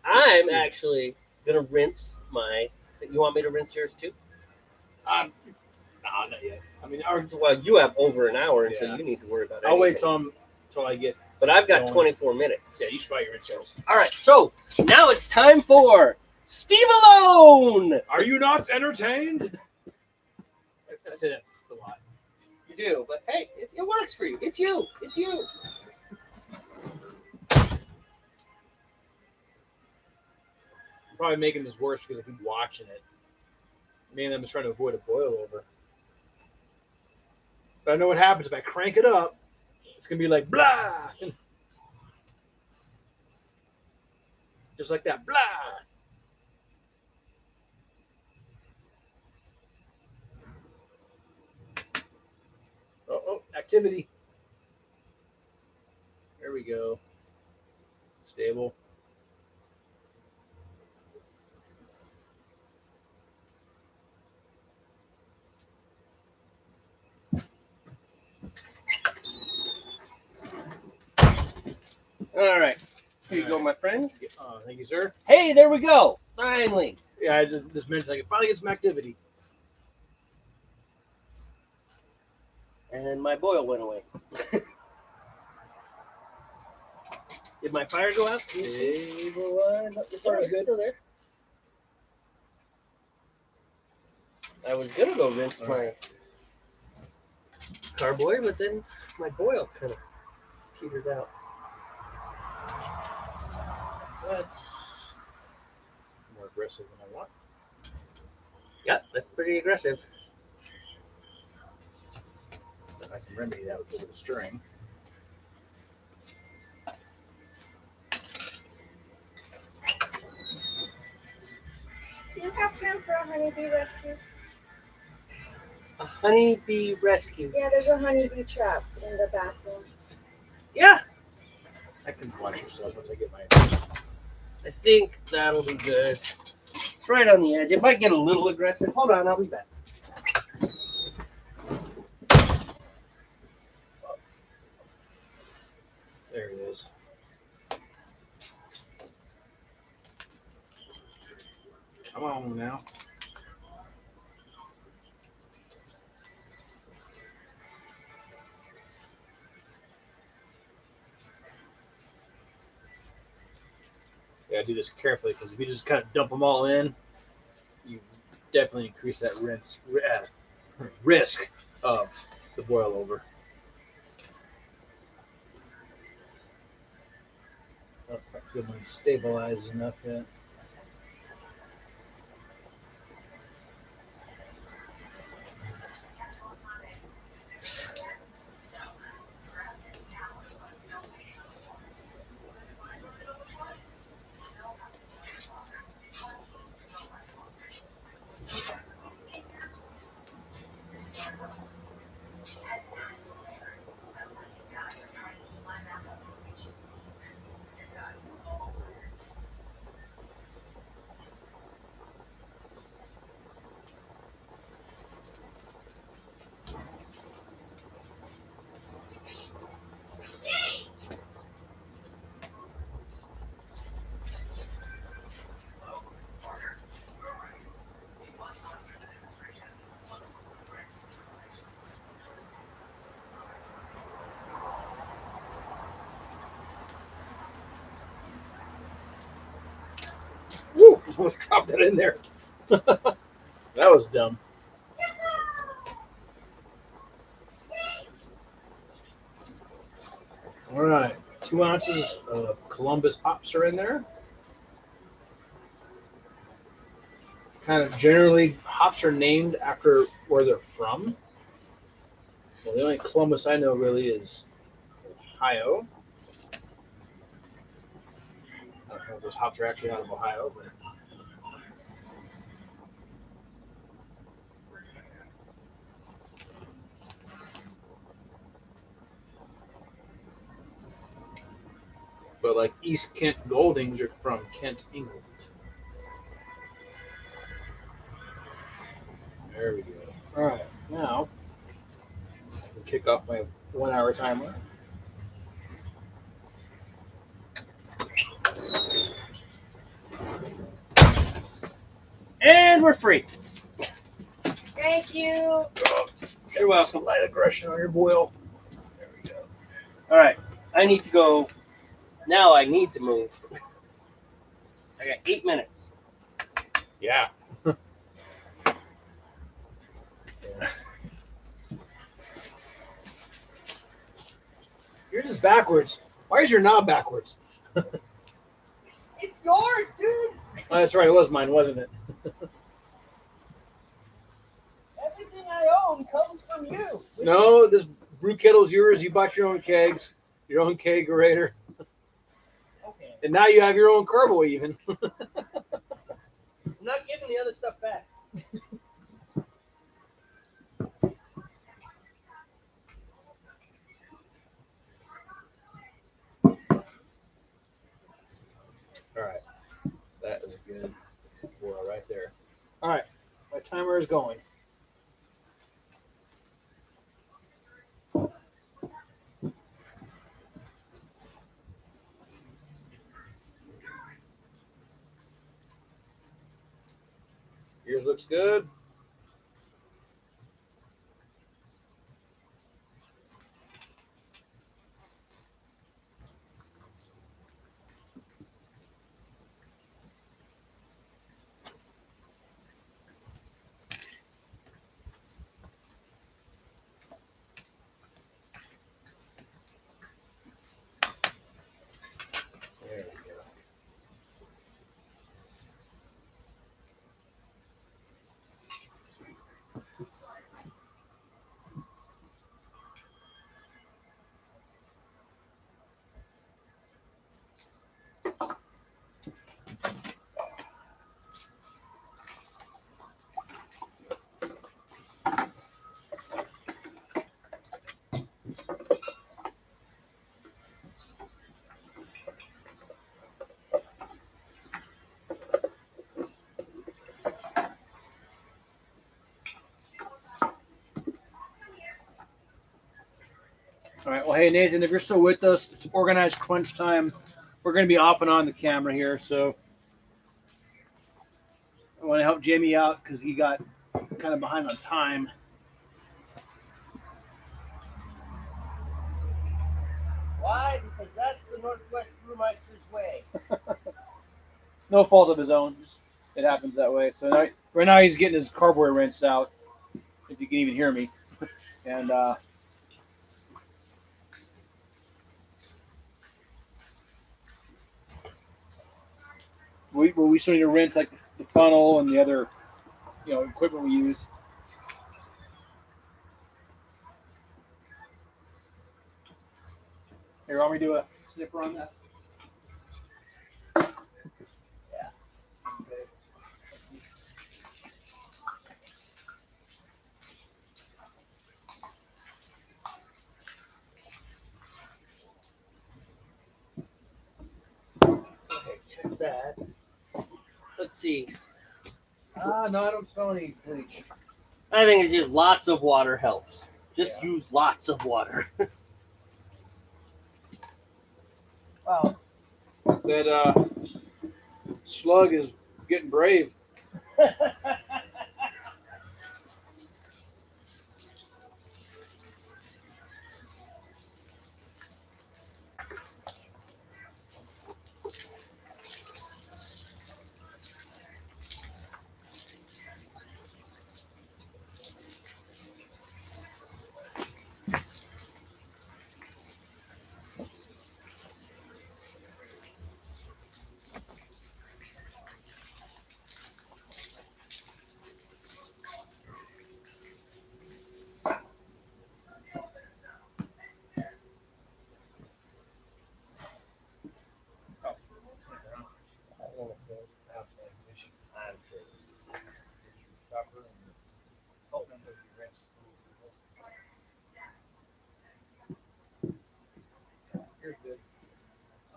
I'm actually gonna rinse my. You want me to rinse yours too? No, not yet. I mean, Well, you have over an hour until Yeah. you need to worry about it. I'll wait till I get. But I've got going. 24 minutes. Yeah, you should buy your rinse yours. All right, so now it's time for Steve Alone. Are you not entertained? I say that a lot. You do, but hey, it works for you. It's you. It's you. I'm probably making this worse because I keep watching it. Me and I'm just trying to avoid a boil over. But I know what happens if I crank it up. It's gonna be like blah, just like that blah. Oh, activity. There we go. Stable. All right. Here you go, my friend. Thank you, sir. Hey, there we go. Finally. Yeah, I just mentioned I can finally get some activity. And my boil went away. Did my fire go out? Can you see? No, the fire's good. Still there. I was gonna go rinse my carboy, but then my boil kind of petered out. That's more aggressive than I want. Yeah, that's pretty aggressive. I can remedy that with a little bit of stirring. Do you have time for a honeybee rescue? A honeybee rescue. Yeah, there's a honeybee trapped in the bathroom. Yeah, I can watch yourself once I get my. I think that'll be good. It's right on the edge. It might get a little aggressive. Hold on, I'll be back. There it is. Come on now. Yeah, do this carefully because if you just kind of dump them all in, you definitely increase that risk of the boil over. Oh, I feel like stabilized enough yet. Woo! Almost dropped that in there. That was dumb. All right, 2 ounces of Columbus hops are in there. Kind of generally, hops are named after where they're from. Well, the only Columbus I know really is Ohio. I don't know if those hops are actually out of Ohio, but But like East Kent Goldings are from Kent, England. There we go. All right, now I can kick off my 1 hour timer. And we're free. Thank you. You're welcome. Light aggression on your boil. There we go. All right. I need to go. Now I need to move. I got 8 minutes. Yeah. Yours is backwards. Why is your knob backwards? It's yours, dude. Oh, that's right. It was mine, wasn't it? Everything I own comes from you. No, this brew kettle's yours. You bought your own kegs, your own kegerator, Okay. and now you have your own carbo even. I'm not giving the other stuff back. All right. That is a good boil right there. All right. My timer is going. Yours looks good. There we go. All right. Well, hey, Nathan, if you're still with us, it's organized crunch time. We're going to be off and on the camera here, so I want to help Jamey out because he got kind of behind on time. Why? Because that's the Northwest Brewmeister's way. No fault of his own. It happens that way. So right now he's getting his carboy rinsed out, if you can even hear me. And we still need to rinse like the funnel and the other, equipment we use. Here, want me to do a snipper on that? Yeah. Okay, check that. Let's see. No, I don't smell any bleach. I think it's just lots of water helps. Just Yeah. use lots of water. Wow. That slug is getting brave.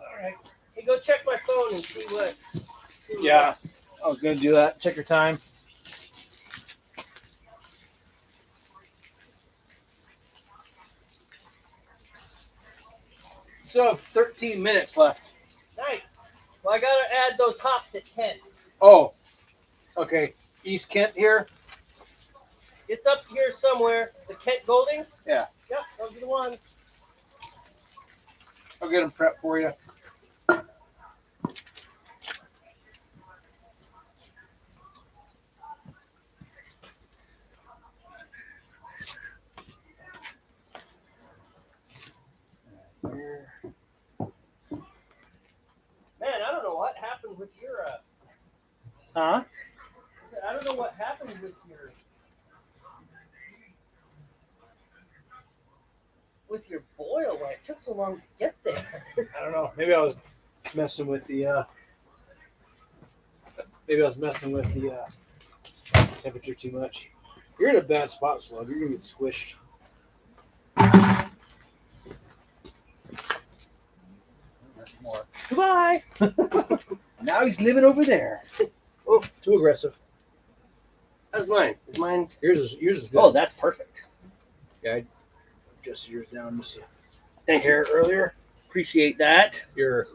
All right. go check my phone and see what. Yeah, I was gonna do that. Check your time. So 13 minutes left. Nice. Well, I gotta add those hops at 10. Oh, okay. East Kent here. It's up here somewhere. The Kent Goldings? Yeah. Yep, those are the ones. I'll get them prepped for you. Man, I don't know what happened with your. Huh? I don't know what happened with your boil. Why it took so long to get there? I don't know. Maybe I was messing with the. Maybe I was messing with the temperature too much. You're in a bad spot, Slug. You're gonna get squished. That's more. Goodbye. Now he's living over there. Oh, too aggressive. How's mine? Is mine? Yours is good. Oh, that's perfect. Yeah, I adjusted yours down just a Thank you. hair earlier. Appreciate that. Your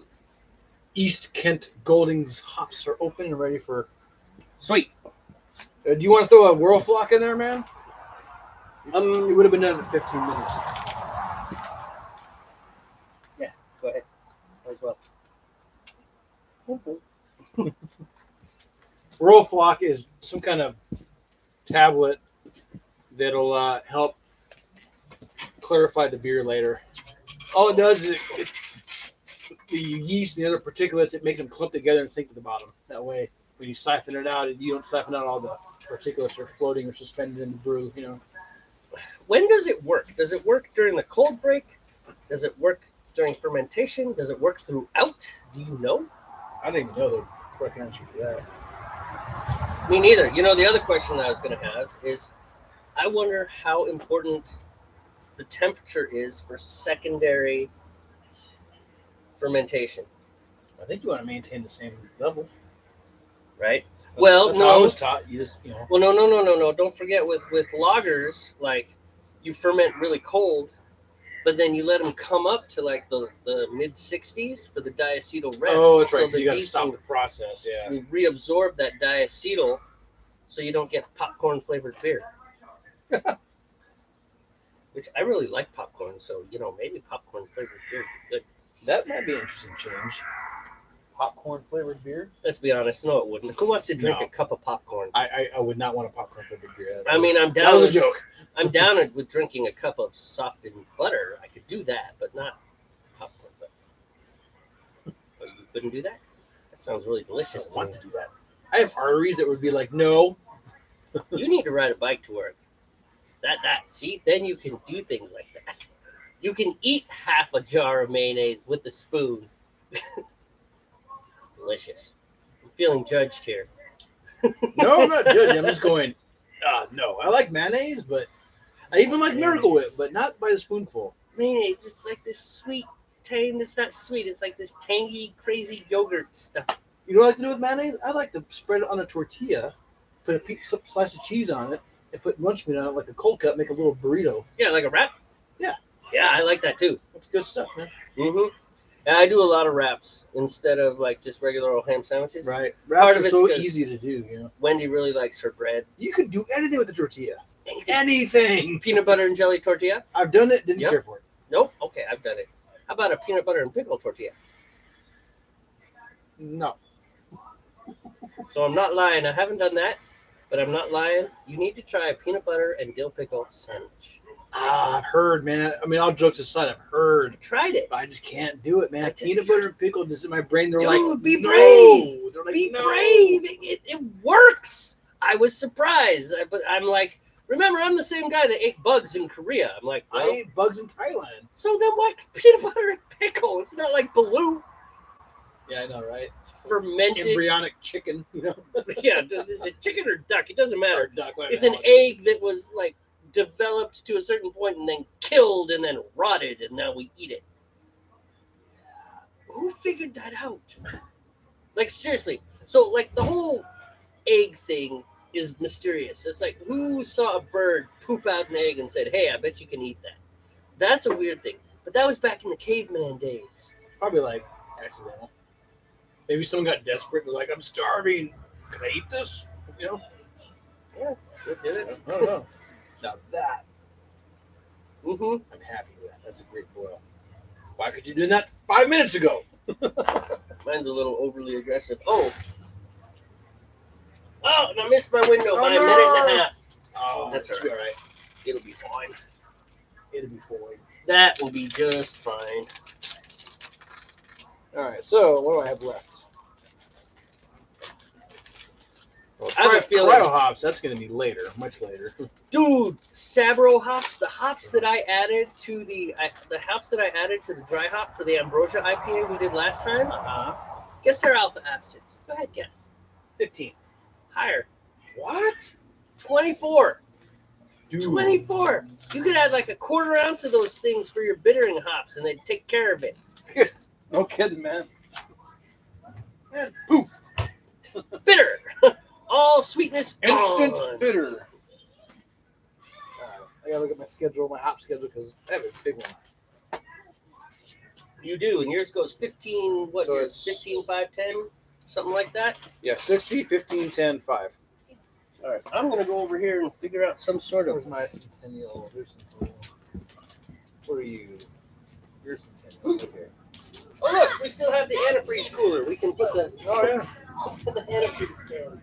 East Kent Goldings hops are open and ready for. Sweet. Do you want to throw a whirl flock in there, man? It Um, would have been done in 15 minutes. Yeah, go ahead. As well. Whirl flock is some kind of tablet that'll help clarify the beer later. All it does is the yeast and the other particulates, it makes them clump together and sink to the bottom. That way, when you siphon it out, you don't siphon out all the particulates that are floating or suspended in the brew. You know. When does it work? Does it work during the cold break? Does it work during fermentation? Does it work throughout? Do you know? I didn't even know the correct answer to that. Me neither. You know, the other question that I was going to have is, I wonder how important the temperature is for secondary fermentation, I think you want to maintain the same level. right? Well, That's how I no. was taught. You just, Well, no. Don't forget with lagers, like you ferment really cold, but then you let them come up to like the mid 60s for the diacetyl rest. Oh, that's right. So the You got to yeast stop will the process. Yeah. reabsorb that diacetyl, so you don't get popcorn flavored beer. Which I really like popcorn, so maybe popcorn flavored beer would be good. That might be an interesting change. Popcorn flavored beer? Let's be honest, no, it wouldn't. Who wants to drink No. a cup of popcorn? I would not want a popcorn flavored beer. I mean, I'm down. That was a with- joke. I'm down with drinking a cup of softened butter. I could do that, but not popcorn flavor. Oh, you couldn't do that? That sounds really I delicious don't to want me. to do that. I have arteries that would be like, no. You need to ride a bike to work. See, then you can do things like that. You can eat half a jar of mayonnaise with a spoon. It's delicious. I'm feeling judged here. No, I'm not judging. I'm just going, no. I like mayonnaise, but I even like Miracle Whip, but not by the spoonful. Mayonnaise, it's like this sweet tang. It's not sweet. It's like this tangy, crazy yogurt stuff. You know what I like to do with mayonnaise? I like to spread it on a tortilla, put a slice of cheese on it, and put lunch meat on it like a cold cut, make a little burrito. Yeah, like a wrap? Yeah. Yeah, I like that too. That's good stuff, man. Mm-hmm. And I do a lot of wraps instead of like just regular old ham sandwiches. Right. Part Wraps of are it's so 'cause- easy to do, you know. Wendy really likes her bread. You could do anything with the tortilla. Anything. Anything. Peanut butter and jelly tortilla? I've done it, didn't Yep. care for it. Nope. Okay, I've done it. How about a peanut butter and pickle tortilla? No. So I'm not lying. I haven't done that, but I'm not lying. You need to try a peanut butter and dill pickle sandwich. I've heard, man. I mean, all jokes aside, I've heard. I tried it. But I just can't do it, man. I did. Peanut butter and pickle, just in my brain, they're Dude, like, be no. brave. They're like, Be no. brave. It works. I was surprised. But I'm like, remember, I'm the same guy that ate bugs in Korea. I'm like, I well, ate bugs in Thailand. so then why peanut butter and pickle? It's not like Baloo. Yeah, I know, right? Fermented. Embryonic chicken, you know. Yeah, is it chicken or duck? It doesn't matter. Or duck, whatever It's the an hell it is. egg that was like developed to a certain point and then killed and then rotted, and now we eat it. who figured that out? Like seriously. So like the whole egg thing is mysterious. It's like who saw a bird poop out an egg and said, "Hey, I bet you can eat that." That's a weird thing. But that was back in the caveman days. Probably like accidental. Maybe someone got desperate. They're like, "I'm starving. Can I eat this?" You know? Yeah, it did it. I don't know. Now that Mm-hmm. I'm happy with that. That's a great boil. Why could you do that 5 minutes ago? Mine's a little overly aggressive. Oh, and I missed my window by a minute and a half. Oh, That's all right. It'll be fine. It'll be fine. That will be just fine. All right. So what do I have left? Well, I have a feeling- cryo hops. That's going to be later, much later. Dude, Sabro hops, the hops that I added to the hops that I added to the dry hop for the Ambrosia IPA we did last time. Guess their alpha acids. Go ahead, guess. 15. Higher. What? 24. Dude. 24. You could add like a quarter ounce of those things for your bittering hops, and they'd take care of it. No kidding, man. Man, poof. Bitter. All sweetness Instant gone. bitter. I gotta look at my schedule, my hop schedule, because I have a big one. You do, and yours goes 15. What? So Yours it's 15, 5, 10, something like that. Yeah, 60, 15, 10, 5. All right, I'm gonna go over here and figure out some sort of. Where's my centennial? Here's centennial. Where are you? You're centennial. Okay. Oh look, we still have the antifreeze cooler. We can put the Oh yeah. put the antifreeze down.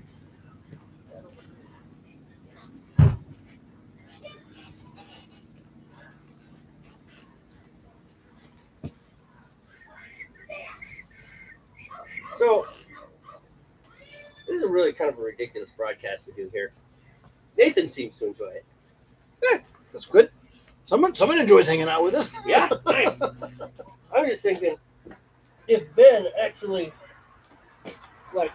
So this is a really kind of a ridiculous broadcast we do here. Nathan seems to enjoy it. That's good. Someone enjoys hanging out with us. Yeah, nice. I'm just thinking, if Ben actually like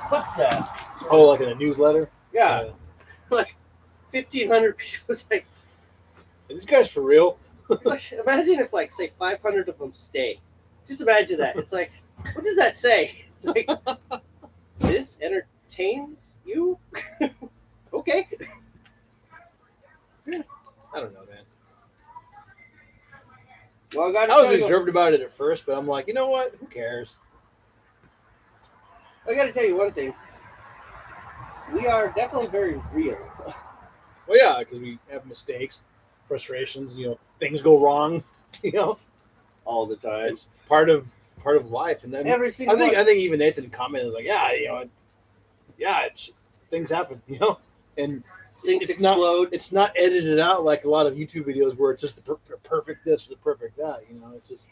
puts that, Oh, like in a newsletter? yeah, like 1,500 people. It's like, Are these guys for real? imagine if like say 500 of them stay. Just imagine that. It's like, what does that say? It's like, this entertains you? Okay. I don't know, man. Well, I gotta I was tell you, reserved about it at first, but I'm like, you know what? Who cares? I gotta tell you one thing. We are definitely very real. Well, yeah, because we have mistakes, frustrations. Things go wrong. All the time. It's part of life. And then Every single I think one. even Nathan commented like, things happen. And Sinks it's not- explode. it's not edited out like a lot of YouTube videos where it's just the perfect this or the perfect that. It's just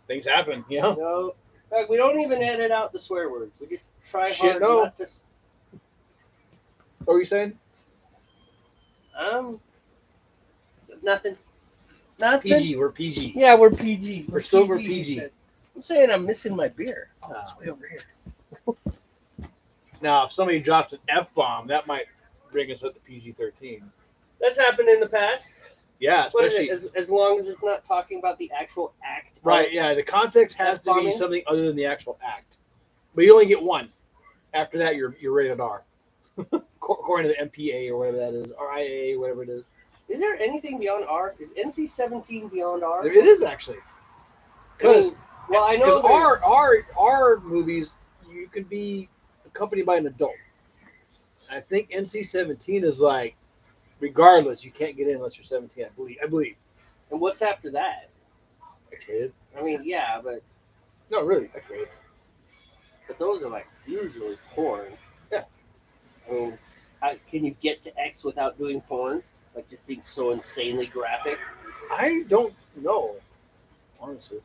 things happen. No, like, we don't even edit out the swear words. We just try Shit, hard no. not to. What were you saying? Nothing. Nothing. PG. We're PG. Yeah, we're PG. We're still he PG. said. I'm saying I'm missing my beer. Oh, it's way over here. Now, if somebody drops an F-bomb, that might bring us up to PG-13. That's happened in the past. Yeah, What is especially it? As long as it's not talking about the actual act. right. Yeah, the context has to be F-bombing? something other than the actual act. But you only get one. After that, you're rated R, according to the MPA or whatever that is, RIA, whatever it is. Is there anything beyond R? Is NC-17 beyond R? It is actually. Because well, I know our movies, you can be accompanied by an adult. I think NC-17 is like, regardless, you can't get in unless you're 17. I believe. And what's after that? X-rated? I mean, yeah, but No, really, X-rated. those are like usually porn. Yeah. I mean, can you get to X without doing porn? Like just being so insanely graphic? I don't know, honestly.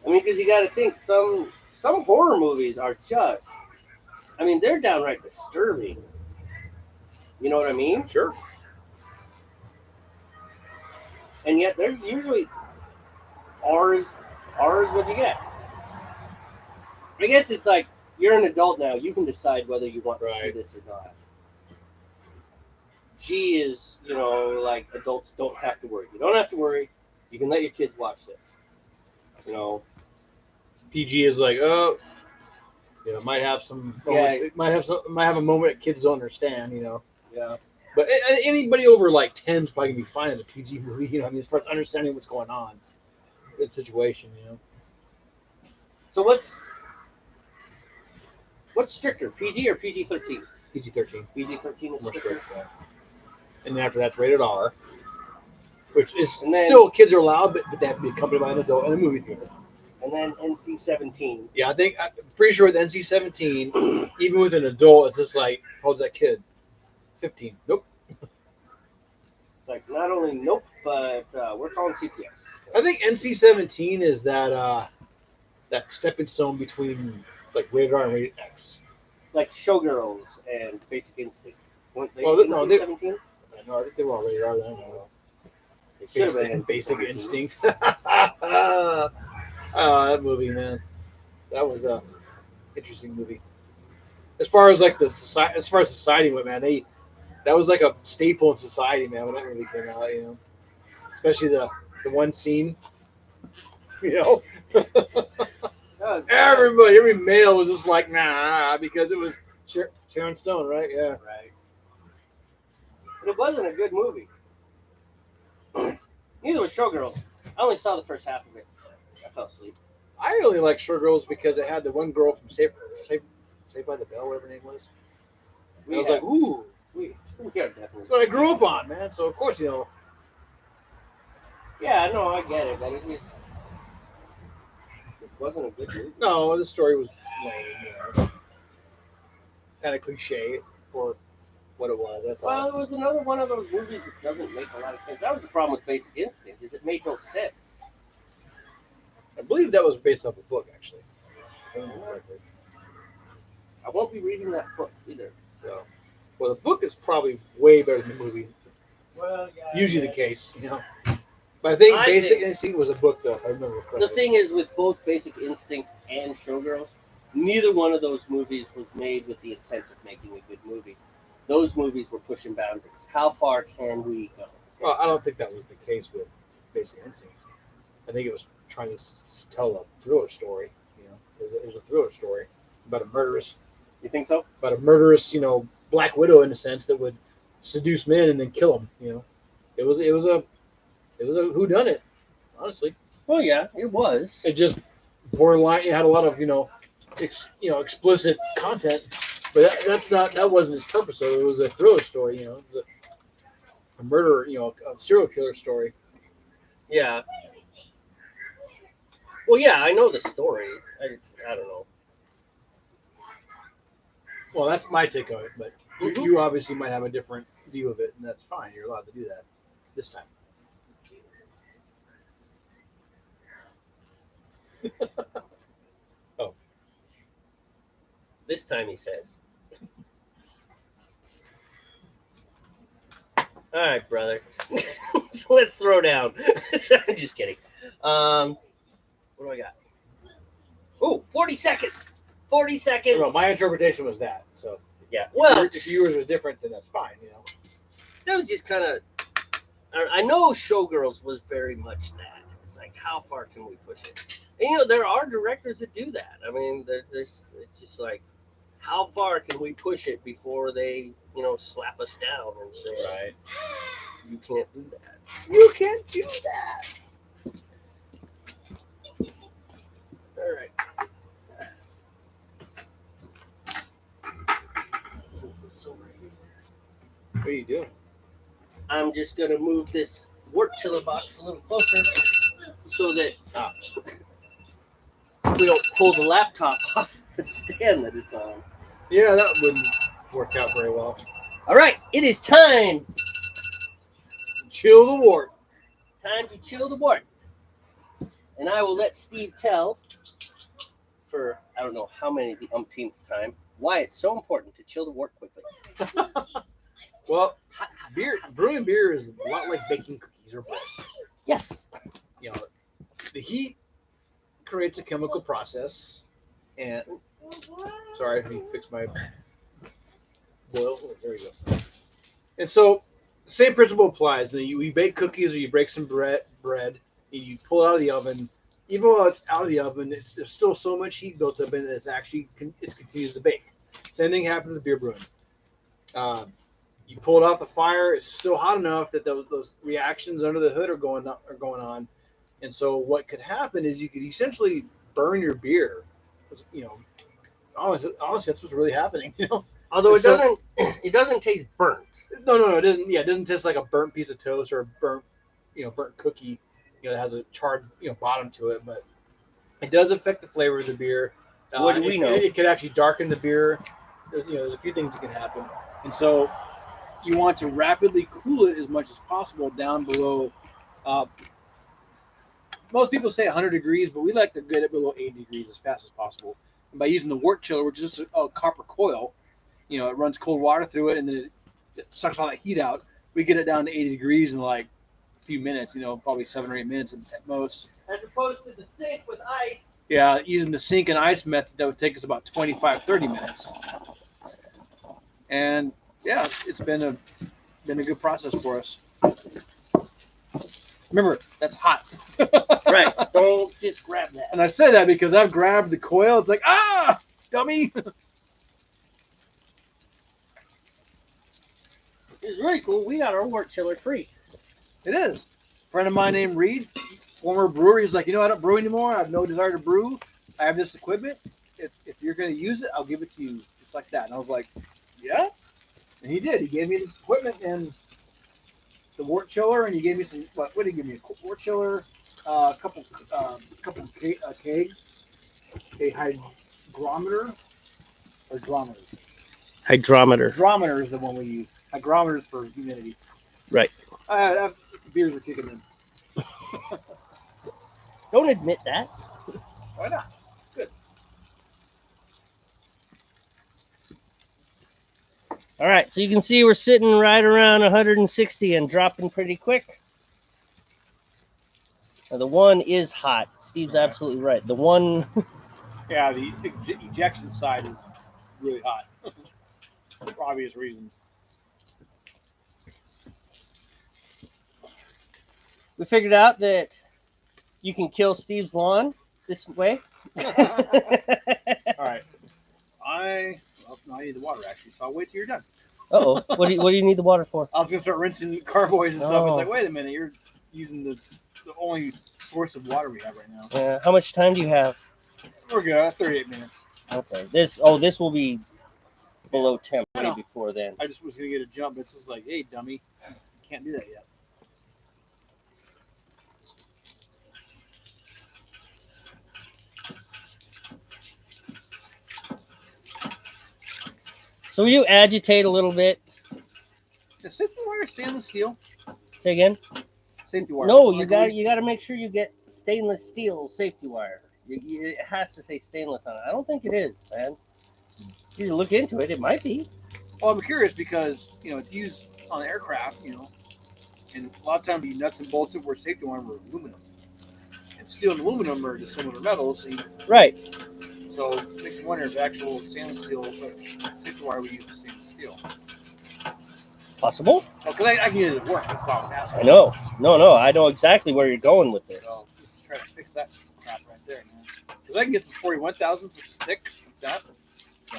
I mean, because you got to think some horror movies are just. I mean, they're downright disturbing. You know what I mean? Sure. And yet they're usually R is what you get. I guess it's like you're an adult now. You can decide whether you want to see Right. this or not. G is, like adults don't have to worry. You don't have to worry. You can let your kids watch this. You know, PG is like, oh, you know, might have some, it might have a moment that kids don't understand. You know. Yeah. But anybody over like 10 is probably gonna be fine in a PG movie. You know, I mean, as far as understanding what's going on, good situation. You know. So what's stricter, PG or PG-13? PG-13. PG-13 is More stricter. strict, yeah. And then after that's rated R, which is then, still kids are allowed, but they have to be accompanied by an adult in a movie theater. And then NC-17. Yeah, I'm pretty sure with NC-17, even with an adult, it's just like, how old's that kid? 15. Nope. Like, not only nope, but we're calling CPS. I think NC-17 is that stepping stone between like rated R and rated X. Like Showgirls and Basic Instinct. Weren't they Well, no, NC-17? No, I think they were all rated R then. They should have been Basic NC-17. Instinct. Oh, that movie, man. That was a interesting movie. As far as like society went, man, that was like a staple in society, man, when that movie came out, you know. Especially the one scene, you know. Every male was just like, nah, because it was Sharon Stone, right? Yeah. Right. But it wasn't a good movie. Neither was Showgirls. I only saw the first half of it. I fell asleep. I really like Showgirls because it had the one girl from Saved by the Bell, whatever her name was. I was like, ooh. We are definitely. That's what I grew up on, man. So, of course, you know. Yeah, no, I get it, but it wasn't a good movie. No, the story was lame, you know. Kind of cliche for what it was, I thought. Well, it was another one of those movies that doesn't make a lot of sense. That was the problem with Basic Instinct, is it made no sense. I believe that was based off a book, actually. I won't be reading that book either. So, well, the book is probably way better than the movie. Well, yeah. Usually the case, you know. But I think Basic Instinct was a book, though, if I remember correctly. The thing is, with both Basic Instinct and Showgirls, neither one of those movies was made with the intent of making a good movie. Those movies were pushing boundaries. How far can we go? Well, I don't think that was the case with Basic Instinct. I think it was trying to tell a thriller story. You know, it was a thriller story about a murderous. You think so? About a murderous, you know, Black Widow in a sense that would seduce men and then kill them. You know, it was a whodunit, honestly. Well, yeah, it was. It just borderline. It had a lot of explicit content, but that wasn't its purpose. So it was a thriller story. You know, it was a murder. You know, a serial killer story. Yeah. Well, yeah, I know the story. I don't know. Well, that's my take on it, but you obviously might have a different view of it, and that's fine. You're allowed to do that this time. Oh. This time, he says. All right, brother. So let's throw down. I'm just kidding. What do I got? Oh, 40 seconds. 40 seconds. Well, my interpretation was that. So yeah. Well, if yours was different, then that's fine. You know. That was just kind of. I know Showgirls was very much that. It's like, how far can we push it? And, you know, there are directors that do that. I mean, it's just like, how far can we push it before they, you know, slap us down and say, right, you can't do that. You can't do that. All right. What are you doing? I'm just going to move this work chiller box a little closer so that we don't pull the laptop off the stand that it's on. Yeah, that wouldn't work out very well. All right, it is time. Chill the wart. Time to chill the wart. And I will let Steve tell for, I don't know how many, the umpteenth time, why it's so important to chill the wort quickly. Well, brewing beer is a lot like baking cookies or bread. Yes. You know, the heat creates a chemical process, and sorry, let me fix my boil. Oh, there you go. And so, the same principle applies. You bake cookies or you break some bread, and you pull it out of the oven. even while it's out of the oven, there's still so much heat built up in it. It continues to bake. Same thing happened with beer brewing. You pull it off the fire, it's still hot enough that those reactions under the hood are going on, and so what could happen is you could essentially burn your beer. You know, honestly, that's what's really happening. You know, Although it doesn't taste burnt. No, it doesn't. Yeah, it doesn't taste like a burnt piece of toast or a burnt cookie. You know, that has a charred bottom to it, but it does affect the flavor of the beer. What do we know? It could actually darken the beer. There's a few things that can happen, and so you want to rapidly cool it as much as possible down below. Most people say 100 degrees, but we like to get it below 80 degrees as fast as possible. And by using the wort chiller, which is just a copper coil, it runs cold water through it, and then it sucks all that heat out. We get it down to 80 degrees in like a few minutes, probably 7 or 8 minutes at most. As opposed to the sink with ice. Yeah, using the sink and ice method, that would take us about 25, 30 minutes. And yeah, it's been a good process for us. Remember, that's hot. Right. Don't just grab that. And I say that because I've grabbed the coil. It's like, dummy. It's really cool. We got our wort chiller free. It is. A friend of mine named Reed, former brewer, he's like, I don't brew anymore. I have no desire to brew. I have this equipment. If you're going to use it, I'll give it to you. Just like that. And I was like, yeah. And he did. He gave me this equipment and the wort chiller, and he gave me some. What did he give me? A wort chiller, a couple kegs, a hygrometer or drometer. Hydrometer is the one we use. Hygrometer is for humidity. Right. Beers are kicking in. Don't admit that. Why not? Good. All right, so you can see we're sitting right around 160 and dropping pretty quick. Now, the one is hot. Steve's absolutely right. The one... Yeah, the ejection side is really hot. For obvious reasons. We figured out that you can kill Steve's lawn this way. All right. I need the water, actually, so I'll wait till you're done. Uh-oh. What do you need the water for? I was going to start rinsing carboys and stuff. Oh. It's like, wait a minute, you're using the only source of water we have right now. How much time do you have? We're good. 38 minutes. Okay. This will be below temp before then. I just was going to get a jump. It's just like, hey, dummy, you can't do that yet. So will you agitate a little bit? Is safety wire stainless steel? Say again? Safety wire. No, you got to make sure you get stainless steel safety wire. It has to say stainless on it. I don't think it is, man. You look into it. It might be. Well, I'm curious because it's used on aircraft, and a lot of times you nuts and bolts it where safety wire were aluminum, and steel and aluminum are just similar metals. Right. So it makes you wonder if actual stainless steel safety wire we use is stainless steel. Possible. Oh, because I can get it to work. That's why I was asking. I know. No. I know exactly where you're going with this. So just try to fix that crap right there, man. Because I can get some 41,000, which is thick like that. So.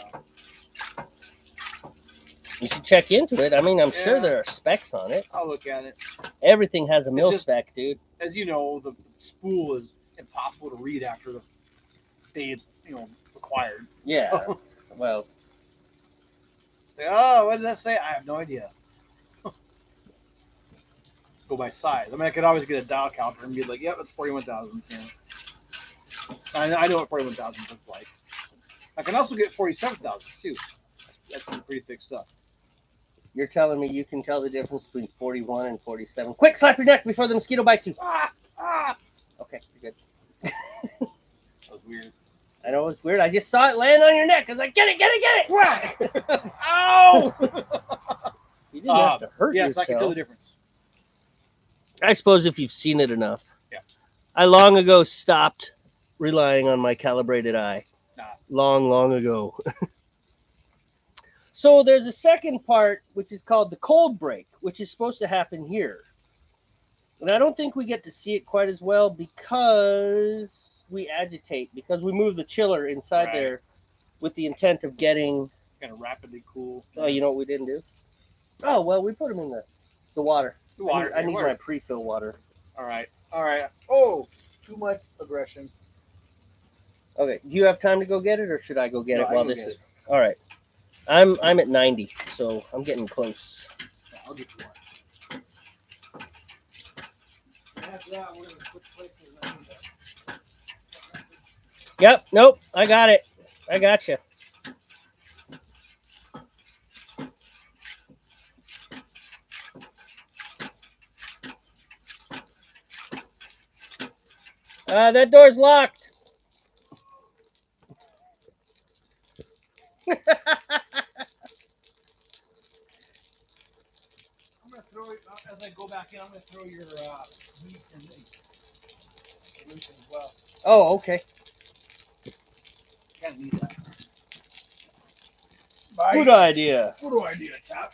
You should check into it. I mean, I'm sure there are specs on it. I'll look at it. Everything has a mill spec, dude. As you know, the spool is impossible to read after the day it's required. Yeah. Well. Oh, what does that say? I have no idea. Go by size. I mean, I could always get a dial counter and be like, "Yep, it's 41,000." I know what 41,000 looks like. I can also get 47,000 too. That's some pretty thick stuff. You're telling me you can tell the difference between 41 and 47? Quick, slap your neck before the mosquito bites you. Okay, you're good. That was weird. I know it's weird. I just saw it land on your neck. I was like, get it! Whack! Ow! You didn't have to hurt yourself. Yes, I can tell the difference. I suppose if you've seen it enough. Yeah. I long ago stopped relying on my calibrated eye. Long ago. So there's a second part, which is called the cold break, which is supposed to happen here. And I don't think we get to see it quite as well because we agitate, because we move the chiller inside Right. there with the intent of getting. Kind of rapidly cool. Oh, you know what we didn't do? Oh, well, we put them in the water. The water. I need water. my pre-fill water. All right. All right. Oh, too much aggression. Okay, do you have time to go get it, or should I go get No, it I while can this get is? it. All right, I'm at 90, so I'm getting close. Yeah, I'll get you one. After that, we're gonna switch places. Yep, nope, I got it. I got you. That door's locked. I'm gonna throw it as I go back in. I'm gonna throw your meat and as well. Oh, okay. Can't leave that. Good idea. Good idea, chap.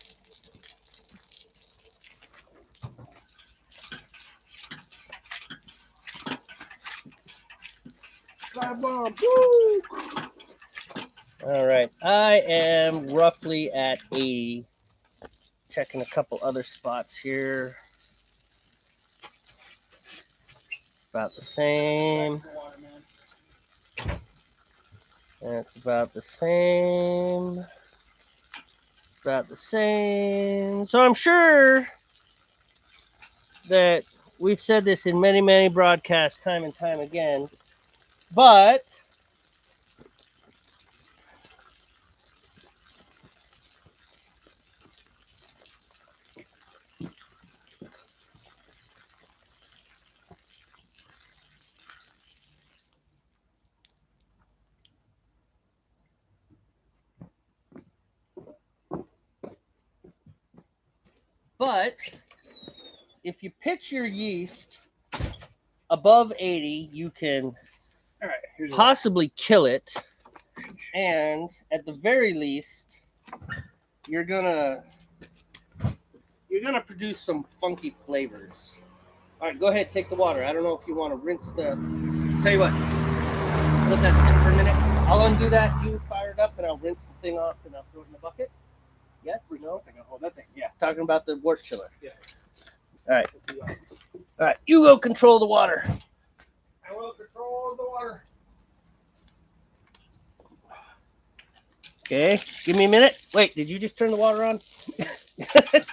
Sky bomb. Woo! All right, I am roughly at 80. Checking a couple other spots here. It's about the same. It's about the same. It's about the same. So I'm sure that we've said this in many, many broadcasts time and time again, but if you pitch your yeast above 80, you can All right. Here's possibly kill it, and at the very least, you're gonna produce some funky flavors. All right, go ahead, take the water. I don't know if you want to rinse the. Tell you what, let that sit for a minute. I'll undo that. You fire it up, and I'll rinse the thing off, and I'll throw it in the bucket. Yes? No? Oh, that thing. Yeah. Talking about the wort chiller. Yeah. All right. All right. You go control the water. I will control the water. Okay. Give me a minute. Wait, did you just turn the water on? That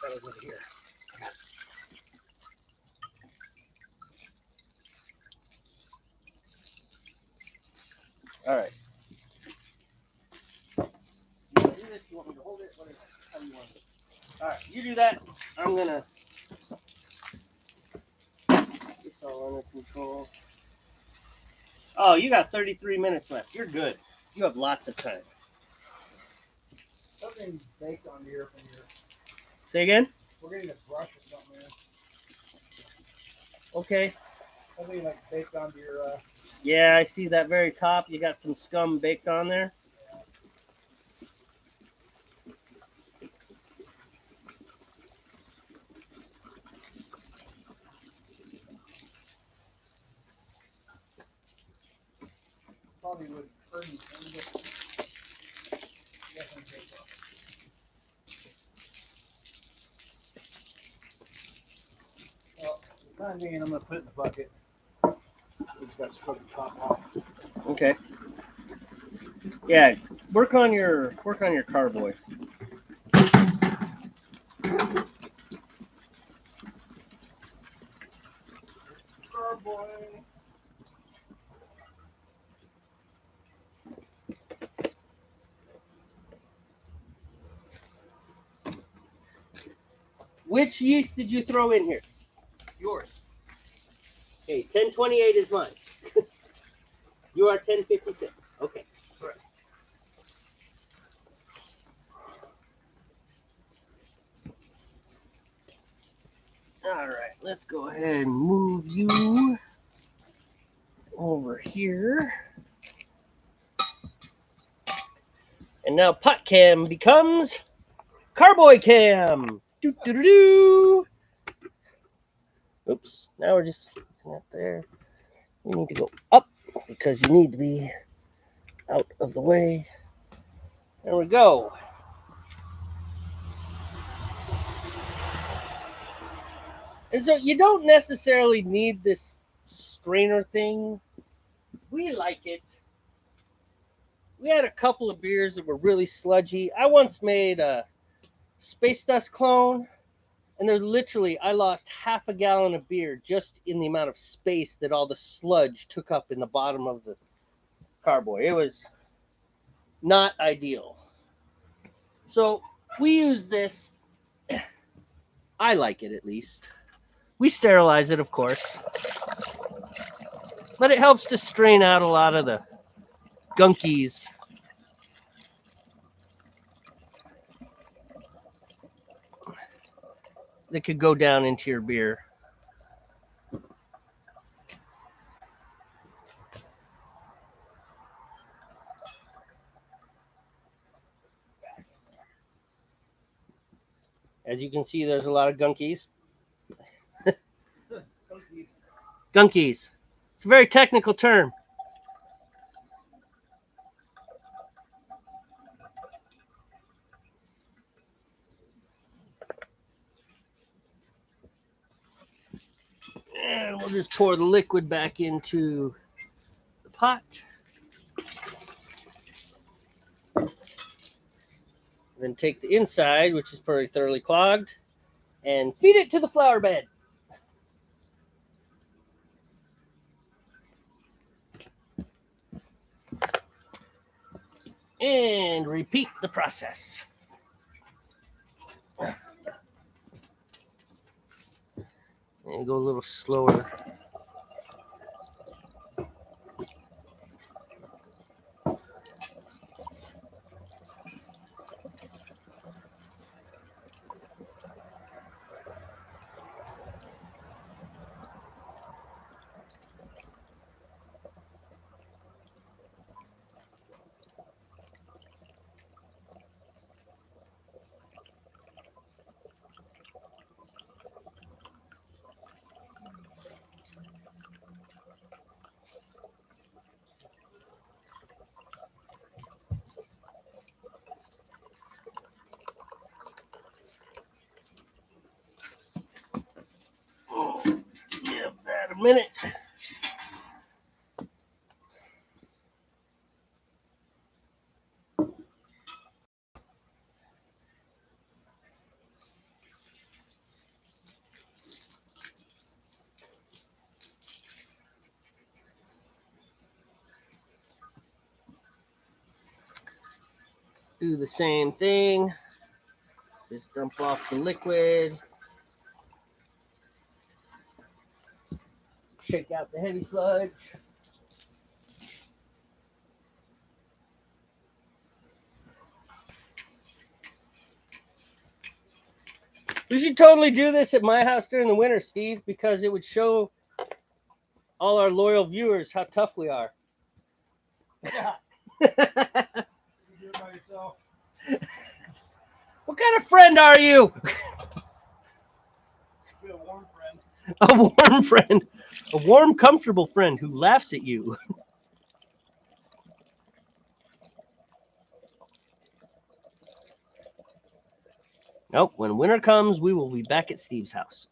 was over here. All right. You want to do this? You want me to hold it? Whatever. How do you want it? All right. You do that. I'm gonna. It's all under control. Oh, you got 33 minutes left. You're good. You have lots of time. Something baked on here from your. Say again? We're getting a brush or something, man. Okay. Something like baked onto your. Yeah, I see that very top. You got some scum baked on there. Probably would hurt you. Well, for the time being, I'm gonna put it in the bucket. We just got to scrub the top off. Okay. Yeah, work on your carboy. Carboy. Which yeast did you throw in here? Yours. Okay, 1028 is mine. You are 1056. Okay. Correct. All right, let's go ahead and move you over here. And now pot cam becomes Carboy cam. Doo, doo, doo, doo. Oops. Now we're just not there. You need to go up because you need to be out of the way. There we go. And so you don't necessarily need this strainer thing. We like it. We had a couple of beers that were really sludgy. I once made a Space Dust clone, and there's literally, I lost half a gallon of beer just in the amount of space that all the sludge took up in the bottom of the carboy. It was not ideal. So we use this. I like it, at least. We sterilize it, of course, but it helps to strain out a lot of the gunkies. That could go down into your beer. As you can see, there's a lot of gunkies. Gunkies. It's a very technical term. And we'll just pour the liquid back into the pot. Then take the inside, which is pretty thoroughly clogged, and feed it to the flower bed. And repeat the process. And go a little slower. Give that a minute. Do the same thing. Just dump off the liquid. Shake out the heavy sludge. We should totally do this at my house during the winter, Steve, because it would show all our loyal viewers how tough we are. Yeah. You do it by yourself. What kind of friend are you? Be a warm friend. A warm friend. A warm, comfortable friend who laughs at you. Nope, when winter comes, we will be back at Steve's house.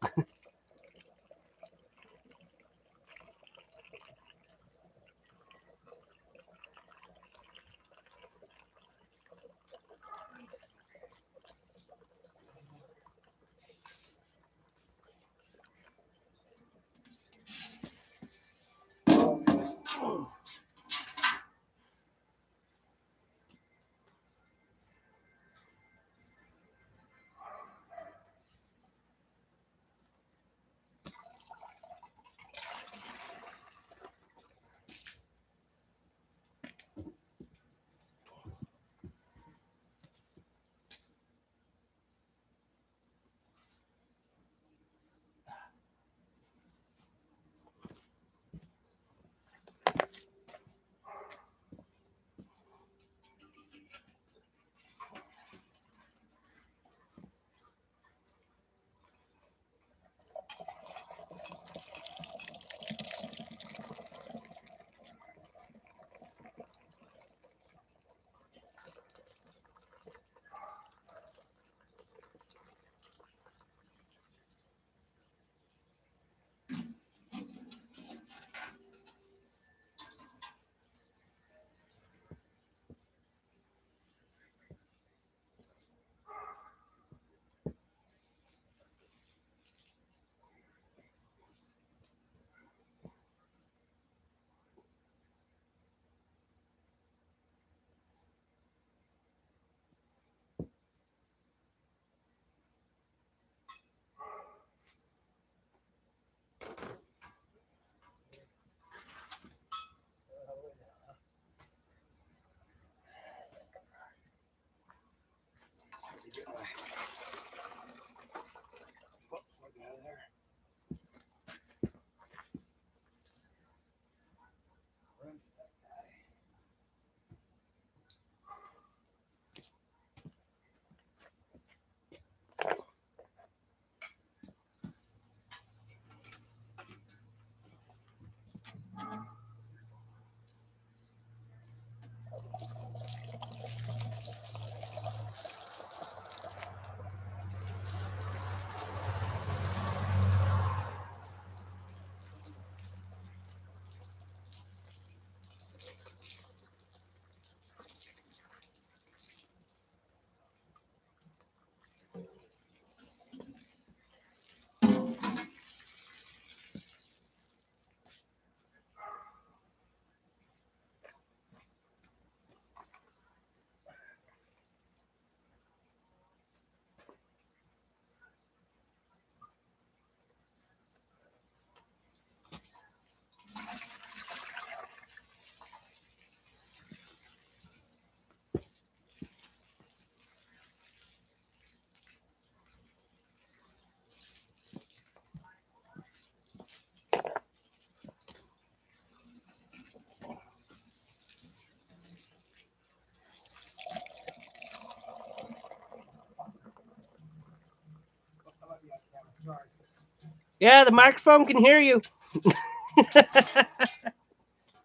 Yeah, the microphone can hear you.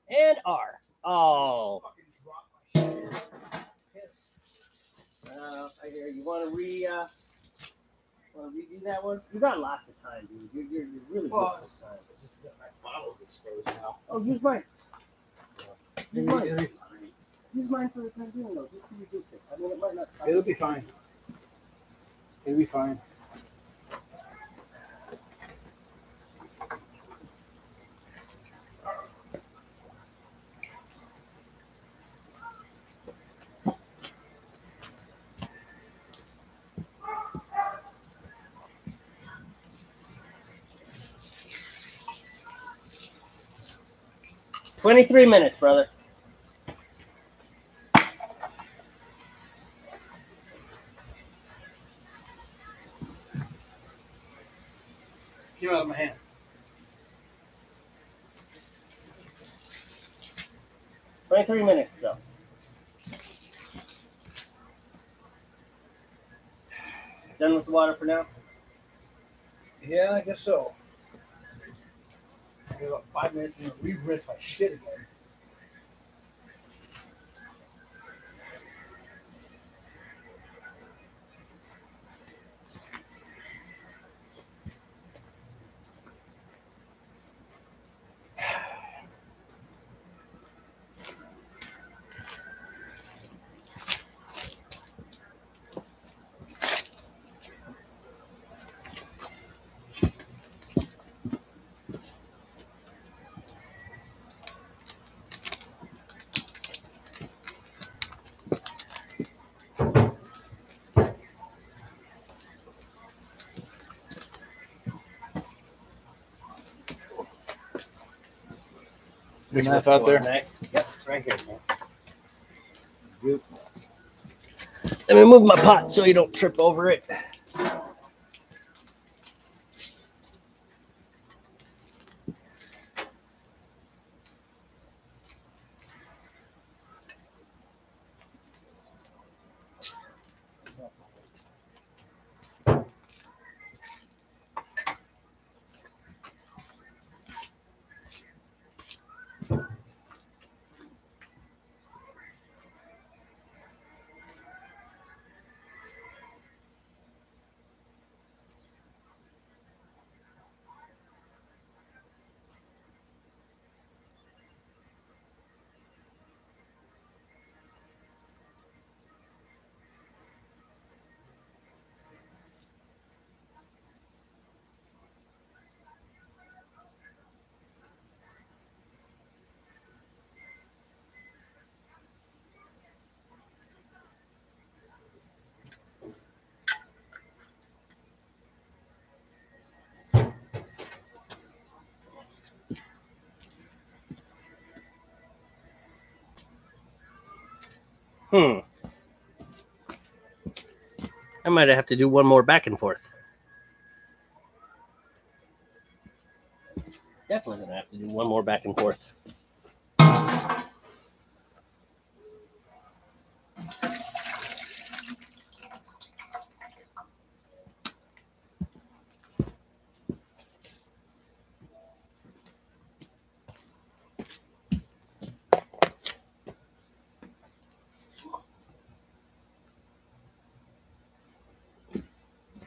And R. Oh. I hear you. Want to redo that one? You got lots of time, dude. You're really good this time. My bottle's exposed now. Oh, use mine. Use mine. Use mine for the time being, though. Just to reduce it. I mean, it might not. It'll be fine. It'll be fine. "23 minutes, brother." Came out of my hand. "23 minutes, though. Done with the water for now? Yeah, I guess so. I got about 5 minutes and re-rinse my shit again. Mix enough out there? Yep, it's right here, man. Beautiful. Let me move my pot so you don't trip over it. I might have to do one more back and forth. Definitely gonna have to do one more back and forth.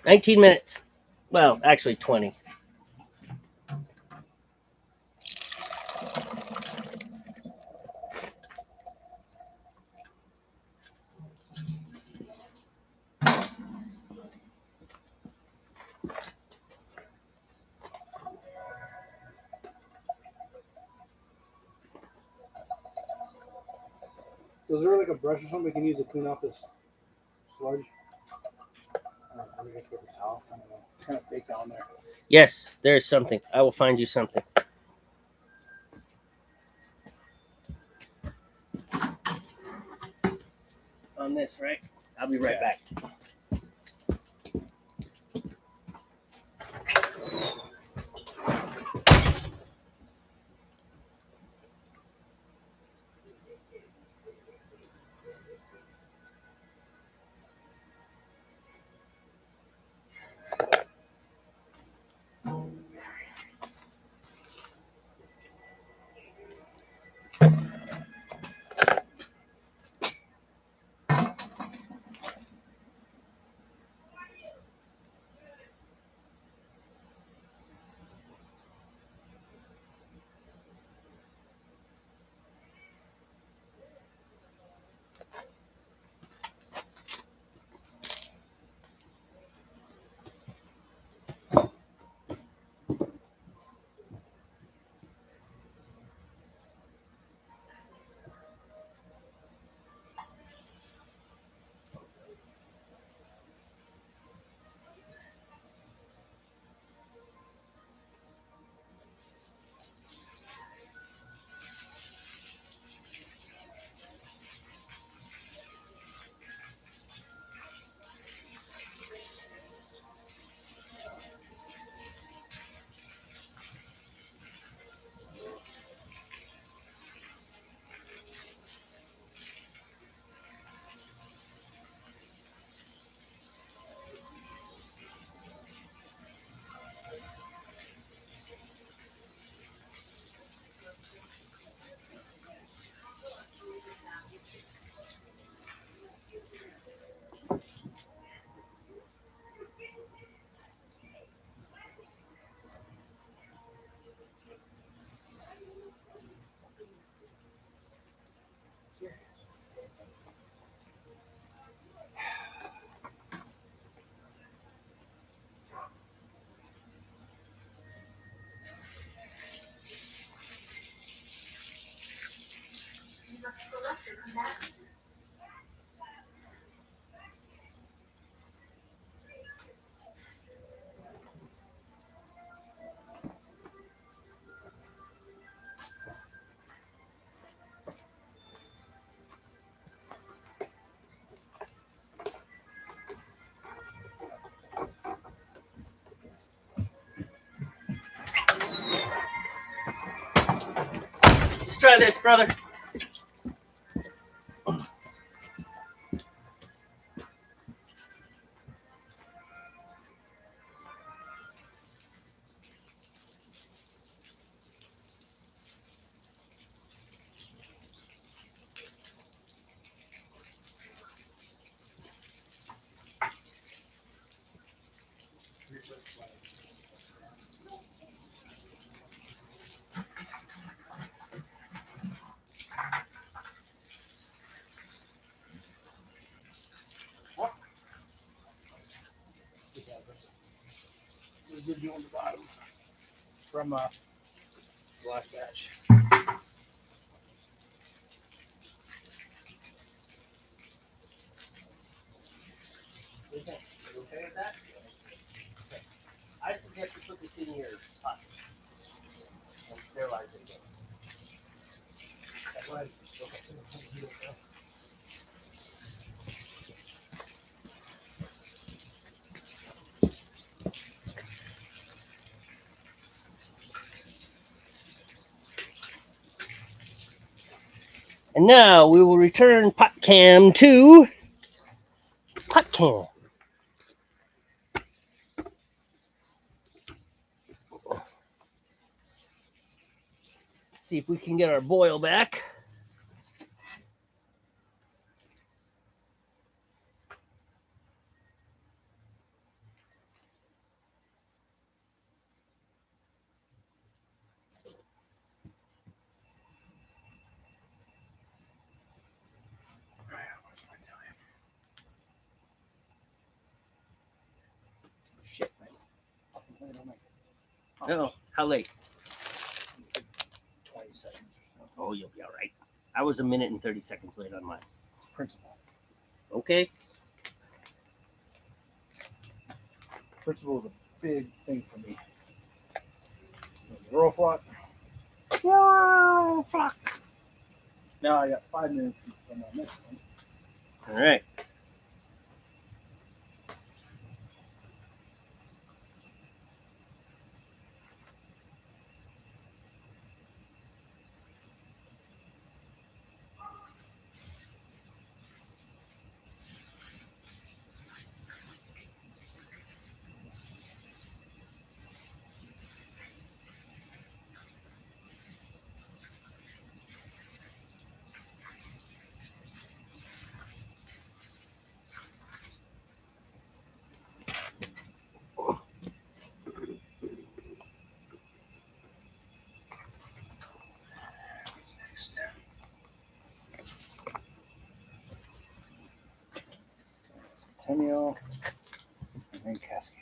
"19 minutes. Well, actually 20. So is there like a brush or something we can use to clean off this sludge? I guess with a towel. I don't know. It's kind of fake down there. Yes, there is something. I will find you something. On this, right? I'll be right back. Let's try this, brother. We'll give you on the bottom from the last batch. You okay with that? Okay. I suggest you put this in your pot and sterilize it again. That's right. Okay. And now we will return pot cam to pot cam. See if we can get our boil back. Shit, man. Oh, how late? 20 seconds or so. Oh, you'll be all right. I was 1 minute and 30 seconds late on mine. Principle. Okay. Principle is a big thing for me. Roll flock. Now I got 5 minutes on my next one. All right. What's next? Centennial and then Cascade.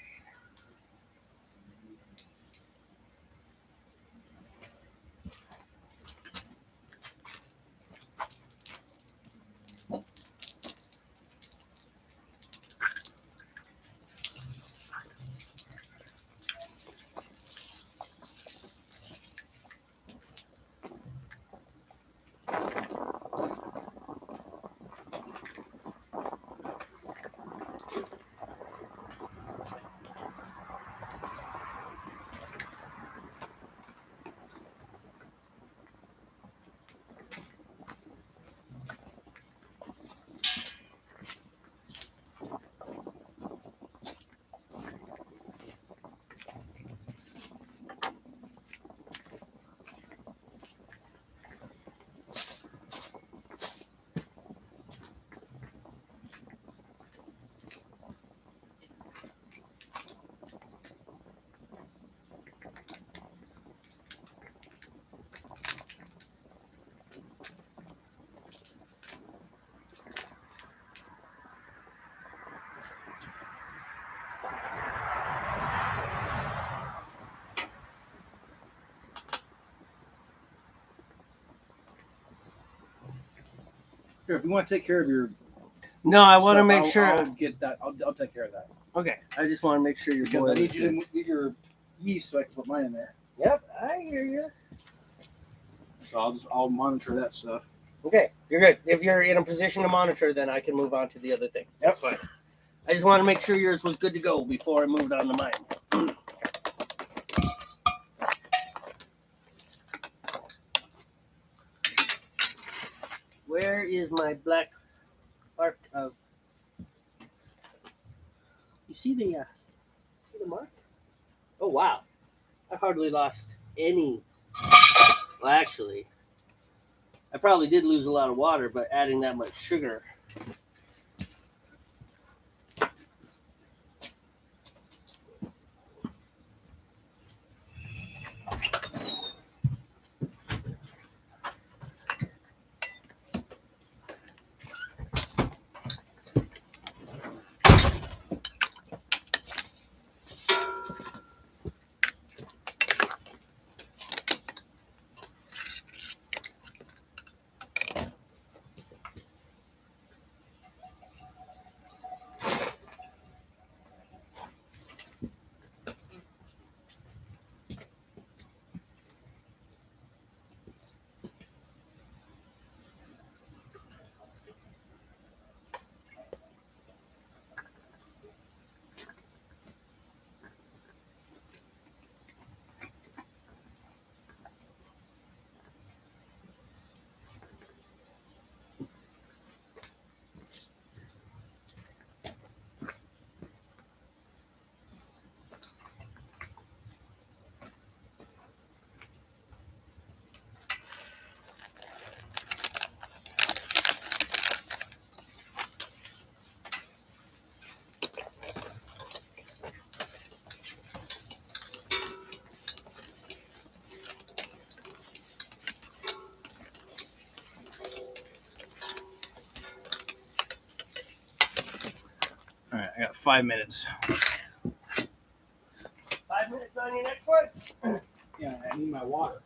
Here, if you want to take care of your No, I want to stuff, make I'll- sure. I'll get that. I'll take care of that. Okay, I just want to make sure your Because boil I is need you good. to get your yeast so I can put mine in there. Yep, I hear you. So I'll monitor that stuff. Okay, you're good. If you're in a position to monitor, then I can move on to the other thing. That's fine. I just want to make sure yours was good to go before I moved on to mine. Where is my black mark of? You see the mark? Oh wow, I hardly lost any. Well, actually, I probably did lose a lot of water, but adding that much sugar. All right, I got 5 minutes. 5 minutes on your next one. Yeah, I need my water.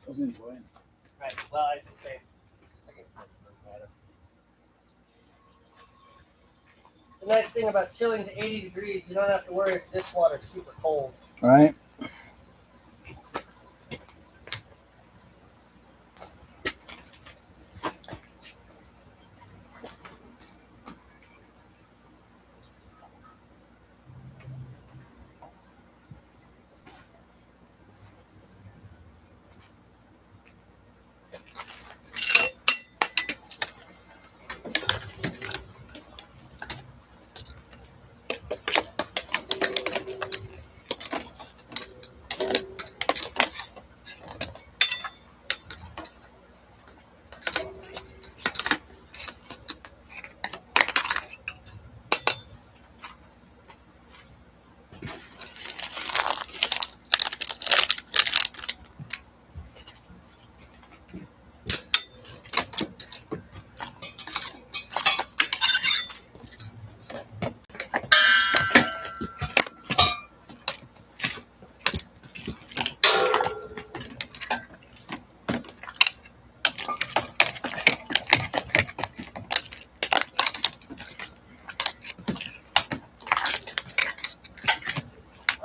was enjoying. Right. Well, I should say. I guess that doesn't matter. The nice thing about chilling to 80 degrees, you don't have to worry if this water's super cold. All right.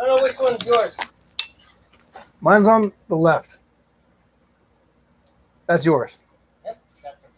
I don't know which one's yours. Mine's on the left. That's yours. Yep, that's it.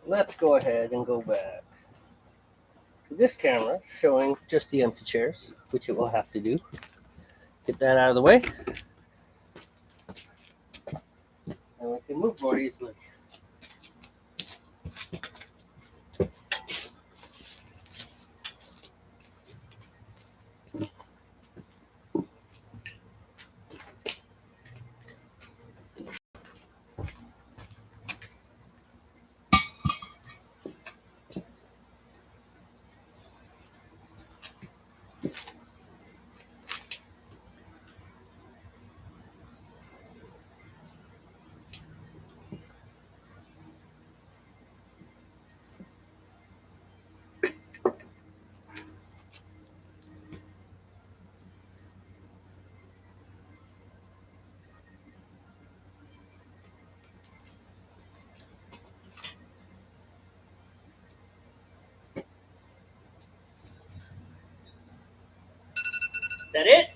Let's go ahead and go back to this camera showing just the empty chairs, which it will have to do. Get that out of the way. And we can move more easily. Is that it?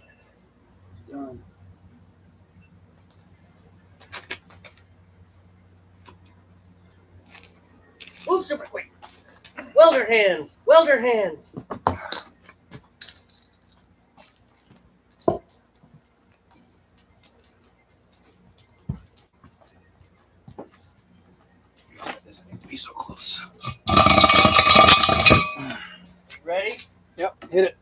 Done. Move super quick. Welder hands. Welder hands. Doesn't need to be so close. Ready? Yep, hit it.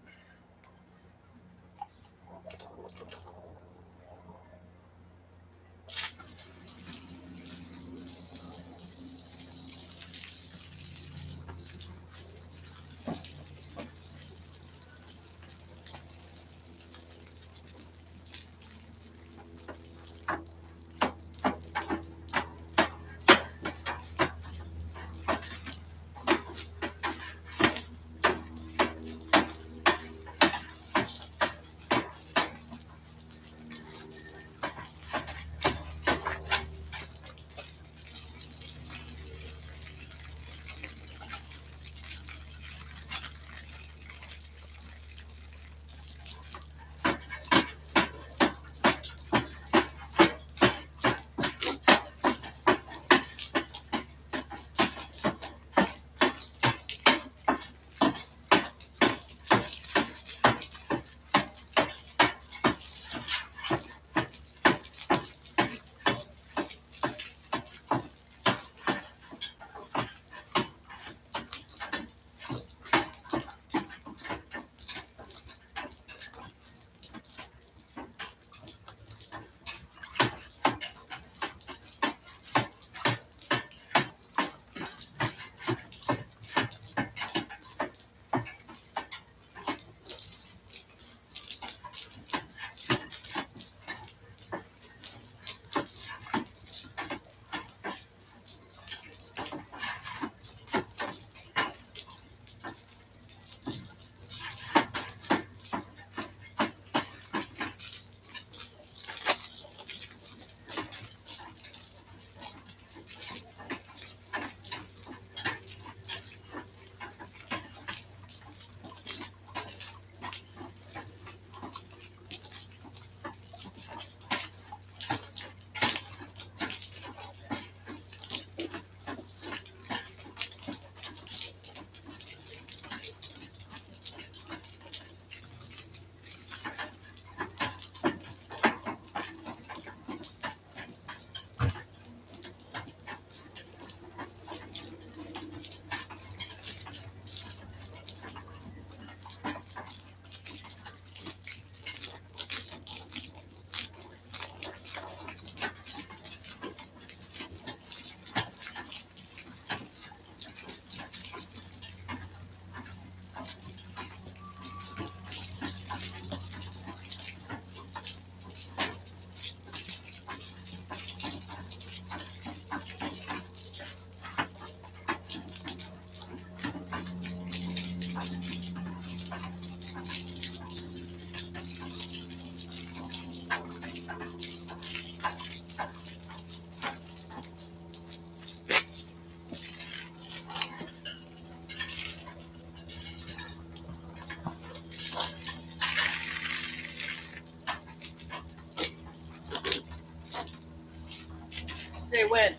Say when.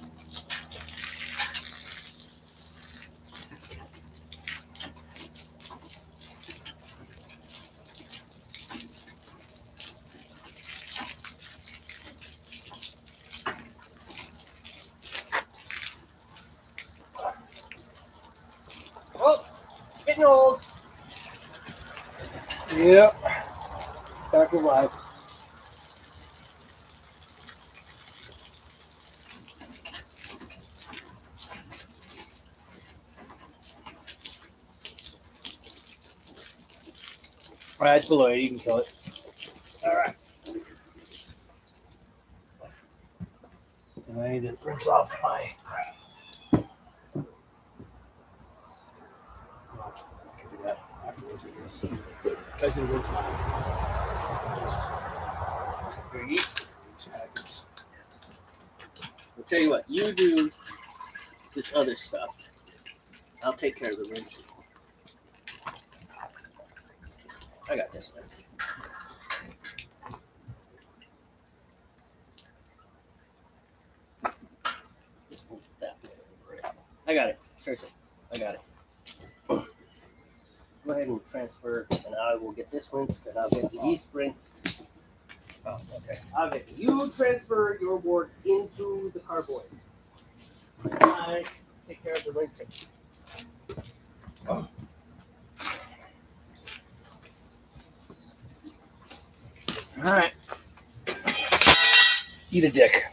getting old. Yep. Back of life. All right, it's below you. You can kill it. All right. And I need to rinse off my. Can do that afterwards, I guess. I just need to rinse my Your yeast. packets. I'll tell you what. You do this other stuff. I'll take care of the rinsing. I got this one. I got it. Seriously, I got it. Go ahead and transfer, and I will get this rinsed, and I'll get the yeast rinsed. Oh, okay. I'll get you transfer your wort into the carboy. I take care of the rinsing. All right. Eat a dick.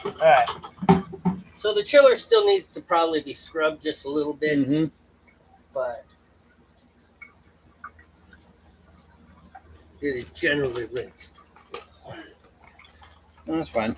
All right. So the chiller still needs to probably be scrubbed just a little bit, Mm-hmm. but it is generally rinsed. That's fine.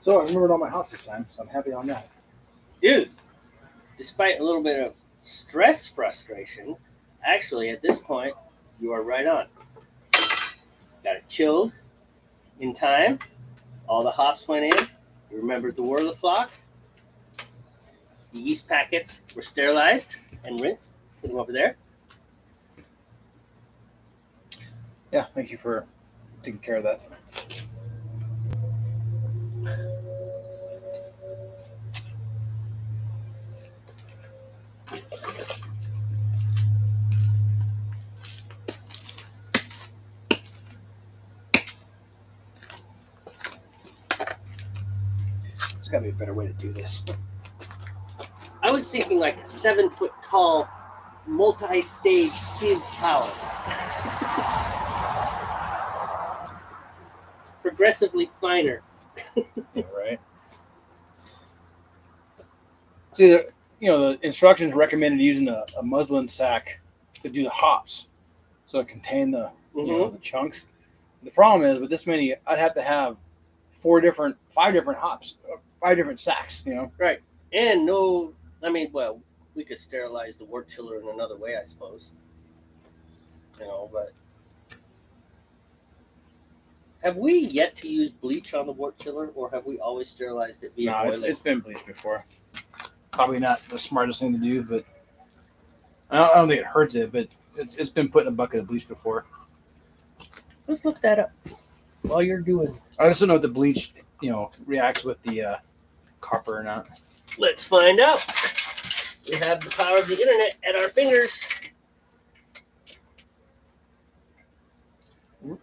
So I remembered all my hops this time, so I'm happy on that. Dude, despite a little bit of stress frustration, actually at this point, you are right on. Got it chilled in time. All the hops went in. You remembered the word of the flock. The yeast packets were sterilized and rinsed. Put them over there. Yeah, thank you for taking care of that. There's got to be a better way to do this. I was thinking like a 7-foot tall multi-stage sealed power. Progressively finer. Yeah, right. See, the instructions recommended using a muslin sack to do the hops, so it contained the the chunks. The problem is with this many, I'd have to have 5 different hops, 5 different sacks. Right. And no, I mean, well, we could sterilize the wort chiller in another way, I suppose. But have we yet to use bleach on the wort chiller, or have we always sterilized it via No, boiling? it's been bleached before. Probably not the smartest thing to do, but I don't think it hurts it. But it's been put in a bucket of bleach before. Let's look that up while you're doing. I just don't know if the bleach, reacts with the copper or not. Let's find out. We have the power of the internet at our fingers. All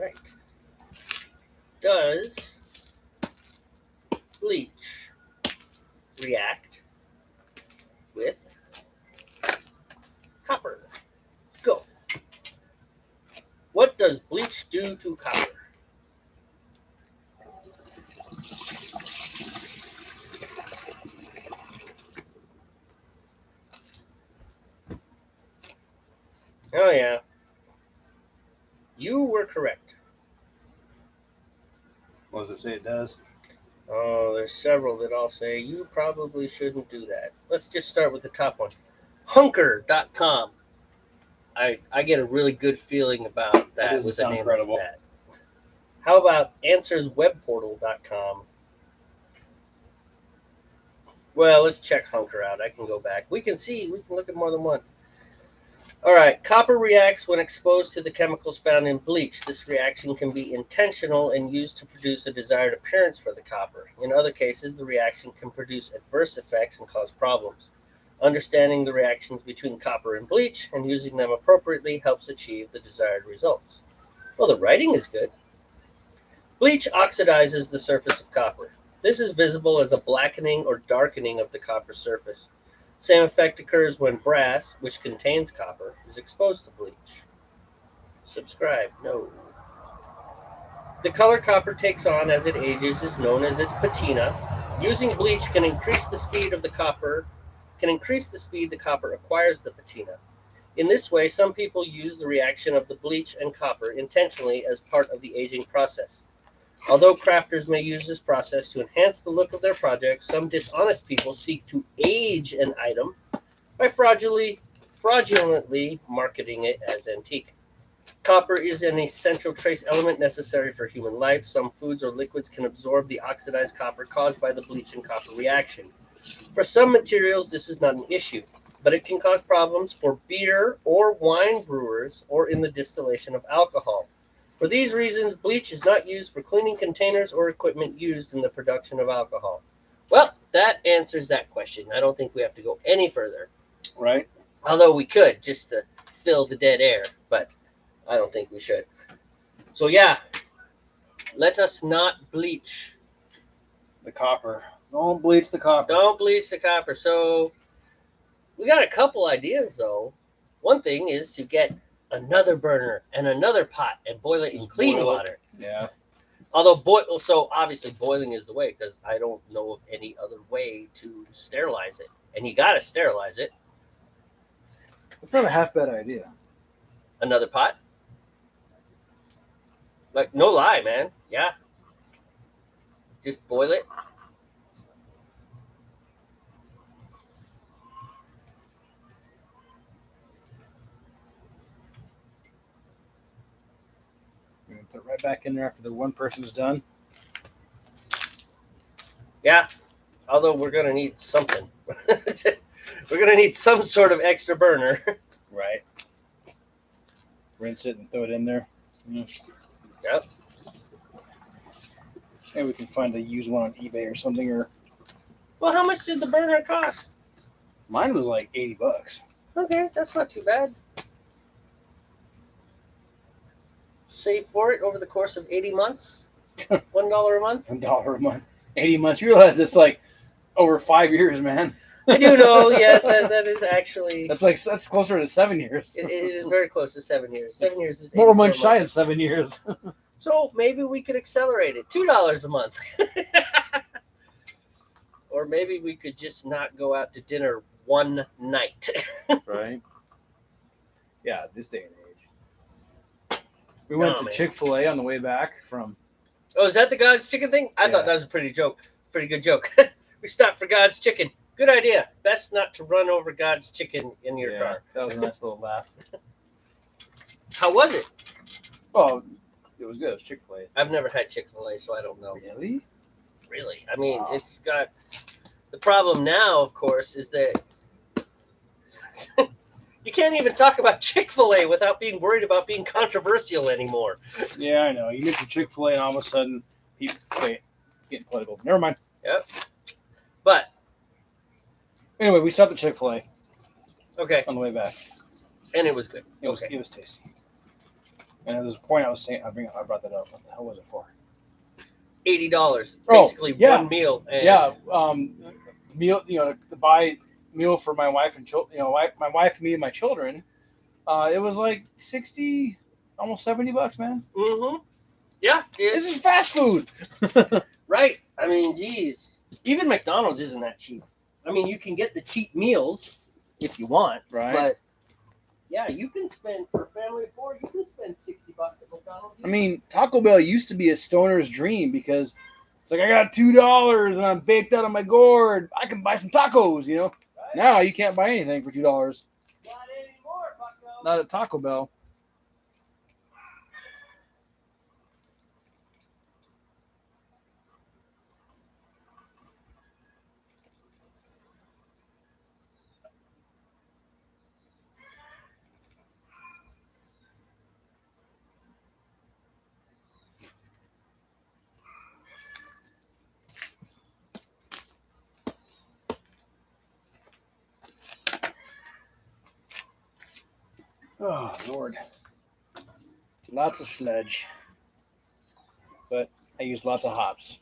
right. Does bleach react with copper? Go. What does bleach do to copper? Oh, yeah. You were correct. What does it say it does? Oh, there's several that all say you probably shouldn't do that. Let's just start with the top one. Hunker.com. I get a really good feeling about that doesn't with the sound name credible. like that. How about answerswebportal.com? Well, let's check Hunker out. I can go back. We can look at more than one. All right, copper reacts when exposed to the chemicals found in bleach. This reaction can be intentional and used to produce a desired appearance for the copper. In other cases, the reaction can produce adverse effects and cause problems. Understanding the reactions between copper and bleach and using them appropriately helps achieve the desired results. Well, the writing is good. Bleach oxidizes the surface of copper. This is visible as a blackening or darkening of the copper surface. Same effect occurs when brass, which contains copper, is exposed to bleach. Subscribe. No. The color copper takes on as it ages is known as its patina. Using bleach can increase the speed the copper acquires the patina. In this way, some people use the reaction of the bleach and copper intentionally as part of the aging process. Although crafters may use this process to enhance the look of their projects, some dishonest people seek to age an item by fraudulently marketing it as antique. Copper is an essential trace element necessary for human life. Some foods or liquids can absorb the oxidized copper caused by the bleach and copper reaction. For some materials, this is not an issue, but it can cause problems for beer or wine brewers or in the distillation of alcohol. For these reasons, bleach is not used for cleaning containers or equipment used in the production of alcohol. Well, that answers that question. I don't think we have to go any further. Right. Although we could, just to fill the dead air, but I don't think we should. So yeah, let us not bleach. The copper. Don't bleach the copper. Don't bleach the copper. So we got a couple ideas though. One thing is to get another burner and another pot and boil it in clean water. Yeah. Although so obviously boiling is the way, because I don't know of any other way to sterilize it. And you got to sterilize it. It's not a half bad idea. Another pot? Like, no lie, man. Yeah. Just boil it. You're gonna put it right back in there after the one person's done. Yeah. Although we're going to need something. We're going to need some sort of extra burner. Right. Rinse it and throw it in there. Yeah. Yep. Maybe we can find a used one on eBay or something. Or Well, how much did the burner cost? mine was like $80. Okay, that's not too bad. Save for it over the course of 80 months. $1 a month. $1 a month. 80 months. You realize it's like over 5 years, man. I do know, yes, that is actually. That's closer to 7 years. It is very close to 7 years. 7 years is 4 84 months shy of months. 7 years. So maybe we could accelerate it. $2 a month. Or maybe we could just not go out to dinner one night. Right. Yeah, this day and age. We went to man. Chick-fil-A on the way back from. Oh, is that the God's Chicken thing? I thought that was a pretty good joke. We stopped for God's Chicken. Good idea. Best not to run over God's Chicken in your car. That was a nice little laugh. How was it? Oh, it was good. It was Chick-fil-A. I've never had Chick-fil-A, so I don't know. Really? Really? I mean, Wow. it's got the problem now, of course, is that you can't even talk about Chick-fil-A without being worried about being controversial anymore. Yeah, I know. You mentioned Chick-fil-A, and all of a sudden, getting political. Never mind. Yep. But Anyway, we stopped at Chick-fil-A okay, on the way back. and it was good. It was tasty. And there was a point I was saying. I brought that up. What the hell was it for? $80, Oh, basically yeah. one meal. And Yeah, meal. To buy meal for my wife and children. My wife, me, and my children. It was like 60, almost $70, man. Mm-hmm. Yeah, This it's is fast food. right. I mean, geez, even McDonald's isn't that cheap. I mean, you can get the cheap meals if you want, Right. but yeah, you can spend for a family of four. You can spend $60 at McDonald's. I mean, Taco Bell used to be a stoner's dream because it's like I got $2 and I'm baked out of my gourd. I can buy some tacos. Right? Now you can't buy anything for $2. Not anymore, Bucko. Not at Taco Bell. Oh, Lord. Lots of sludge. But I use lots of hops.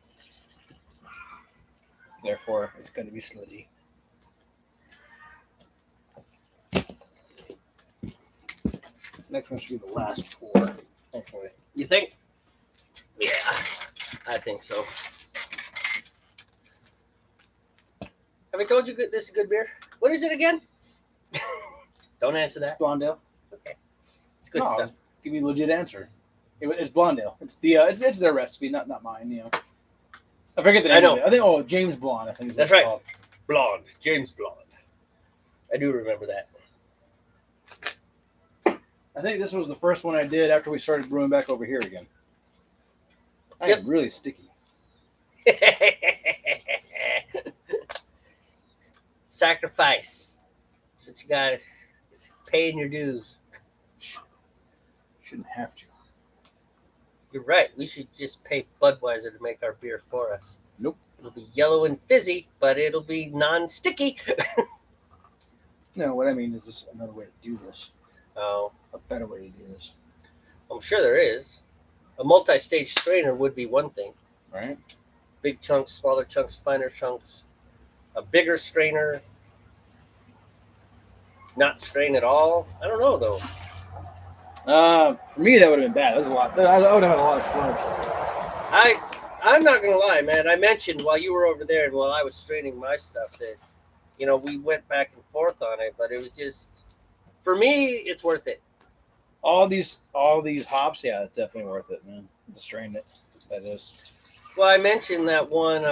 Therefore, it's going to be sludgy. Next one should be the last pour. Hopefully. You think? Yeah, I think so. Have I told you this is a good beer? What is it again? Don't answer that. Blondale? Okay, it's good No, stuff. give me a legit answer. It's Blondale. It's it's their recipe, not mine. I forget the name. I know. Of it. I think James Blonde. I think is what That's it's right. called. Blonde, James Blonde. I do remember that. I think this was the first one I did after we started brewing back over here again. I Yep. am really sticky. Sacrifice. That's what you got. It's paying your dues. Shouldn't have to. You're right. We should just pay Budweiser to make our beer for us. Nope. It'll be yellow and fizzy, but it'll be non-sticky. No, what I mean is this another way to do this. Oh, A better way to do this. I'm sure there is. A multi-stage strainer would be one thing. Right? Big chunks, smaller chunks, finer chunks. A bigger strainer. Not strain at all. I don't know though. For me, that would have been bad. That was a lot. I would have had a lot of sludge. I'm not gonna lie, man. I mentioned while you were over there and while I was straining my stuff that, we went back and forth on it, but it was just, for me, it's worth it. All these hops, yeah, it's definitely worth it, man. To strain it, that is. Well, I mentioned that one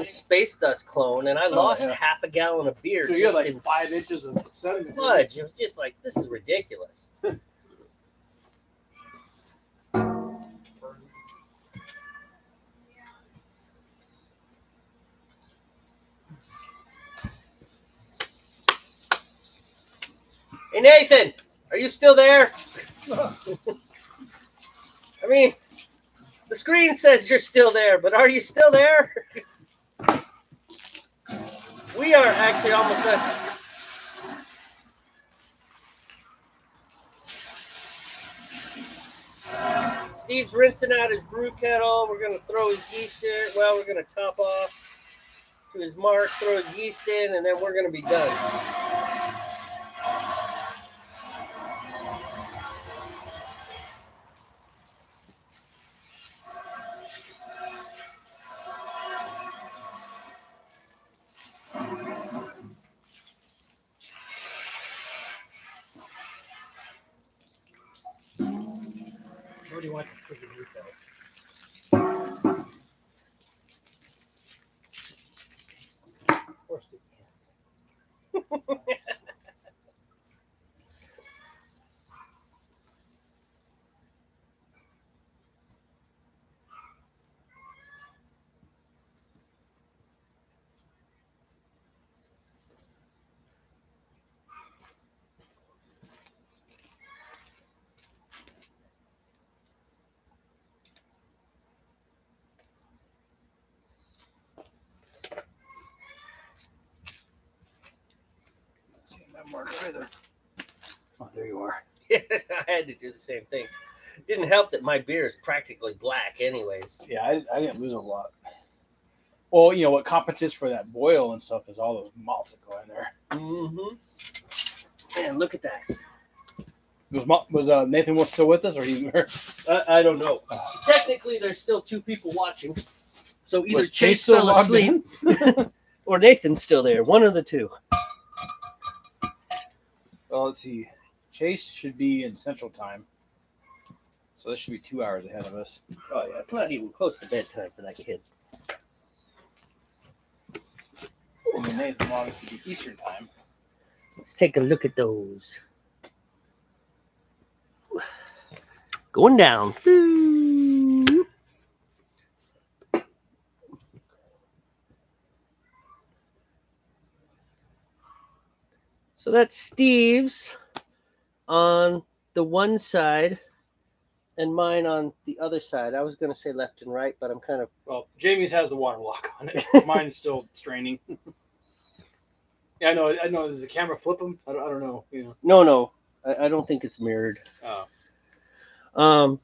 Space Dust clone, and I lost yeah. half a gallon of beer So you just had like in 5 inches of sediment. sludge. It was just like, this is ridiculous. Hey, Nathan, are you still there? I mean, the screen says you're still there, but are you still there? We are actually almost done. Steve's rinsing out his brew kettle. We're gonna throw his yeast in. Well, we're gonna top off to his mark, throw his yeast in, and then we're gonna be done. What do you want to put the brew kettle? Of course they can. See that mark either. Oh, there you are. I had to do the same thing. Didn't help that my beer is practically black, anyways. Yeah, I didn't lose a lot. Well, you know what compensates for that boil and stuff is all those malts that go in there. Mm-hmm. Man, look at that. Was Nathan still with us, or he? I don't know. Technically, there's still 2 people watching, so either Was Chase still fell logged asleep in? or Nathan's still there. One of the 2. Well, let's see. Chase should be in Central Time, so this should be 2 hours ahead of us. Oh yeah, it's not even close to bedtime for that kid. And then Nathan will obviously be Eastern Time. Let's take a look at those. Going down. So that's Steve's on the one side and mine on the other side. I was going to say left and right, but I'm kind of... Well, Jamie's has the water lock on it. Mine is still straining. Yeah, I know. Does the camera flip them? I don't know. You know. No. I don't think it's mirrored. Oh.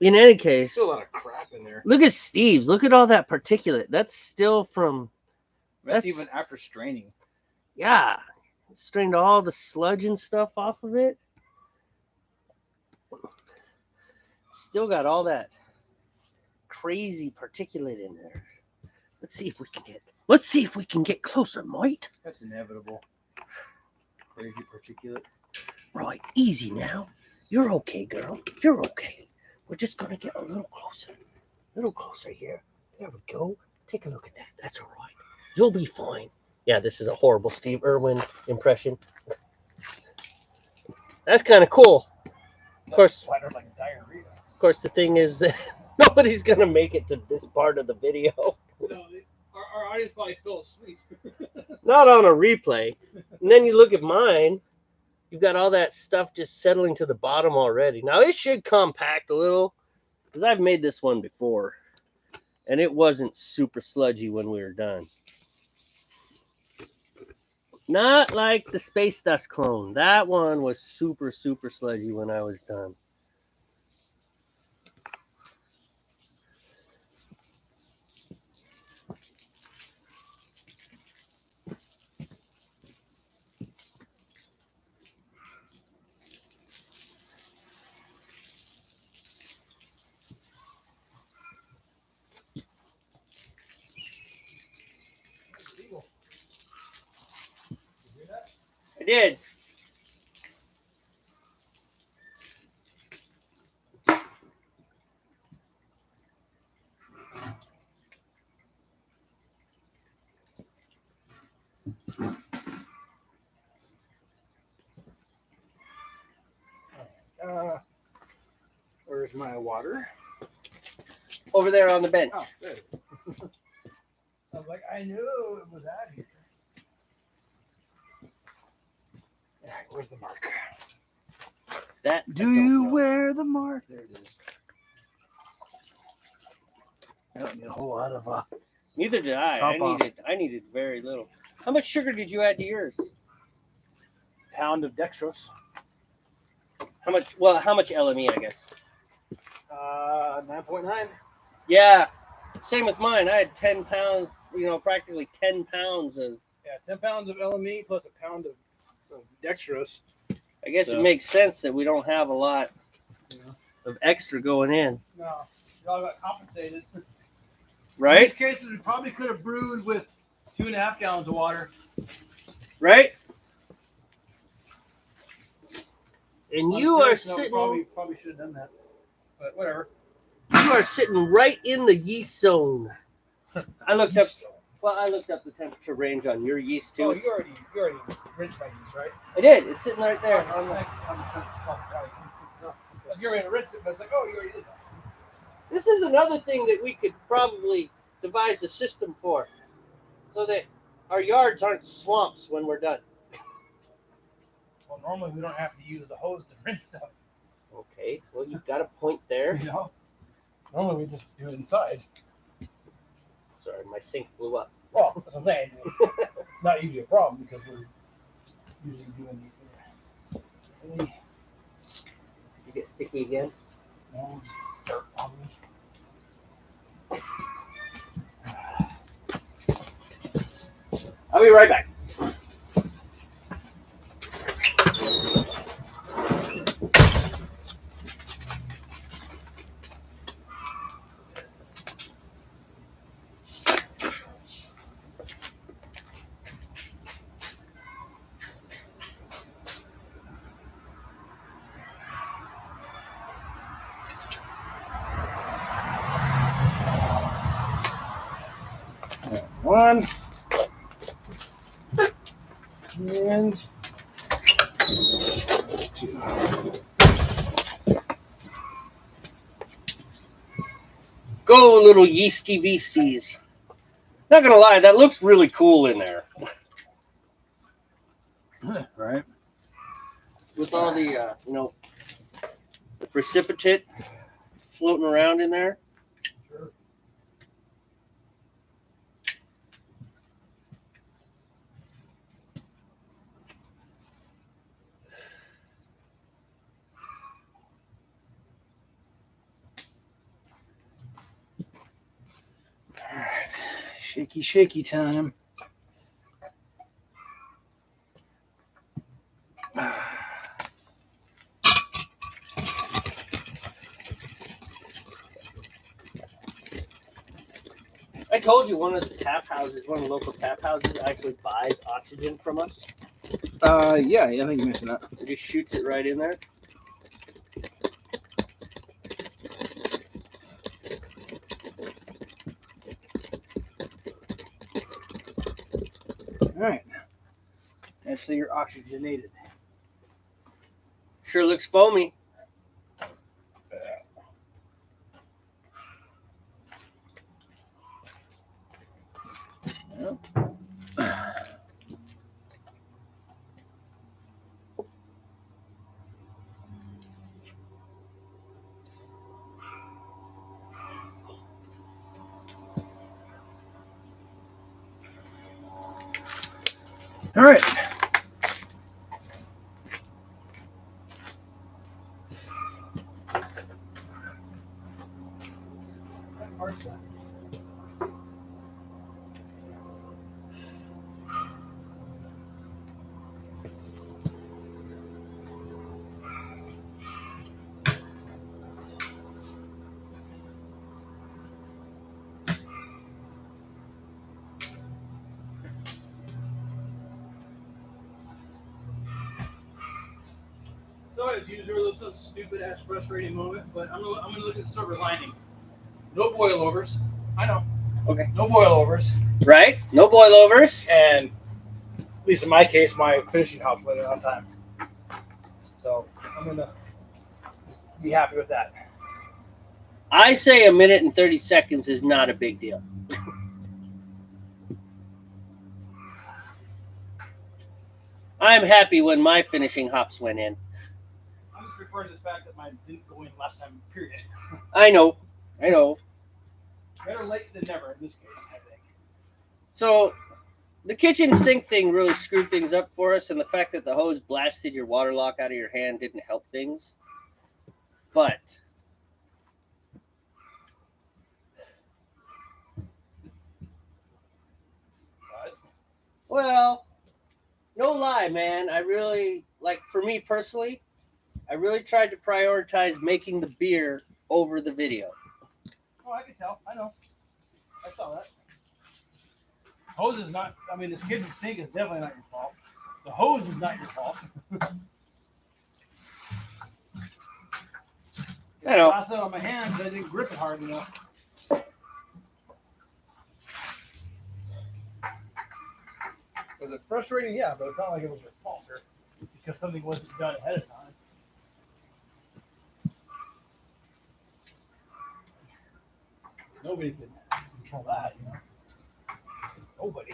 In any case, Still a lot of crap in there. look at Steve's. Look at all that particulate. That's still from... That's even after straining. Yeah. Strained all the sludge and stuff off of it. Still got all that crazy particulate in there. Let's see if we can get closer, mate. That's inevitable. Crazy particulate. Right, easy now. You're okay, girl. You're okay. We're just gonna get a little closer here. There we go. Take a look at that. That's all right. You'll be fine. Yeah, this is a horrible Steve Irwin impression. That's kind of cool. Of course, Like diarrhea. Of course, the thing is that nobody's going to make it to this part of the video. No, our audience probably fell asleep. Not on a replay. And then you look at mine, you've got all that stuff just settling to the bottom already. Now, it should compact a little, because I've made this one before, and it wasn't super sludgy when we were done. Not like the Space Dust clone. That one was super, super sludgy when I was done. I did. Where's my water? Over there on the bench. Oh, good. I was like, I knew it was out here. All right, where's the mark? That Do you wear the mark? There it is. I don't need a whole lot of Neither did I. Top off. I needed very little. How much sugar did you add to yours? pound of dextrose. How much LME, I guess? 9.9. Yeah, same with mine. I had 10 pounds, practically 10 pounds of. Yeah, 10 pounds of LME plus a pound of dextrose. I guess So- it makes sense that we don't have a lot Yeah. of extra going in, No, y'all got compensated. In right? these cases, we probably could have brewed with 2.5 gallons of water. Right? And On you a are serious note, sitting. probably should have done that, but whatever. You are sitting right in the yeast zone. I looked up the temperature range on your yeast too. Oh, you already rinsed my yeast, right? I did. It's sitting right there. I was getting ready to rinse it, but it's like, oh, you already did that. This is another thing that we could probably devise a system for, so that our yards aren't swamps when we're done. Well, normally we don't have to use the hose to rinse stuff. Okay. Well, you've got a point there. You know, normally we just do it inside. Sorry, my sink blew up. Well, that's what I'm saying. It's not usually a problem because we're usually doing the. You get sticky again? No, dirt on me. I'll be right back. One. And two. Go, little yeasty beasties. Not gonna lie, that looks really cool in there. Right. With all the, the precipitate floating around in there. Sure. All right. Shaky time. I told you one of the local tap houses actually buys oxygen from us. Yeah, I think you mentioned that. It just shoots it right in there. All right. And so you're oxygenated. Sure looks foamy. All right. So as usual, it looks like a stupid ass frustrating moment, but I'm gonna look at the silver lining. No boilovers. I know. Okay. No boilovers. Right? No boilovers. And at least in my case, my finishing hops went in on time. So I'm gonna just be happy with that. I say a minute and 30 seconds is not a big deal. I'm happy when my finishing hops went in. I'm just referring to the fact that mine didn't go in last time, period. I know. Better late than never in this case, I think. So the kitchen sink thing really screwed things up for us, and the fact that the hose blasted your water lock out of your hand didn't help things. But Well, no lie, man. I really, like, for me personally, I really tried to prioritize making the beer over the video. Oh, I can tell. I know. I saw that. Hose is not. I mean, this kitchen sink is definitely not your fault. The hose is not your fault. I know. I lost it on my hand because I didn't grip it hard enough. Was it frustrating? Yeah, but it's not like it was your fault or because something wasn't done ahead of time. Nobody can control that, you know. Nobody.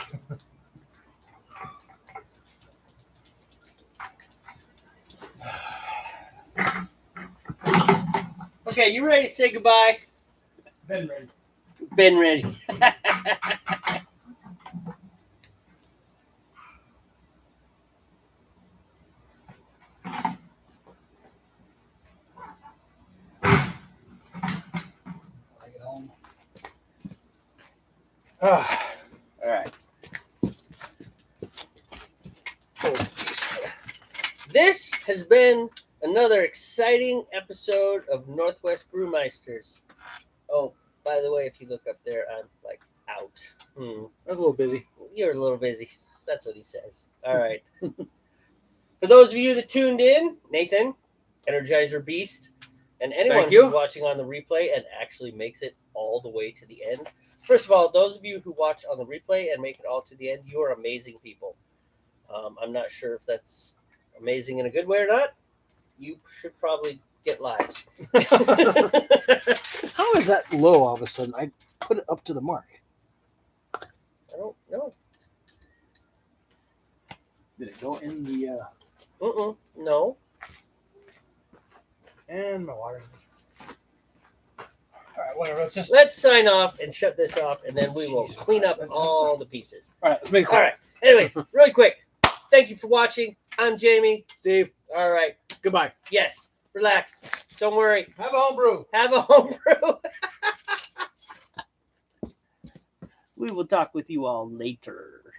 Okay, you ready to say goodbye? Been ready. Been ready. All right. This has been another exciting episode of Northwest Brewmeisters. Oh, by the way, if you look up there, I'm like out. I was a little busy. You're a little busy. That's what he says. All right. For those of you that tuned in, Nathan, Energizer Beast, and anyone Thank you. who's watching on the replay and actually makes it all the way to the end. First of all, those of you who watch on the replay and make it all to the end, you are amazing people. I'm not sure if that's amazing in a good way or not. You should probably get lives. How is that low all of a sudden? I put it up to the mark. I don't know. Did it go in the No. and my water? All right, whatever. Let's sign off and shut this off, and then we will clean up all the pieces. All right, let's make it All quick. right. Anyways, really quick. Thank you for watching. I'm Jamie. Steve, All right. goodbye. Yes. Relax. Don't worry. Have a home brew. Have a home brew. We will talk with you all later.